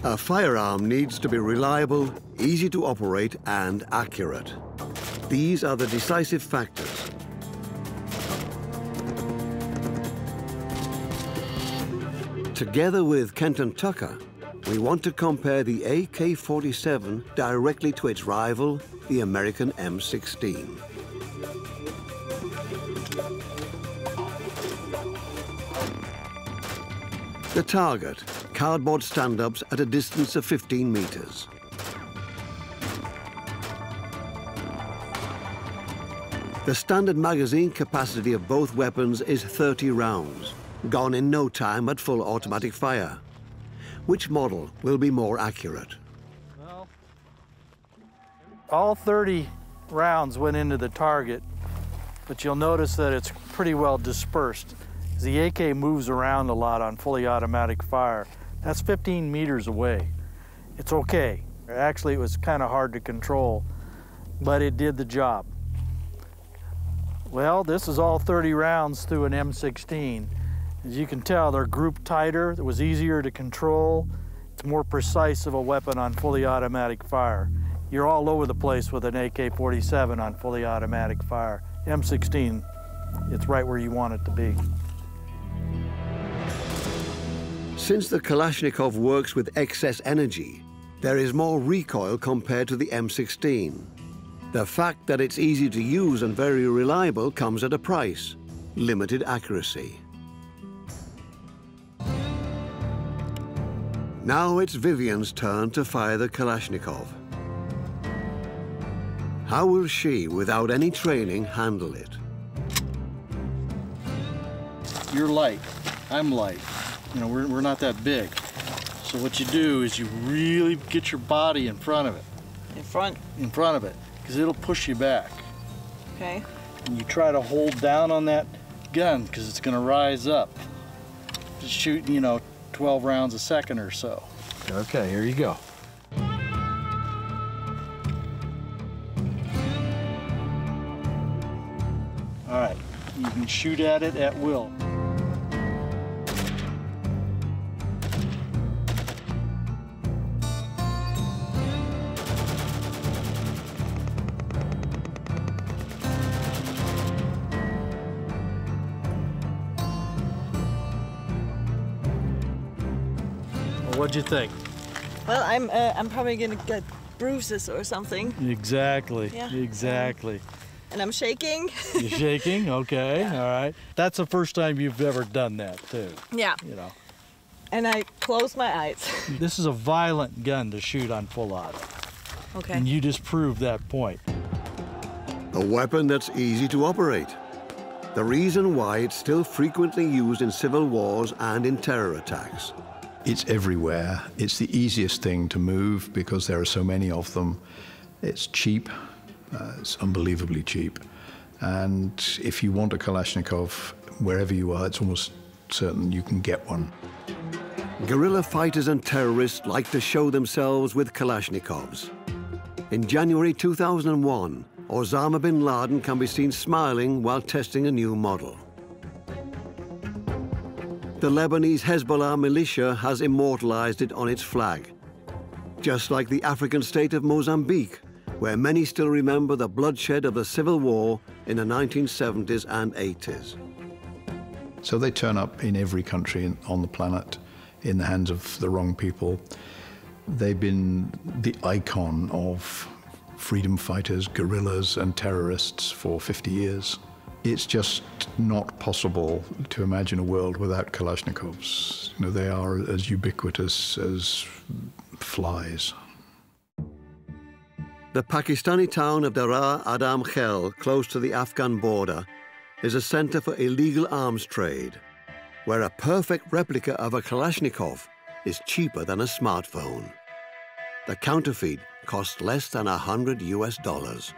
A firearm needs to be reliable, easy to operate, and accurate. These are the decisive factors. Together with Kenton Tucker, we want to compare the AK-47 directly to its rival, the American M16. The target, cardboard stand-ups at a distance of 15 meters. The standard magazine capacity of both weapons is 30 rounds, gone in no time at full automatic fire. Which model will be more accurate? Well, all 30 rounds went into the target, but you'll notice that it's pretty well dispersed. The AK moves around a lot on fully automatic fire. That's 15 meters away. It's okay. Actually, it was kind of hard to control, but it did the job. Well, this is all 30 rounds through an M16. As you can tell, they're grouped tighter. It was easier to control. It's more precise of a weapon on fully automatic fire. You're all over the place with an AK-47 on fully automatic fire. M16, it's right where you want it to be. Since the Kalashnikov works with excess energy, there is more recoil compared to the M16. The fact that it's easy to use and very reliable comes at a price: limited accuracy. Now it's Vivian's turn to fire the Kalashnikov. How will she, without any training, handle it? You're light. I'm light. You know, we're not that big. So what you do is you really get your body in front of it. In front? In front of it, because it'll push you back. Okay. And you try to hold down on that gun, because it's going to rise up. Just shooting, you know, 12 rounds a second or so. Okay, here you go. All right, you can shoot at it at will. What'd you think? Well, I'm probably gonna get bruises or something. Exactly. Yeah. Exactly. And I'm shaking. You're shaking? Okay. Yeah. All right. That's the first time you've ever done that, too. Yeah. You know. And I close my eyes. This is a violent gun to shoot on full auto. Okay. And you just proved that point. A weapon that's easy to operate. The reason why it's still frequently used in civil wars and in terror attacks. It's everywhere. It's the easiest thing to move because there are so many of them. It's cheap. It's unbelievably cheap. And if you want a Kalashnikov, wherever you are, it's almost certain you can get one. Guerrilla fighters and terrorists like to show themselves with Kalashnikovs. In January 2001, Osama bin Laden can be seen smiling while testing a new model. The Lebanese Hezbollah militia has immortalized it on its flag, just like the African state of Mozambique, where many still remember the bloodshed of the civil war in the 1970s and 80s. So they turn up in every country on the planet in the hands of the wrong people. They've been the icon of freedom fighters, guerrillas, and terrorists for 50 years. It's just not possible to imagine a world without Kalashnikovs. You know, they are as ubiquitous as flies. The Pakistani town of Dara Adam Khel, close to the Afghan border, is a center for illegal arms trade, where a perfect replica of a Kalashnikov is cheaper than a smartphone. The counterfeit costs less than $100 US.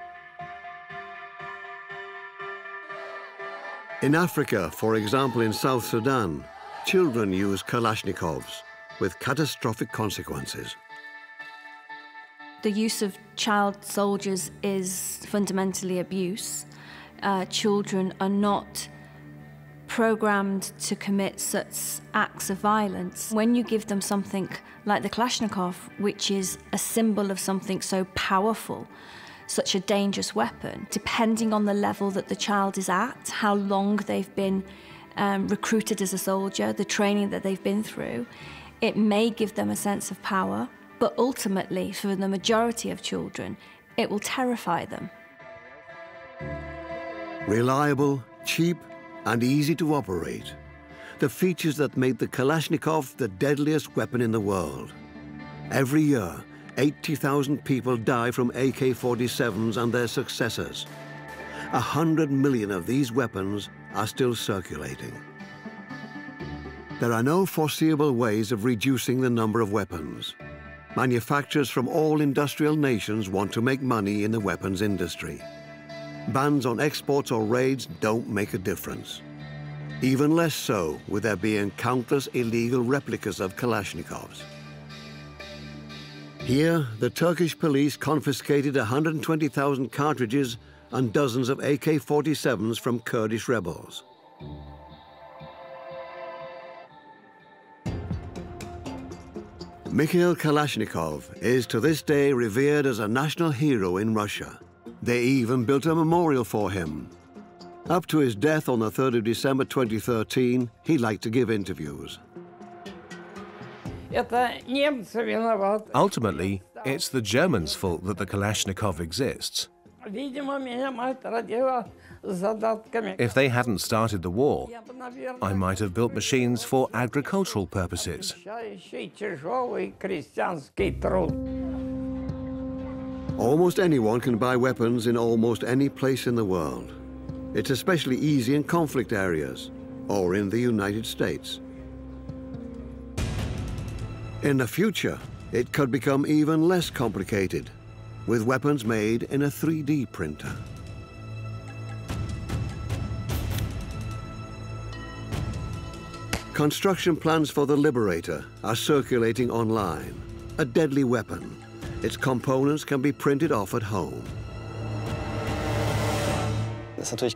In Africa, for example in South Sudan, children use Kalashnikovs with catastrophic consequences. The use of child soldiers is fundamentally abuse. Children are not programmed to commit such acts of violence. When you give them something like the Kalashnikov, which is a symbol of something so powerful, such a dangerous weapon, depending on the level that the child is at, how long they've been recruited as a soldier, the training that they've been through, it may give them a sense of power, but ultimately, for the majority of children, it will terrify them. Reliable, cheap, and easy to operate. The features that made the Kalashnikov the deadliest weapon in the world. Every year, 80,000 people die from AK-47s and their successors. 100 million of these weapons are still circulating. There are no foreseeable ways of reducing the number of weapons. Manufacturers from all industrial nations want to make money in the weapons industry. Bans on exports or raids don't make a difference. Even less so with there being countless illegal replicas of Kalashnikovs. Here, the Turkish police confiscated 120,000 cartridges and dozens of AK-47s from Kurdish rebels. Mikhail Kalashnikov is to this day revered as a national hero in Russia. They even built a memorial for him. Up to his death on the 3rd of December 2013, he liked to give interviews. Ultimately, it's the Germans' fault that the Kalashnikov exists. If they hadn't started the war, I might have built machines for agricultural purposes. Almost anyone can buy weapons in almost any place in the world. It's especially easy in conflict areas or in the United States. In the future, it could become even less complicated, with weapons made in a 3D printer. Construction plans for the Liberator are circulating online, a deadly weapon. Its components can be printed off at home.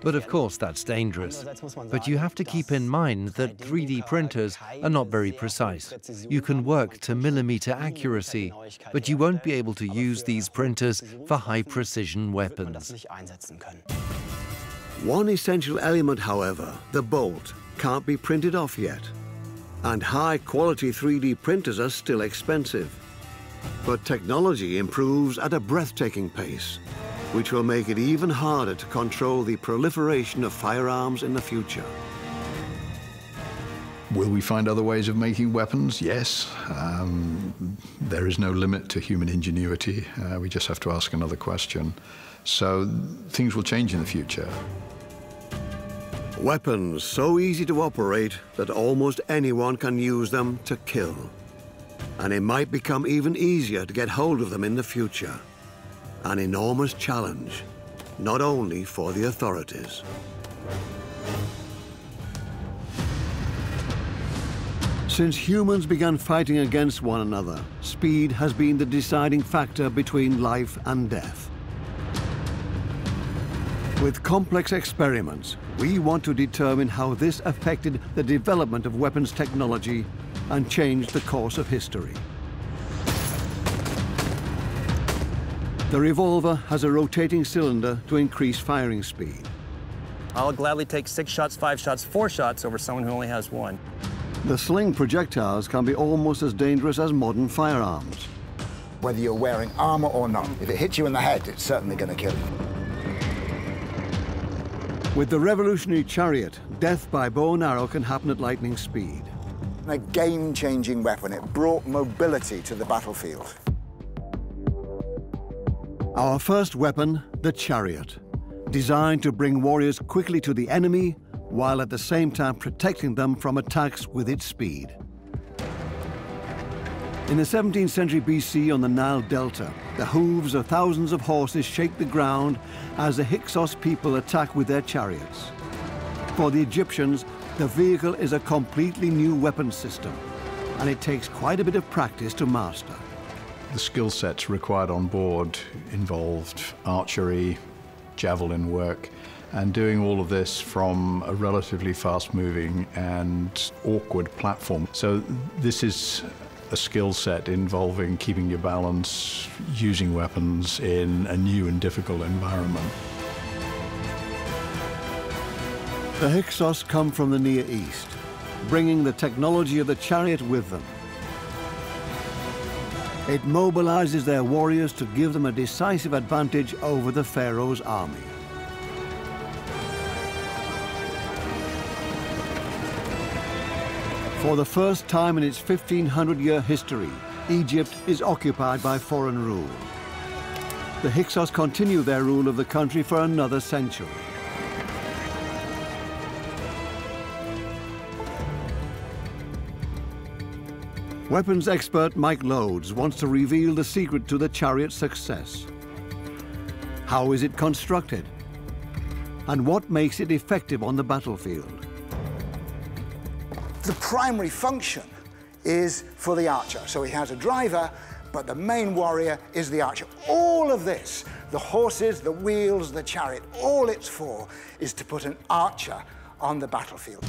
But of course that's dangerous. But you have to keep in mind that 3D printers are not very precise. You can work to millimeter accuracy, but you won't be able to use these printers for high-precision weapons. One essential element, however, the bolt, can't be printed off yet. And high-quality 3D printers are still expensive. But technology improves at a breathtaking pace, which will make it even harder to control the proliferation of firearms in the future. Will we find other ways of making weapons? Yes. There is no limit to human ingenuity. We just have to ask another question. So things will change in the future. Weapons so easy to operate that almost anyone can use them to kill. And it might become even easier to get hold of them in the future. An enormous challenge, not only for the authorities. Since humans began fighting against one another, speed has been the deciding factor between life and death. With complex experiments, we want to determine how this affected the development of weapons technology and changed the course of history. The revolver has a rotating cylinder to increase firing speed. I'll gladly take 6 shots, 5 shots, 4 shots over someone who only has 1. The sling projectiles can be almost as dangerous as modern firearms. Whether you're wearing armor or not, if it hits you in the head, it's certainly going to kill you. With the revolutionary Chariot, death by bow and arrow can happen at lightning speed. A game-changing weapon. It brought mobility to the battlefield. Our first weapon, the Chariot, designed to bring warriors quickly to the enemy, while at the same time protecting them from attacks with its speed. In the 17th century BC on the Nile Delta, the hooves of thousands of horses shake the ground as the Hyksos people attack with their chariots. For the Egyptians, the vehicle is a completely new weapon system, and it takes quite a bit of practice to master. The skill sets required on board involved archery, javelin work, and doing all of this from a relatively fast-moving and awkward platform. So this is a skill set involving keeping your balance, using weapons in a new and difficult environment. The Hyksos come from the Near East, bringing the technology of the chariot with them. It mobilizes their warriors to give them a decisive advantage over the Pharaoh's army. For the first time in its 1,500-year history, Egypt is occupied by foreign rule. The Hyksos continue their rule of the country for another century. Weapons expert Mike Loades wants to reveal the secret to the Chariot's success. How is it constructed? And what makes it effective on the battlefield? The primary function is for the archer. So he has a driver, but the main warrior is the archer. All of this, the horses, the wheels, the chariot, all it's for is to put an archer on the battlefield.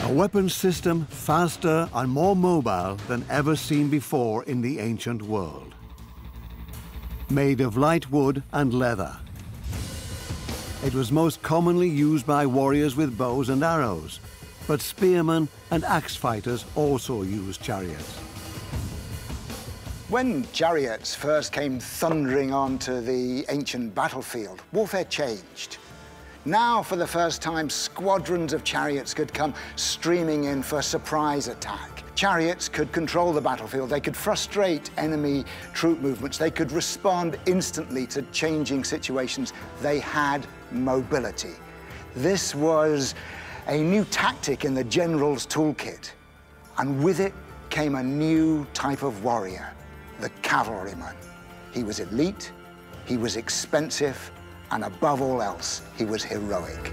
A weapons system faster and more mobile than ever seen before in the ancient world. Made of light wood and leather. It was most commonly used by warriors with bows and arrows, but spearmen and axe fighters also used chariots. When chariots first came thundering onto the ancient battlefield, warfare changed. Now, for the first time, squadrons of chariots could come streaming in for surprise attack. Chariots could control the battlefield, they could frustrate enemy troop movements, they could respond instantly to changing situations. They had mobility. This was a new tactic in the general's toolkit, and with it came a new type of warrior, the cavalryman. He was elite, he was expensive, and above all else, he was heroic.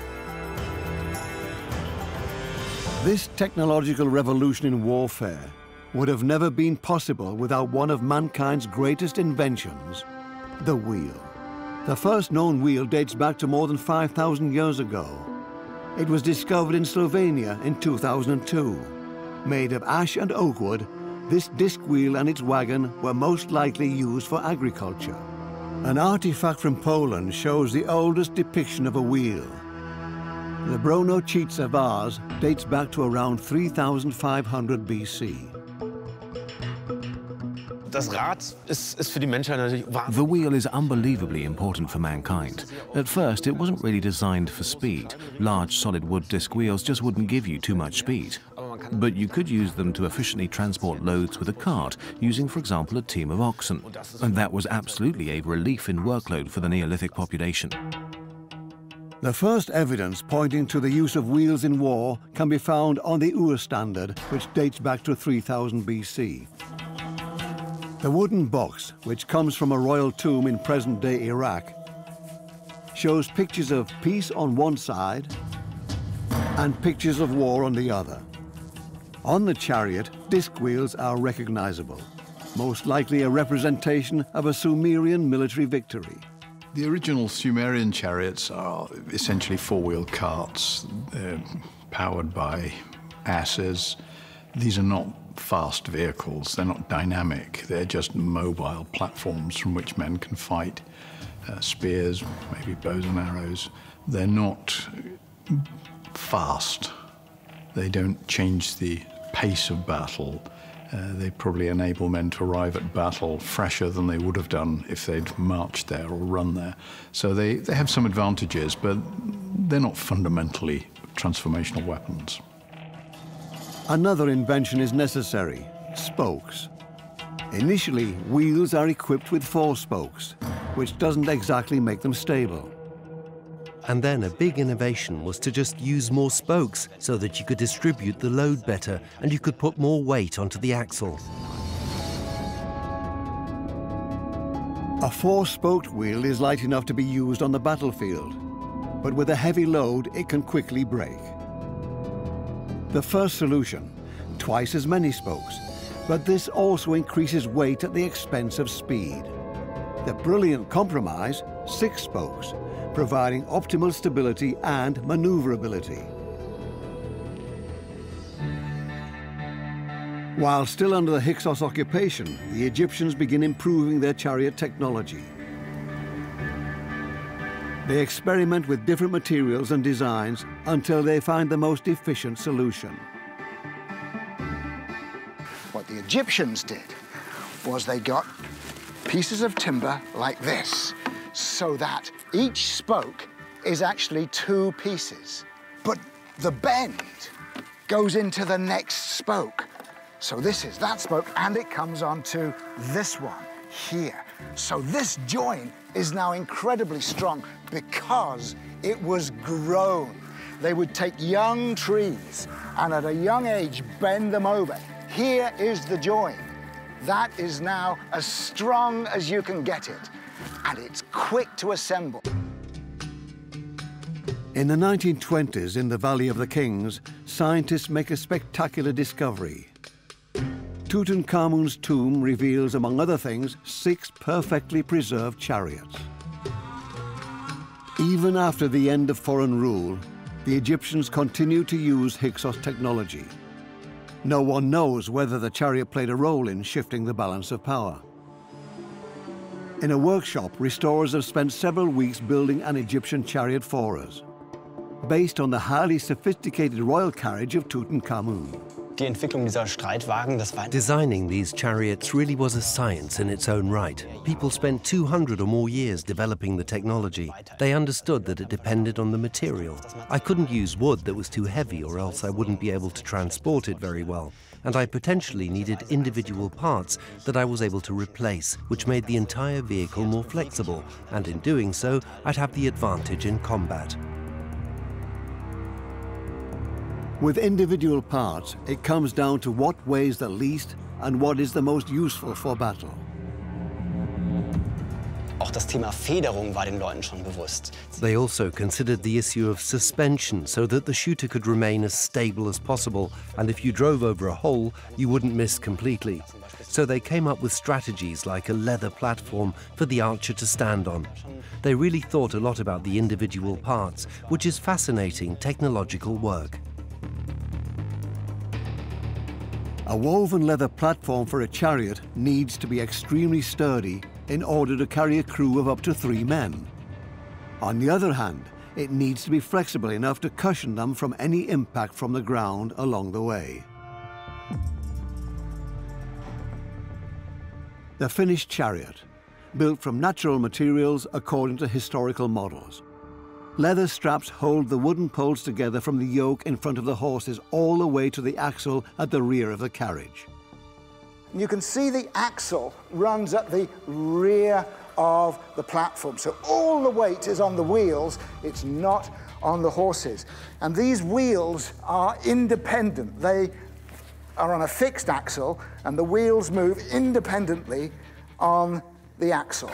This technological revolution in warfare would have never been possible without one of mankind's greatest inventions, the wheel. The first known wheel dates back to more than 5,000 years ago. It was discovered in Slovenia in 2002. Made of ash and oak wood, this disc wheel and its wagon were most likely used for agriculture. An artifact from Poland shows the oldest depiction of a wheel. The Brno-Chica vase dates back to around 3,500 BC. The wheel is unbelievably important for mankind. At first, it wasn't really designed for speed. Large solid wood disc wheels just wouldn't give you too much speed. But you could use them to efficiently transport loads with a cart, using, for example, a team of oxen. And that was absolutely a relief in workload for the Neolithic population. The first evidence pointing to the use of wheels in war can be found on the Ur standard, which dates back to 3000 BC. The wooden box, which comes from a royal tomb in present-day Iraq, shows pictures of peace on one side and pictures of war on the other. On the chariot, disc wheels are recognizable, most likely a representation of a Sumerian military victory. The original Sumerian chariots are essentially four-wheel carts. They're powered by asses. These are not fast vehicles. They're not dynamic. They're just mobile platforms from which men can fight. Spears, maybe bows and arrows. They're not fast. They don't change the pace of battle. They probably enable men to arrive at battle fresher than they would have done if they'd marched there or run there. So they have some advantages, but they're not fundamentally transformational weapons. Another invention is necessary: spokes. Initially, wheels are equipped with 4 spokes, which doesn't exactly make them stable. And then a big innovation was to just use more spokes so that you could distribute the load better and you could put more weight onto the axle. A 4-spoked wheel is light enough to be used on the battlefield, but with a heavy load, it can quickly break. The first solution, twice as many spokes, but this also increases weight at the expense of speed. The brilliant compromise, 6 spokes, providing optimal stability and maneuverability. While still under the Hyksos occupation, the Egyptians begin improving their chariot technology. They experiment with different materials and designs until they find the most efficient solution. What the Egyptians did was they got pieces of timber like this, so that each spoke is actually 2 pieces. But the bend goes into the next spoke. So this is that spoke, and it comes onto this one here. So this joint is now incredibly strong because it was grown. They would take young trees and at a young age bend them over. Here is the joint. That is now as strong as you can get it, and it's quick to assemble. In the 1920s, in the Valley of the Kings, scientists make a spectacular discovery. Tutankhamun's tomb reveals, among other things, 6 perfectly preserved chariots. Even after the end of foreign rule, the Egyptians continued to use Hyksos technology. No one knows whether the chariot played a role in shifting the balance of power. In a workshop, restorers have spent several weeks building an Egyptian chariot for us, based on the highly sophisticated royal carriage of Tutankhamun. Designing these chariots really was a science in its own right. People spent 200 or more years developing the technology. They understood that it depended on the material. I couldn't use wood that was too heavy, or else I wouldn't be able to transport it very well. And I potentially needed individual parts that I was able to replace, which made the entire vehicle more flexible, and in doing so, I'd have the advantage in combat. With individual parts, it comes down to what weighs the least and what is the most useful for battle. They also considered the issue of suspension so that the shooter could remain as stable as possible, and if you drove over a hole, you wouldn't miss completely. So they came up with strategies like a leather platform for the archer to stand on. They really thought a lot about the individual parts, which is fascinating technological work. A woven leather platform for a chariot needs to be extremely sturdy in order to carry a crew of up to 3 men. On the other hand, it needs to be flexible enough to cushion them from any impact from the ground along the way. The finished chariot, built from natural materials according to historical models. Leather straps hold the wooden poles together from the yoke in front of the horses all the way to the axle at the rear of the carriage. You can see the axle runs at the rear of the platform. So all the weight is on the wheels, it's not on the horses. And these wheels are independent. They are on a fixed axle, and the wheels move independently on the axle.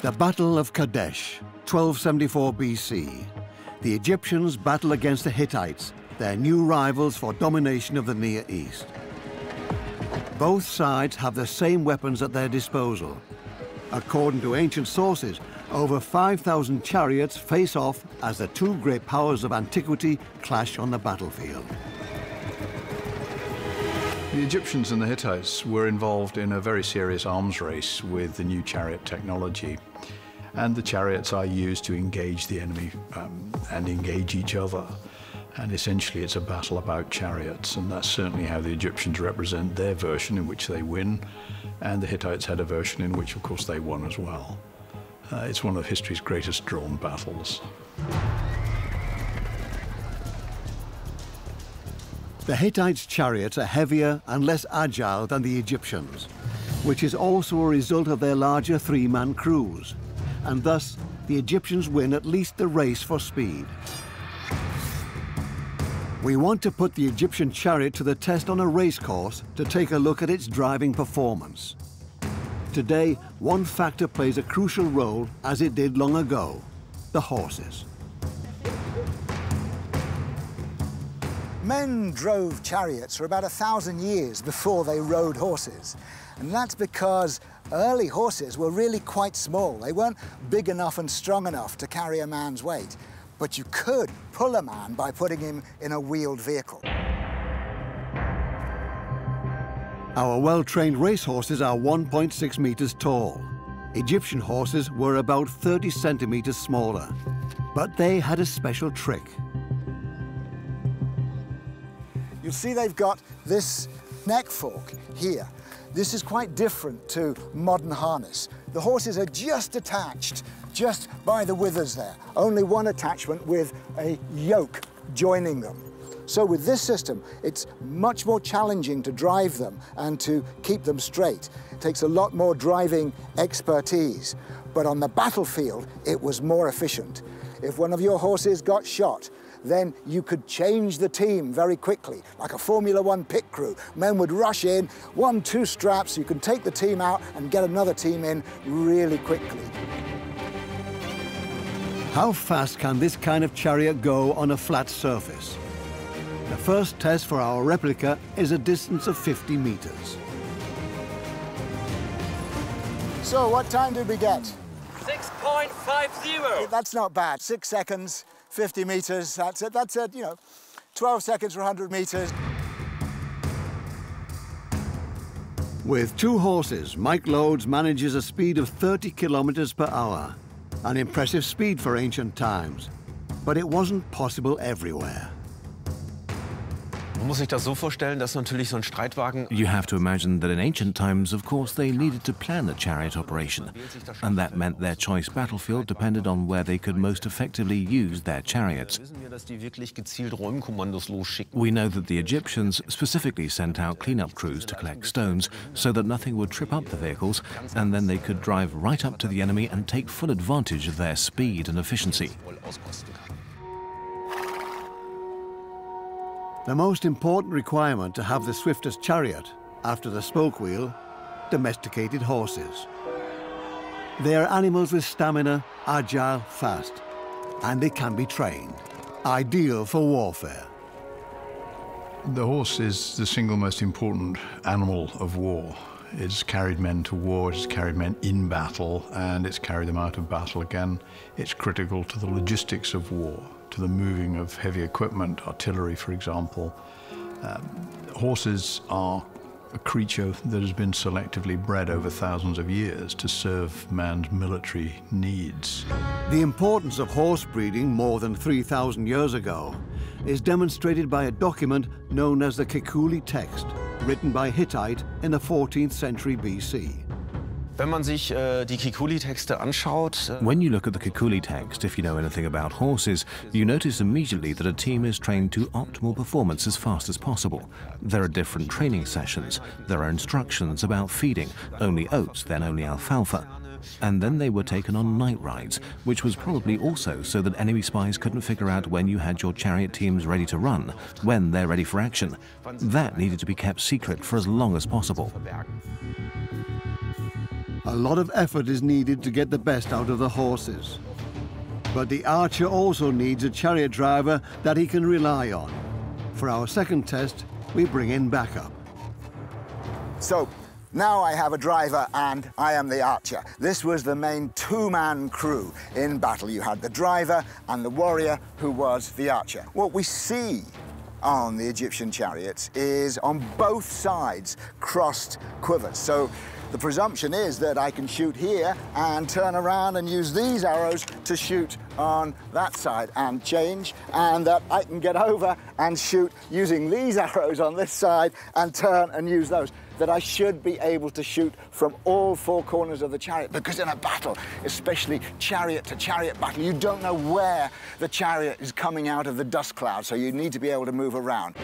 The Battle of Kadesh, 1274 BC. The Egyptians battle against the Hittites, their new rivals for domination of the Near East. Both sides have the same weapons at their disposal. According to ancient sources, over 5,000 chariots face off as the two great powers of antiquity clash on the battlefield. The Egyptians and the Hittites were involved in a very serious arms race with the new chariot technology. And the chariots are used to engage the enemy and engage each other. And essentially it's a battle about chariots, and that's certainly how the Egyptians represent their version, in which they win, and the Hittites had a version in which, of course, they won as well. It's one of history's greatest drawn battles. The Hittites' chariots are heavier and less agile than the Egyptians, which is also a result of their larger 3-man crews, and thus the Egyptians win at least the race for speed. We want to put the Egyptian chariot to the test on a race course to take a look at its driving performance. Today, one factor plays a crucial role, as it did long ago: the horses. Men drove chariots for about 1,000 years before they rode horses. And that's because early horses were really quite small. They weren't big enough and strong enough to carry a man's weight. But you could pull a man by putting him in a wheeled vehicle. Our well-trained racehorses are 1.6 meters tall. Egyptian horses were about 30 centimeters smaller. But they had a special trick. You'll see they've got this neck fork here. This is quite different to modern harness. The horses are just attached just by the withers there. Only one attachment with a yoke joining them. So with this system, it's much more challenging to drive them and to keep them straight. It takes a lot more driving expertise. But on the battlefield, it was more efficient. If one of your horses got shot, then you could change the team very quickly, like a Formula One pit crew. Men would rush in, 1-2 straps, you can take the team out and get another team in really quickly. How fast can this kind of chariot go on a flat surface? The first test for our replica is a distance of 50 meters. So what time did we get? 6.50. That's not bad. 6 seconds, 50 meters. That's it. That's it. 12 seconds for 100 meters. With 2 horses, Mike Loads manages a speed of 30 kilometers per hour. An impressive speed for ancient times, but it wasn't possible everywhere. muss sich das so vorstellen, dass natürlich so ein Streitwagen... You have to imagine that in ancient times, of course, they needed to plan a chariot operation, and that meant their choice battlefield depended on where they could most effectively use their chariots. We know that the Egyptians specifically sent out cleanup crews to collect stones so that nothing would trip up the vehicles, and then they could drive right up to the enemy and take full advantage of their speed and efficiency. The most important requirement to have the swiftest chariot, after the spoke wheel, domesticated horses. They are animals with stamina, agile, fast, and they can be trained, ideal for warfare. The horse is the single most important animal of war. It's carried men to war, it's carried men in battle, and it's carried them out of battle again. It's critical to the logistics of war, to the moving of heavy equipment, artillery, for example. Horses are a creature that has been selectively bred over thousands of years to serve man's military needs. The importance of horse breeding more than 3,000 years ago is demonstrated by a document known as the Kikuli text, written by Hittite in the 14th century BC. Wenn man sich die Kikuli-Texte anschaut... When you look at the Kikuli text, if you know anything about horses, you notice immediately that a team is trained to optimal performance as fast as possible. There are different training sessions. There are instructions about feeding, only oats, then only alfalfa. And then they were taken on night rides, which was probably also so that enemy spies couldn't figure out when you had your chariot teams ready to run, when they're ready for action. That needed to be kept secret for as long as possible. A lot of effort is needed to get the best out of the horses. But the archer also needs a chariot driver that he can rely on. For our second test, we bring in backup. So, now I have a driver and I am the archer. This was the main two-man crew in battle. You had the driver and the warrior who was the archer. What we see on the Egyptian chariots is on both sides crossed quivers. So the presumption is that I can shoot here and turn around and use these arrows to shoot on that side and change, and that I can get over and shoot using these arrows on this side and turn and use those. That I should be able to shoot from all four corners of the chariot, because in a battle, especially chariot to chariot battle, you don't know where the chariot is coming out of the dust cloud, so you need to be able to move around.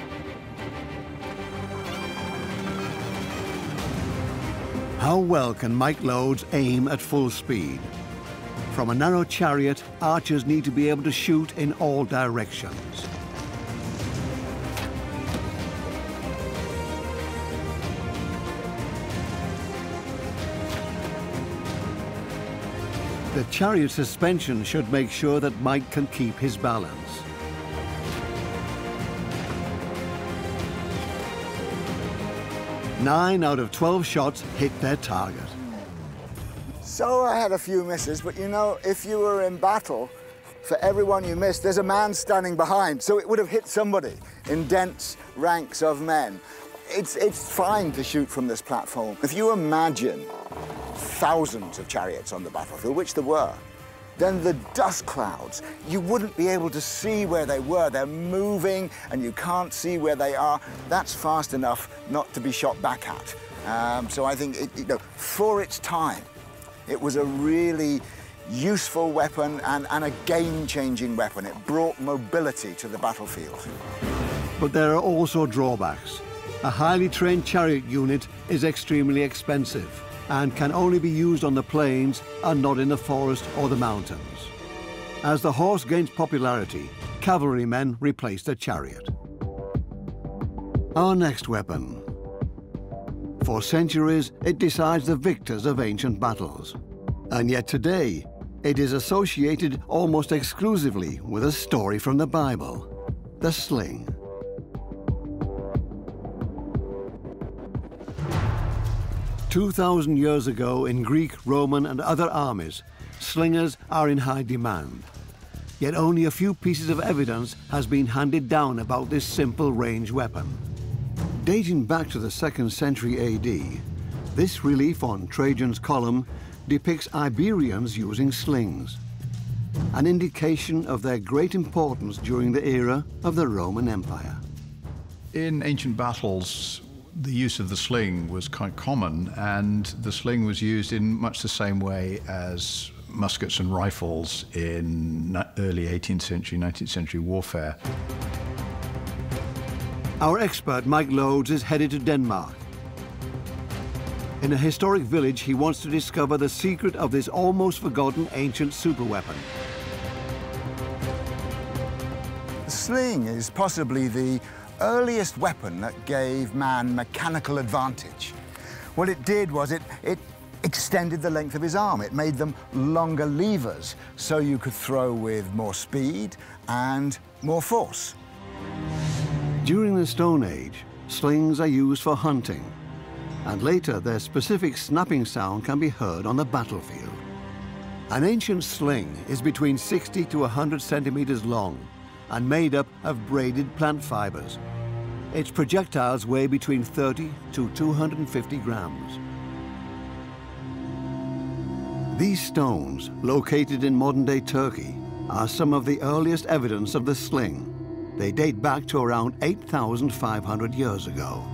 How well can Mike Loads aim at full speed? From a narrow chariot, archers need to be able to shoot in all directions. The chariot suspension should make sure that Mike can keep his balance. Nine out of 12 shots hit their target. So I had a few misses, but you know, if you were in battle, for everyone you missed, there's a man standing behind, so it would have hit somebody in dense ranks of men. It's fine to shoot from this platform. If you imagine thousands of chariots on the battlefield, which there were, then the dust clouds, you wouldn't be able to see where they were. They're moving and you can't see where they are. That's fast enough not to be shot back at. So I think, for its time, it was a really useful weapon and a game-changing weapon. It brought mobility to the battlefield. But there are also drawbacks. A highly trained chariot unit is extremely expensive and can only be used on the plains and not in the forest or the mountains. As the horse gains popularity, cavalrymen replace the chariot. Our next weapon. For centuries, it decides the victors of ancient battles. And yet today, it is associated almost exclusively with a story from the Bible, the sling. 2,000 years ago, in Greek, Roman, and other armies, slingers are in high demand. Yet only a few pieces of evidence has been handed down about this simple range weapon. Dating back to the 2nd century AD, this relief on Trajan's column depicts Iberians using slings, an indication of their great importance during the era of the Roman Empire. In ancient battles, the use of the sling was quite common, and the sling was used in much the same way as muskets and rifles in early 18th century, 19th century warfare. Our expert, Mike Lodes, is headed to Denmark. In a historic village, he wants to discover the secret of this almost forgotten ancient superweapon. The sling is possibly the earliest weapon that gave man mechanical advantage. What it did was it extended the length of his arm. It made them longer levers, so you could throw with more speed and more force. During the Stone Age, slings are used for hunting, and later their specific snapping sound can be heard on the battlefield. An ancient sling is between 60 to 100 centimeters long and made up of braided plant fibers. Its projectiles weigh between 30 to 250 grams. These stones, located in modern-day Turkey, are some of the earliest evidence of the sling. They date back to around 8,500 years ago.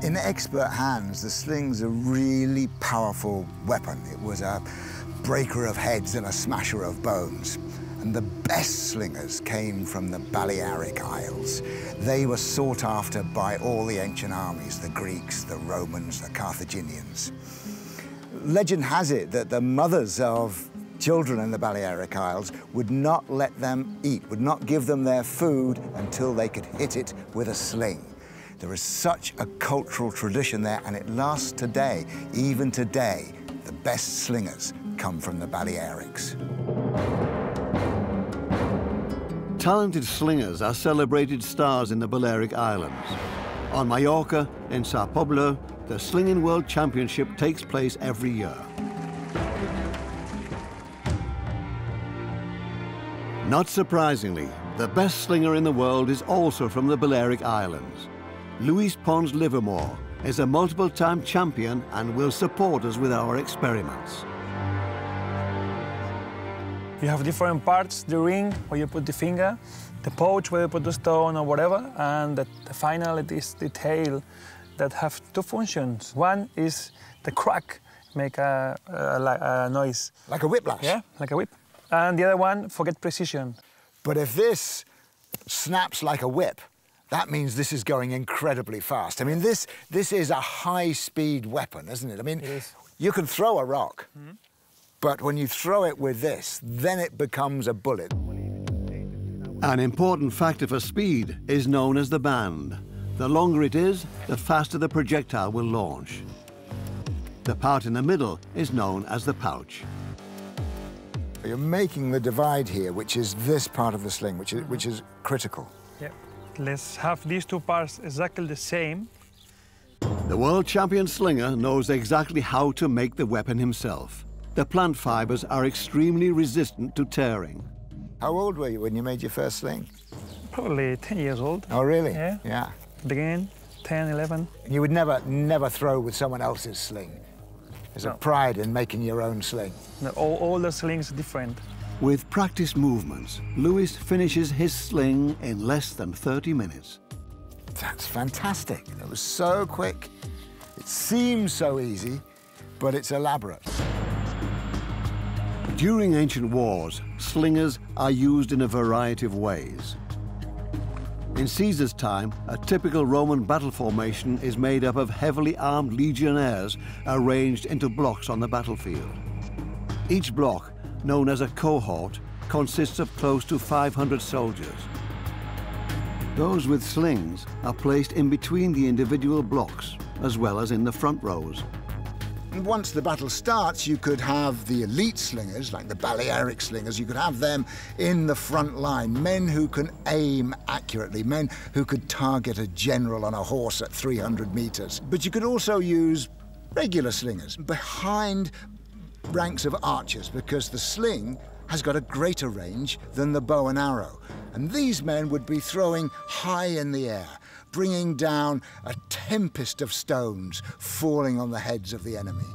In expert hands, the sling's a really powerful weapon. It was a breaker of heads and a smasher of bones. And the best slingers came from the Balearic Isles. They were sought after by all the ancient armies, the Greeks, the Romans, the Carthaginians. Legend has it that the mothers of children in the Balearic Isles would not let them eat, would not give them their food until they could hit it with a sling. There is such a cultural tradition there, and it lasts today. Even today, the best slingers come from the Balearics. Talented slingers are celebrated stars in the Balearic Islands. On Mallorca, in Sao Paulo, the Slinging World Championship takes place every year. Not surprisingly, the best slinger in the world is also from the Balearic Islands. Luis Pons Livermore is a multiple-time champion and will support us with our experiments. You have different parts, the ring where you put the finger, the pouch where you put the stone or whatever, and the final it is the tail that have two functions. One is the crack, make a noise. Like a whiplash? Yeah, like a whip. And the other one, forget precision. But if this snaps like a whip, that means this is going incredibly fast. I mean, this is a high-speed weapon, isn't it? I mean, you can throw a rock, but when you throw it with this, then it becomes a bullet. An important factor for speed is known as the band. The longer it is, the faster the projectile will launch. The part in the middle is known as the pouch. You're making the divide here, which is this part of the sling, which is critical. Yeah. Let's have these two parts exactly the same. The world champion slinger knows exactly how to make the weapon himself. The plant fibers are extremely resistant to tearing. How old were you when you made your first sling? Probably 10 years old. Oh, really? Yeah. Yeah. Beginning, 10, 11. You would never throw with someone else's sling. There's a pride in making your own sling. No, all the slings are different. With practice movements, Luis finishes his sling in less than 30 minutes. That's fantastic. That was so quick. It seems so easy, but it's elaborate. During ancient wars, slingers are used in a variety of ways. In Caesar's time, a typical Roman battle formation is made up of heavily armed legionnaires arranged into blocks on the battlefield. Each block, known as a cohort, consists of close to 500 soldiers. Those with slings are placed in between the individual blocks, as well as in the front rows. And once the battle starts, you could have the elite slingers, like the Balearic slingers, you could have them in the front line, men who can aim accurately, men who could target a general on a horse at 300 meters. But you could also use regular slingers behind ranks of archers, because the sling has got a greater range than the bow and arrow. And these men would be throwing high in the air, bringing down a tempest of stones falling on the heads of the enemy.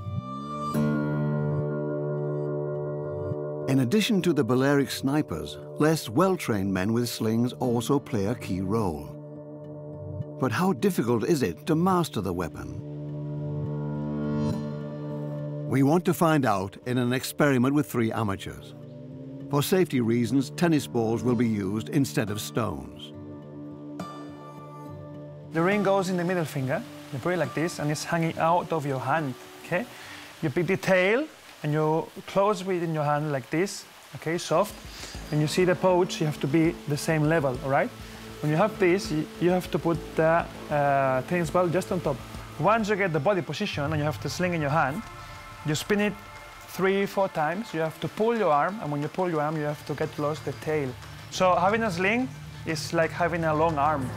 In addition to the Balearic snipers, less well-trained men with slings also play a key role. But how difficult is it to master the weapon? We want to find out in an experiment with 3 amateurs. For safety reasons, tennis balls will be used instead of stones. The ring goes in the middle finger. You put it like this, and it's hanging out of your hand, okay? You pick the tail, and you close it in your hand like this, okay, soft. And you see the pouch, you have to be the same level, all right? When you have this, you have to put the tennis ball just on top. Once you get the body position and you have the sling in your hand, you spin it 3-4 times. You have to pull your arm, and when you pull your arm, you have to get close the tail. So having a sling is like having a long arm.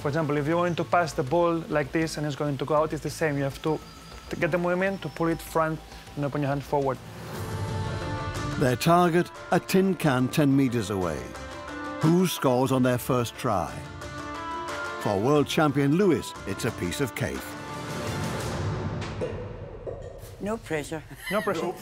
For example, if you're going to pass the ball like this and it's going to go out, it's the same. You have to get the movement to pull it front and open your hand forward. Their target, a tin can 10 meters away. Who scores on their first try? For world champion Lewis, it's a piece of cake. No pressure. No pressure.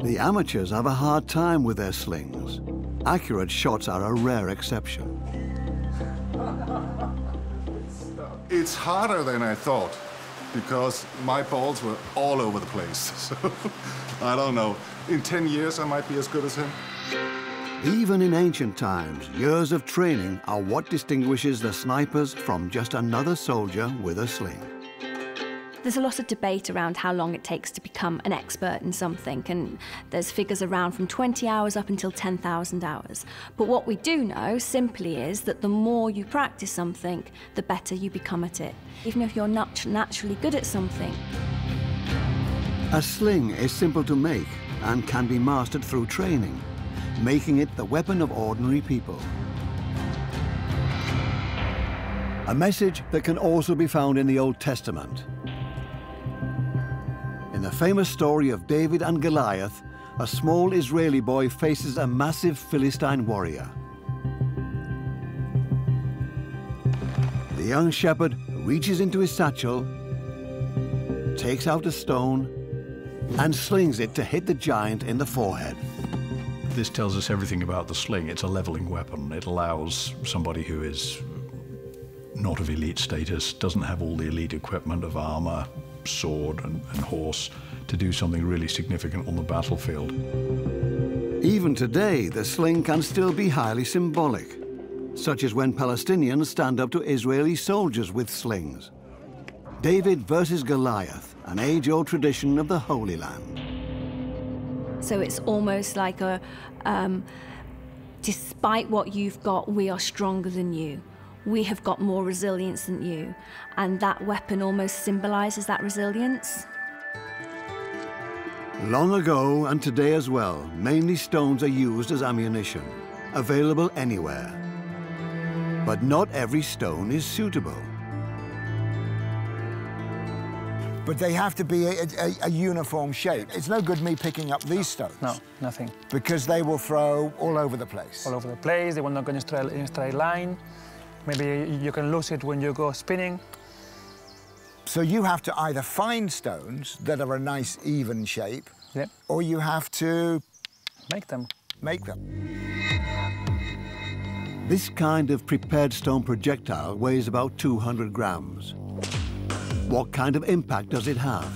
The amateurs have a hard time with their slings. Accurate shots are a rare exception. It's harder than I thought, because my balls were all over the place. So, I don't know. In 10 years, I might be as good as him. Even in ancient times, years of training are what distinguishes the snipers from just another soldier with a sling. There's a lot of debate around how long it takes to become an expert in something, and there's figures around from 20 hours up until 10,000 hours. But what we do know simply is that the more you practice something, the better you become at it, even if you're not naturally good at something. A sling is simple to make and can be mastered through training, making it the weapon of ordinary people. A message that can also be found in the Old Testament. In the famous story of David and Goliath, a small Israeli boy faces a massive Philistine warrior. The young shepherd reaches into his satchel, takes out a stone, and slings it to hit the giant in the forehead. This tells us everything about the sling. It's a leveling weapon. It allows somebody who is not of elite status, doesn't have all the elite equipment of armor, sword and horse, to do something really significant on the battlefield. Even today, the sling can still be highly symbolic, such as when Palestinians stand up to Israeli soldiers with slings. David versus Goliath, an age-old tradition of the Holy Land. So it's almost like a, despite what you've got, we are stronger than you. We have got more resilience than you. And that weapon almost symbolizes that resilience. Long ago, and today as well, mainly stones are used as ammunition, available anywhere. But not every stone is suitable. But they have to be a uniform shape. It's no good me picking up these stones. No, nothing. Because they will throw all over the place. All over the place, they will not go in a straight line. Maybe you can lose it when you go spinning. So you have to either find stones that are a nice, even shape, yeah, or you have to... Make them. Make them. This kind of prepared stone projectile weighs about 200 grams. What kind of impact does it have?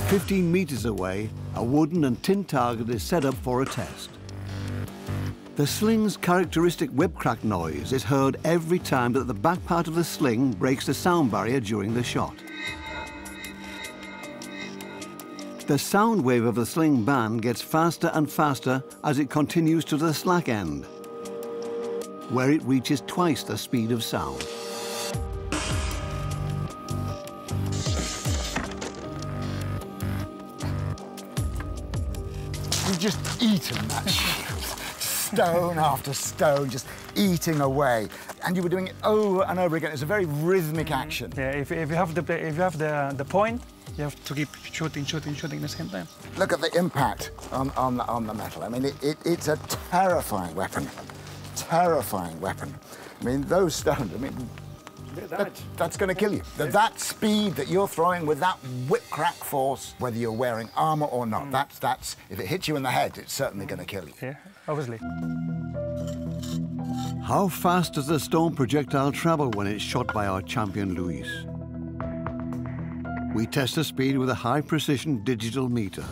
15 meters away, a wooden and tin target is set up for a test. The sling's characteristic whip crack noise is heard every time that the back part of the sling breaks the sound barrier during the shot. The sound wave of the sling band gets faster and faster as it continues to the slack end, where it reaches twice the speed of sound. You've just eaten that shit. Stone after stone, just eating away. And you were doing it over and over again. It's a very rhythmic action. Yeah, if you have the point, you have to keep shooting at the same time. Look at the impact on the metal. I mean, it's a terrifying weapon. terrifying weapon. I mean, those stones, I mean, that's going to kill you. That speed that you're throwing with that whip-crack force, whether you're wearing armor or not, that's if it hits you in the head, it's certainly going to kill you. Yeah, obviously. How fast does the stone projectile travel when it's shot by our champion Luis? We test the speed with a high-precision digital meter.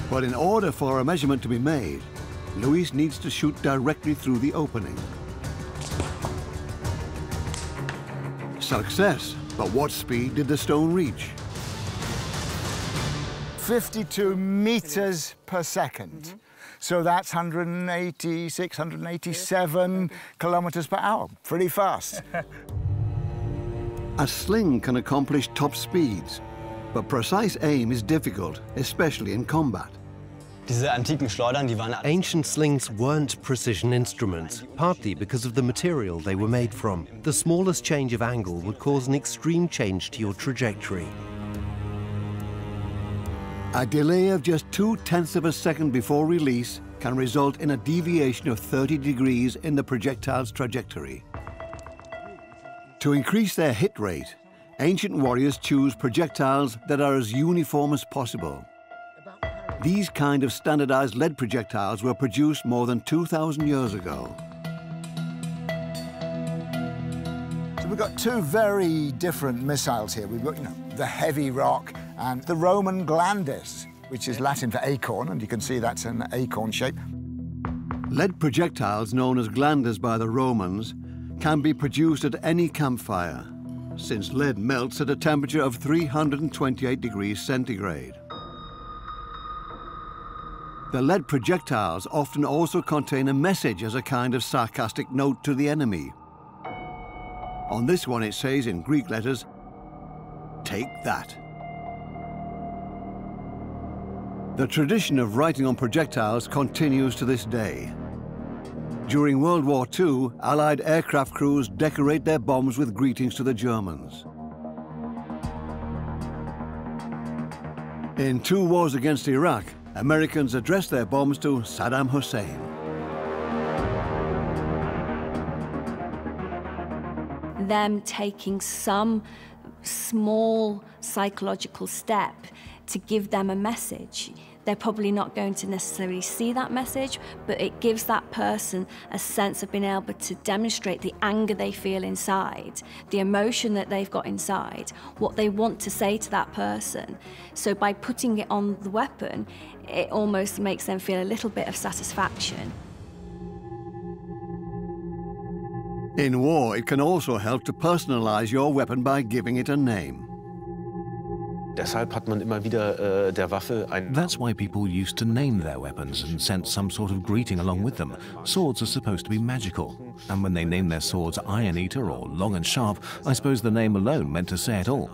But in order for a measurement to be made, Luis needs to shoot directly through the opening. Success, but what speed did the stone reach? 52 meters per second. So that's 186, 187 kilometers per hour. Pretty fast. A sling can accomplish top speeds, but precise aim is difficult, especially in combat. Ancient slings weren't precision instruments, partly because of the material they were made from. The smallest change of angle would cause an extreme change to your trajectory. A delay of just 0.2 of a second before release can result in a deviation of 30 degrees in the projectile's trajectory. To increase their hit rate, ancient warriors choose projectiles that are as uniform as possible. These kind of standardized lead projectiles were produced more than 2,000 years ago. So we've got two very different missiles here. We've got, the heavy rock and the Roman glandis, which is Latin for acorn, and you can see that's an acorn shape. Lead projectiles, known as glandis by the Romans, can be produced at any campfire, since lead melts at a temperature of 328 degrees centigrade. The lead projectiles often also contain a message as a kind of sarcastic note to the enemy. On this one it says in Greek letters, "Take that." The tradition of writing on projectiles continues to this day. During World War II, Allied aircraft crews decorate their bombs with greetings to the Germans. In two wars against Iraq, Americans addressed their bombs to Saddam Hussein. Them taking some small psychological step to give them a message. They're probably not going to necessarily see that message, but it gives that person a sense of being able to demonstrate the anger they feel inside, the emotion that they've got inside, what they want to say to that person. So by putting it on the weapon, it almost makes them feel a little bit of satisfaction. In war, it can also help to personalize your weapon by giving it a name. That's why people used to name their weapons and sent some sort of greeting along with them. Swords are supposed to be magical, and when they named their swords Iron Eater or Long and Sharp, I suppose the name alone meant to say it all.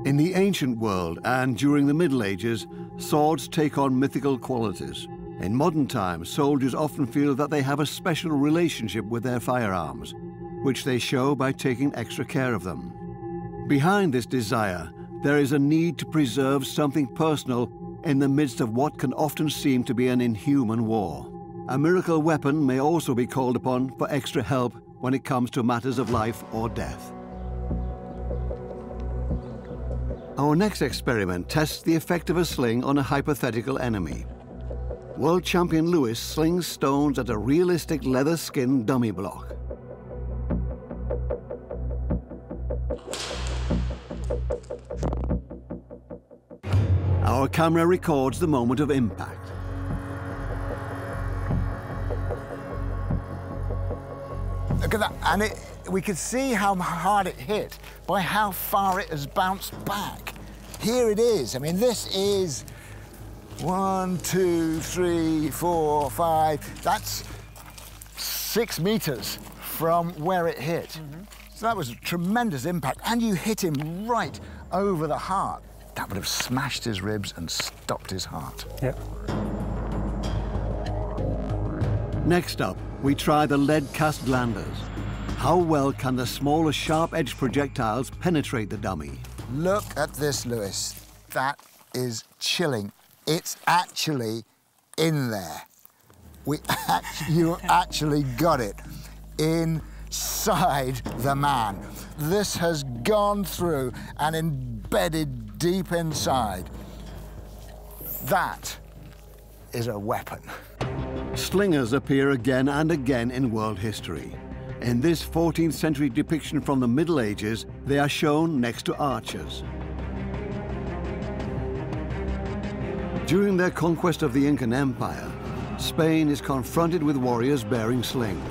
In the ancient world and during the Middle Ages, swords take on mythical qualities. In modern times, soldiers often feel that they have a special relationship with their firearms, which they show by taking extra care of them. Behind this desire, there is a need to preserve something personal in the midst of what can often seem to be an inhuman war. A miracle weapon may also be called upon for extra help when it comes to matters of life or death. Our next experiment tests the effect of a sling on a hypothetical enemy. World champion Luis slings stones at a realistic leather-skinned dummy block. Our camera records the moment of impact. Look at that, and we could see how hard it hit by how far it has bounced back. Here it is. I mean, this is 1, 2, 3, 4, 5. That's 6 meters from where it hit. So that was a tremendous impact, and you hit him right over the heart. That would have smashed his ribs and stopped his heart. Yeah. Next up, we try the lead cast glanders. How well can the smaller sharp-edged projectiles penetrate the dummy? Look at this, Lewis. That is chilling. It's actually in there. You actually got it inside the man. This has gone through and embedded deep inside. That is a weapon. Slingers appear again and again in world history. In this 14th century depiction from the Middle Ages, they are shown next to archers. During their conquest of the Incan Empire, Spain is confronted with warriors bearing slings.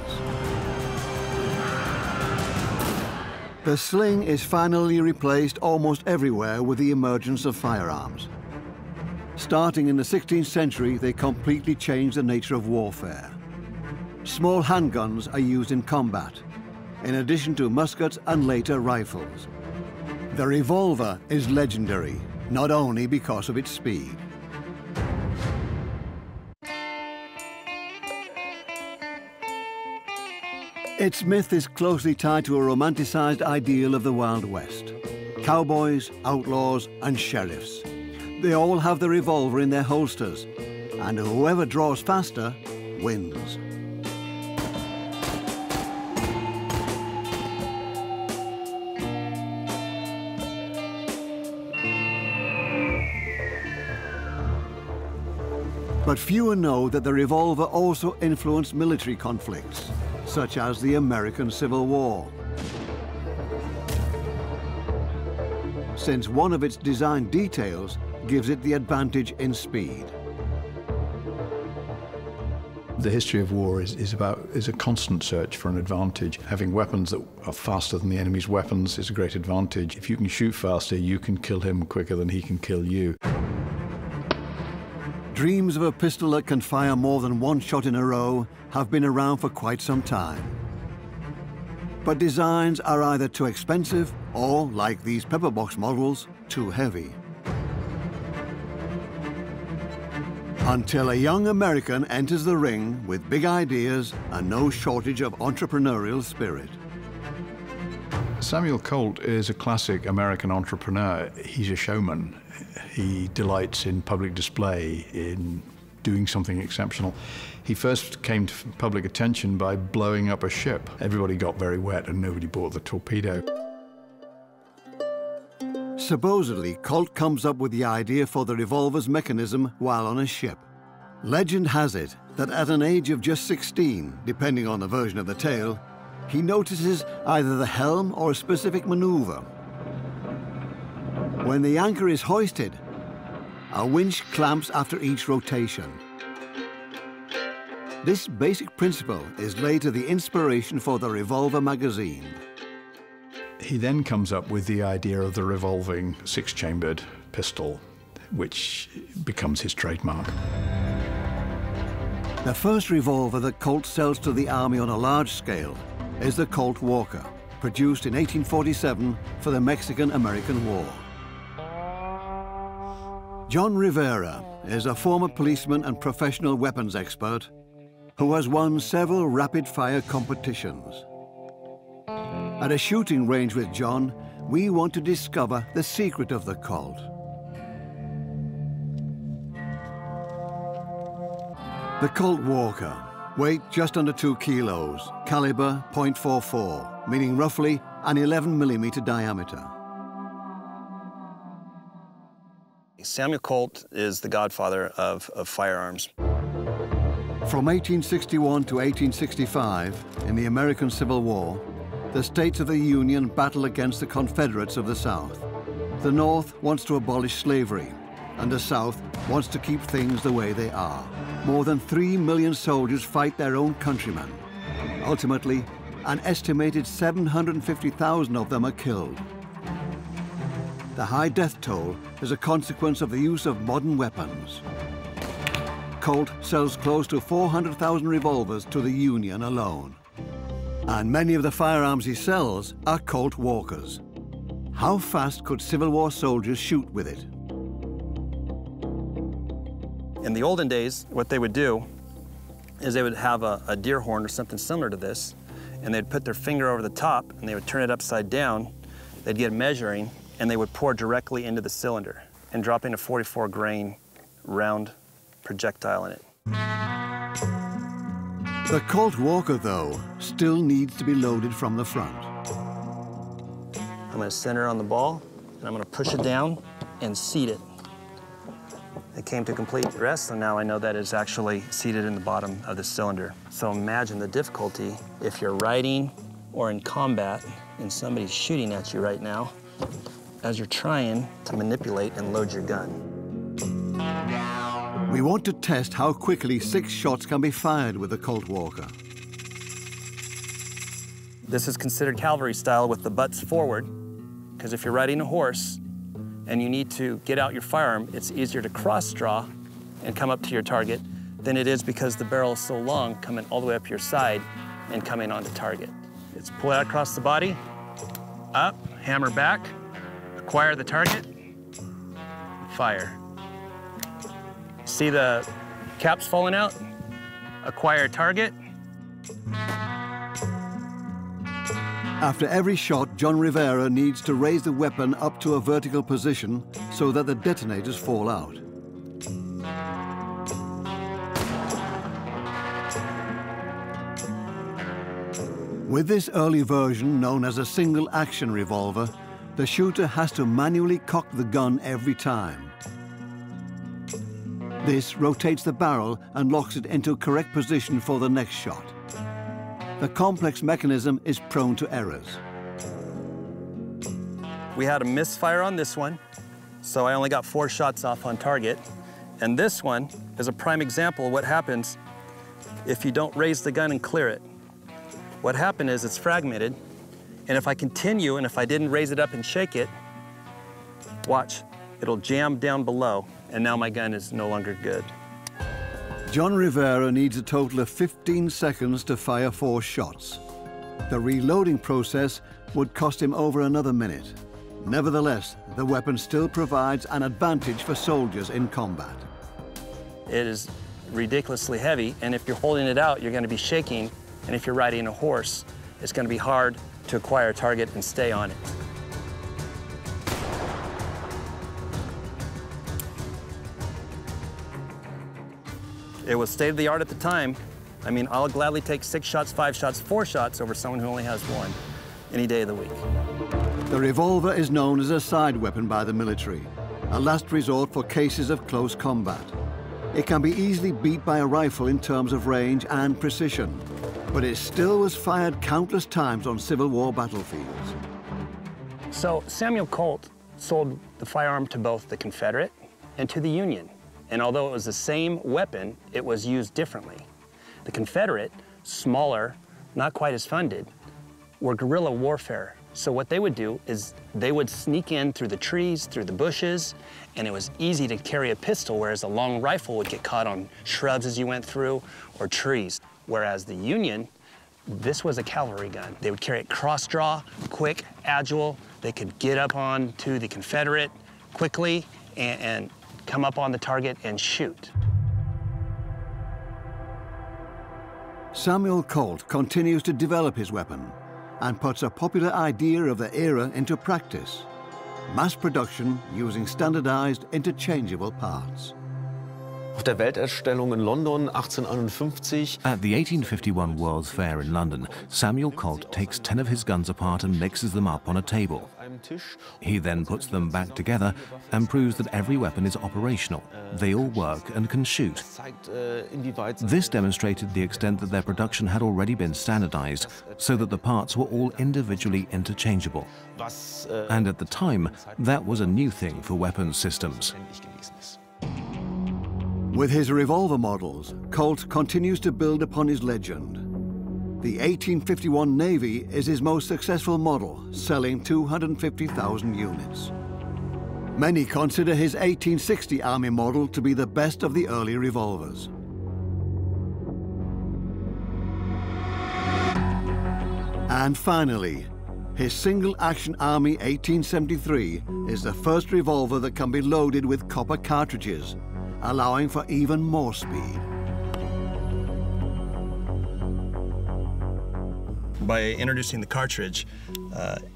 The sling is finally replaced almost everywhere with the emergence of firearms. Starting in the 16th century, they completely changed the nature of warfare. Small handguns are used in combat, in addition to muskets and later rifles. The revolver is legendary, not only because of its speed. Its myth is closely tied to a romanticized ideal of the Wild West. Cowboys, outlaws, and sheriffs. They all have the revolver in their holsters, and whoever draws faster wins. But fewer know that the revolver also influenced military conflicts, such as the American Civil War. Since one of its design details gives it the advantage in speed. The history of war is a constant search for an advantage. Having weapons that are faster than the enemy's weapons is a great advantage. If you can shoot faster, you can kill him quicker than he can kill you. Dreams of a pistol that can fire more than one shot in a row have been around for quite some time. But designs are either too expensive or, like these pepperbox models, too heavy. Until a young American enters the ring with big ideas and no shortage of entrepreneurial spirit. Samuel Colt is a classic American entrepreneur. He's a showman. He delights in public display, in doing something exceptional. He first came to public attention by blowing up a ship. Everybody got very wet and nobody bought the torpedo. Supposedly, Colt comes up with the idea for the revolver's mechanism while on a ship. Legend has it that at an age of just 16, depending on the version of the tale, he notices either the helm or a specific maneuver. When the anchor is hoisted, a winch clamps after each rotation. This basic principle is later the inspiration for the revolver magazine. He then comes up with the idea of the revolving six-chambered pistol, which becomes his trademark. The first revolver that Colt sells to the Army on a large scale is the Colt Walker, produced in 1847 for the Mexican-American War. John Rivera is a former policeman and professional weapons expert who has won several rapid-fire competitions. At a shooting range with John, we want to discover the secret of the Colt. The Colt Walker, weight just under 2 kilos, caliber .44, meaning roughly an 11mm diameter. Samuel Colt is the godfather of firearms. From 1861 to 1865, in the American Civil War, the states of the Union battle against the Confederates of the South. The North wants to abolish slavery, and the South wants to keep things the way they are. More than 3 million soldiers fight their own countrymen. Ultimately, an estimated 750,000 of them are killed. The high death toll is a consequence of the use of modern weapons. Colt sells close to 400,000 revolvers to the Union alone. And many of the firearms he sells are Colt Walkers. How fast could Civil War soldiers shoot with it? In the olden days, what they would do is they would have a deer horn or something similar to this, and they'd put their finger over the top, and they would turn it upside down. They'd get measuring, and they would pour directly into the cylinder and drop in a 44 grain round projectile in it. The Colt Walker, though, still needs to be loaded from the front. I'm going to center on the ball, and I'm going to push it down and seat it. It came to complete rest, so now I know that it's actually seated in the bottom of the cylinder. So imagine the difficulty if you're riding or in combat and somebody's shooting at you right now as you're trying to manipulate and load your gun. We want to test how quickly 6 shots can be fired with the Colt Walker. This is considered cavalry style with the butts forward, because if you're riding a horse and you need to get out your firearm, it's easier to cross-draw and come up to your target than it is because the barrel is so long, coming all the way up your side and coming on the target. It's pull out across the body, up, hammer back, acquire the target, fire. See the caps falling out? Acquire target. After every shot, John Rivera needs to raise the weapon up to a vertical position so that the detonators fall out. With this early version, known as a single-action revolver, the shooter has to manually cock the gun every time. This rotates the barrel and locks it into correct position for the next shot. The complex mechanism is prone to errors. We had a misfire on this one, so I only got 4 shots off on target. And this one is a prime example of what happens if you don't raise the gun and clear it. What happened is it's fragmented, and if I continue and if I didn't raise it up and shake it, watch, it'll jam down below, and now my gun is no longer good. John Rivera needs a total of 15 seconds to fire 4 shots. The reloading process would cost him over another minute. Nevertheless, the weapon still provides an advantage for soldiers in combat. It is ridiculously heavy, and if you're holding it out, you're going to be shaking, and if you're riding a horse, it's going to be hard to acquire a target and stay on it. It was state-of-the-art at the time. I mean, I'll gladly take 6 shots, 5 shots, 4 shots over someone who only has 1 any day of the week. The revolver is known as a side weapon by the military, a last resort for cases of close combat. It can be easily beat by a rifle in terms of range and precision, but it still was fired countless times on Civil War battlefields. So Samuel Colt sold the firearm to both the Confederate and to the Union. And although it was the same weapon, it was used differently. The Confederate, smaller, not quite as funded, were guerrilla warfare. So what they would do is they would sneak in through the trees, through the bushes, and it was easy to carry a pistol, whereas a long rifle would get caught on shrubs as you went through, or trees. Whereas the Union, this was a cavalry gun. They would carry it cross-draw, quick, agile. They could get up onto the Confederate quickly and come up on the target and shoot. Samuel Colt continues to develop his weapon and puts a popular idea of the era into practice: mass production using standardized, interchangeable parts. Auf der Weltausstellung in London 1851. At the 1851 World's Fair in London, Samuel Colt takes 10 of his guns apart and mixes them up on a table. He then puts them back together and proves that every weapon is operational. They all work and can shoot. This demonstrated the extent that their production had already been standardized, so that the parts were all individually interchangeable. And at the time, that was a new thing for weapons systems. With his revolver models, Colt continues to build upon his legend. The 1851 Navy is his most successful model, selling 250,000 units. Many consider his 1860 Army model to be the best of the early revolvers. And finally, his single-action Army 1873 is the first revolver that can be loaded with copper cartridges, allowing for even more speed. by introducing the cartridge,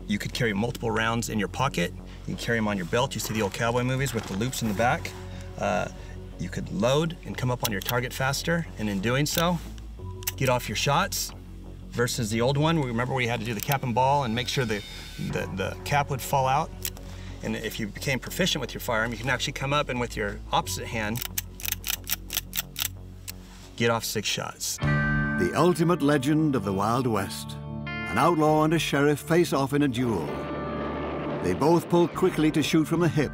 you could carry multiple rounds in your pocket. You can carry them on your belt. You see the old cowboy movies with the loops in the back. You could load and come up on your target faster, and in doing so, get off your shots, versus the old one. Remember where you had to do the cap and ball and make sure the cap would fall out? And if you became proficient with your firearm, you can actually come up and with your opposite hand, get off 6 shots. The ultimate legend of the Wild West. An outlaw and a sheriff face off in a duel. They both pull quickly to shoot from the hip.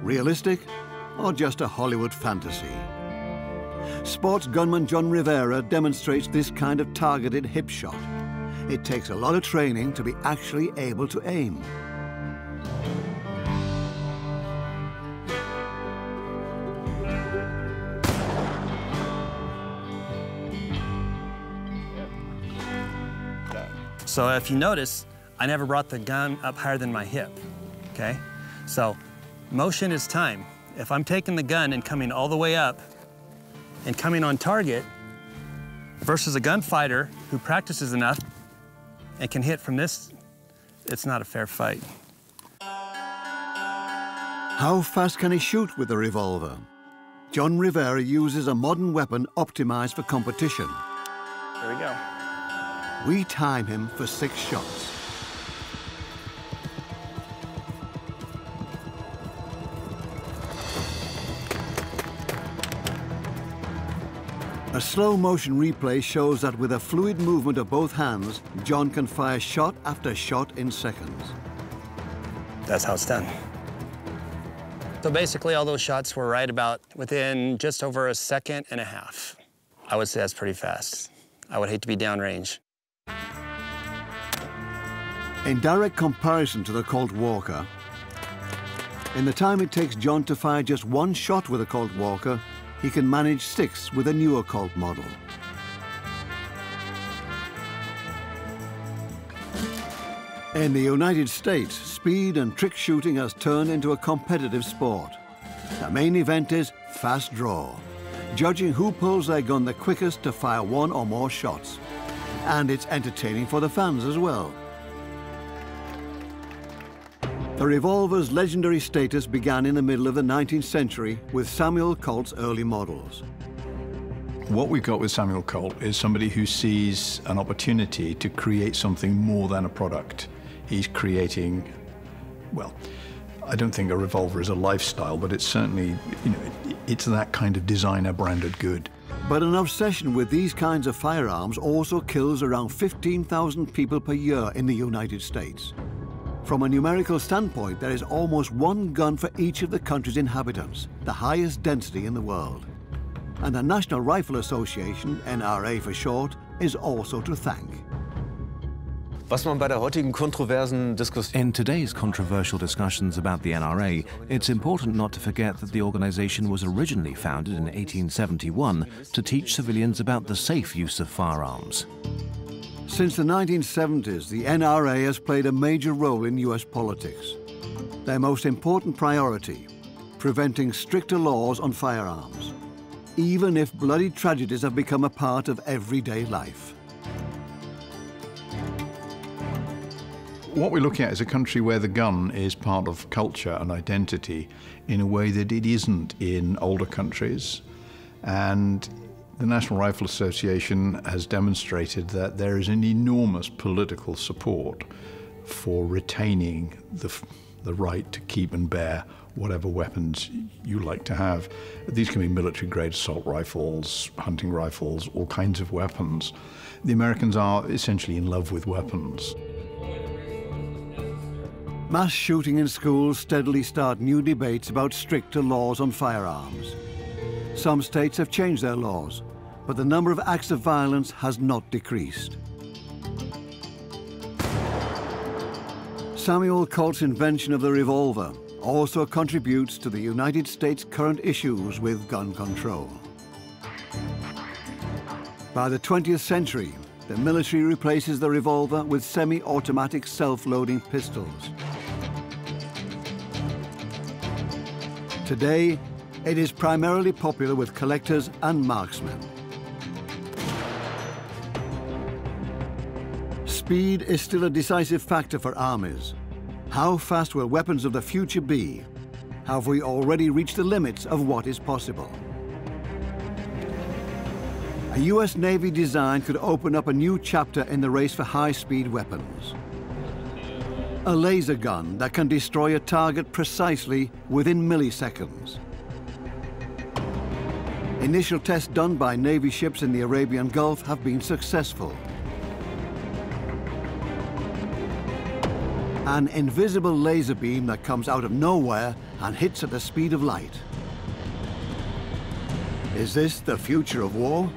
Realistic or just a Hollywood fantasy? Sports gunman John Rivera demonstrates this kind of targeted hip shot. It takes a lot of training to be actually able to aim. So if you notice, I never brought the gun up higher than my hip, okay? So motion is time. If I'm taking the gun and coming all the way up and coming on target versus a gunfighter who practices enough and can hit from this, it's not a fair fight. How fast can he shoot with a revolver? John Rivera uses a modern weapon optimized for competition. There we go. We time him for 6 shots. A slow motion replay shows that with a fluid movement of both hands, John can fire shot after shot in seconds. That's how it's done. So basically all those shots were right about within just over 1.5 seconds. I would say that's pretty fast. I would hate to be downrange. In direct comparison to the Colt Walker, in the time it takes John to fire just 1 shot with a Colt Walker, he can manage 6 with a newer Colt model. In the United States, speed and trick shooting has turned into a competitive sport. The main event is fast draw, judging who pulls their gun the quickest to fire 1 or more shots. And it's entertaining for the fans as well. The revolver's legendary status began in the middle of the 19th century with Samuel Colt's early models. What we've got with Samuel Colt is somebody who sees an opportunity to create something more than a product. He's creating, well, I don't think a revolver is a lifestyle, but it's certainly, it's that kind of designer-branded good. But an obsession with these kinds of firearms also kills around 15,000 people per year in the United States. From a numerical standpoint, there is almost 1 gun for each of the country's inhabitants, the highest density in the world. And the National Rifle Association, NRA for short, is also to thank. In today's controversial discussions about the NRA, it's important not to forget that the organization was originally founded in 1871 to teach civilians about the safe use of firearms. Since the 1970s, the NRA has played a major role in US politics. Their most important priority, preventing stricter laws on firearms, even if bloody tragedies have become a part of everyday life. What we're looking at is a country where the gun is part of culture and identity in a way that it isn't in older countries. And the National Rifle Association has demonstrated that there is an enormous political support for retaining the right to keep and bear whatever weapons you like to have. These can be military-grade assault rifles, hunting rifles, all kinds of weapons. The Americans are essentially in love with weapons. Mass shooting in schools steadily start new debates about stricter laws on firearms. Some states have changed their laws, but the number of acts of violence has not decreased. Samuel Colt's invention of the revolver also contributes to the United States' current issues with gun control. By the 20th century, the military replaces the revolver with semi-automatic self-loading pistols. Today, it is primarily popular with collectors and marksmen. Speed is still a decisive factor for armies. How fast will weapons of the future be? Have we already reached the limits of what is possible? A US Navy design could open up a new chapter in the race for high-speed weapons. A laser gun that can destroy a target precisely within milliseconds. Initial tests done by Navy ships in the Arabian Gulf have been successful. An invisible laser beam that comes out of nowhere and hits at the speed of light. Is this the future of war?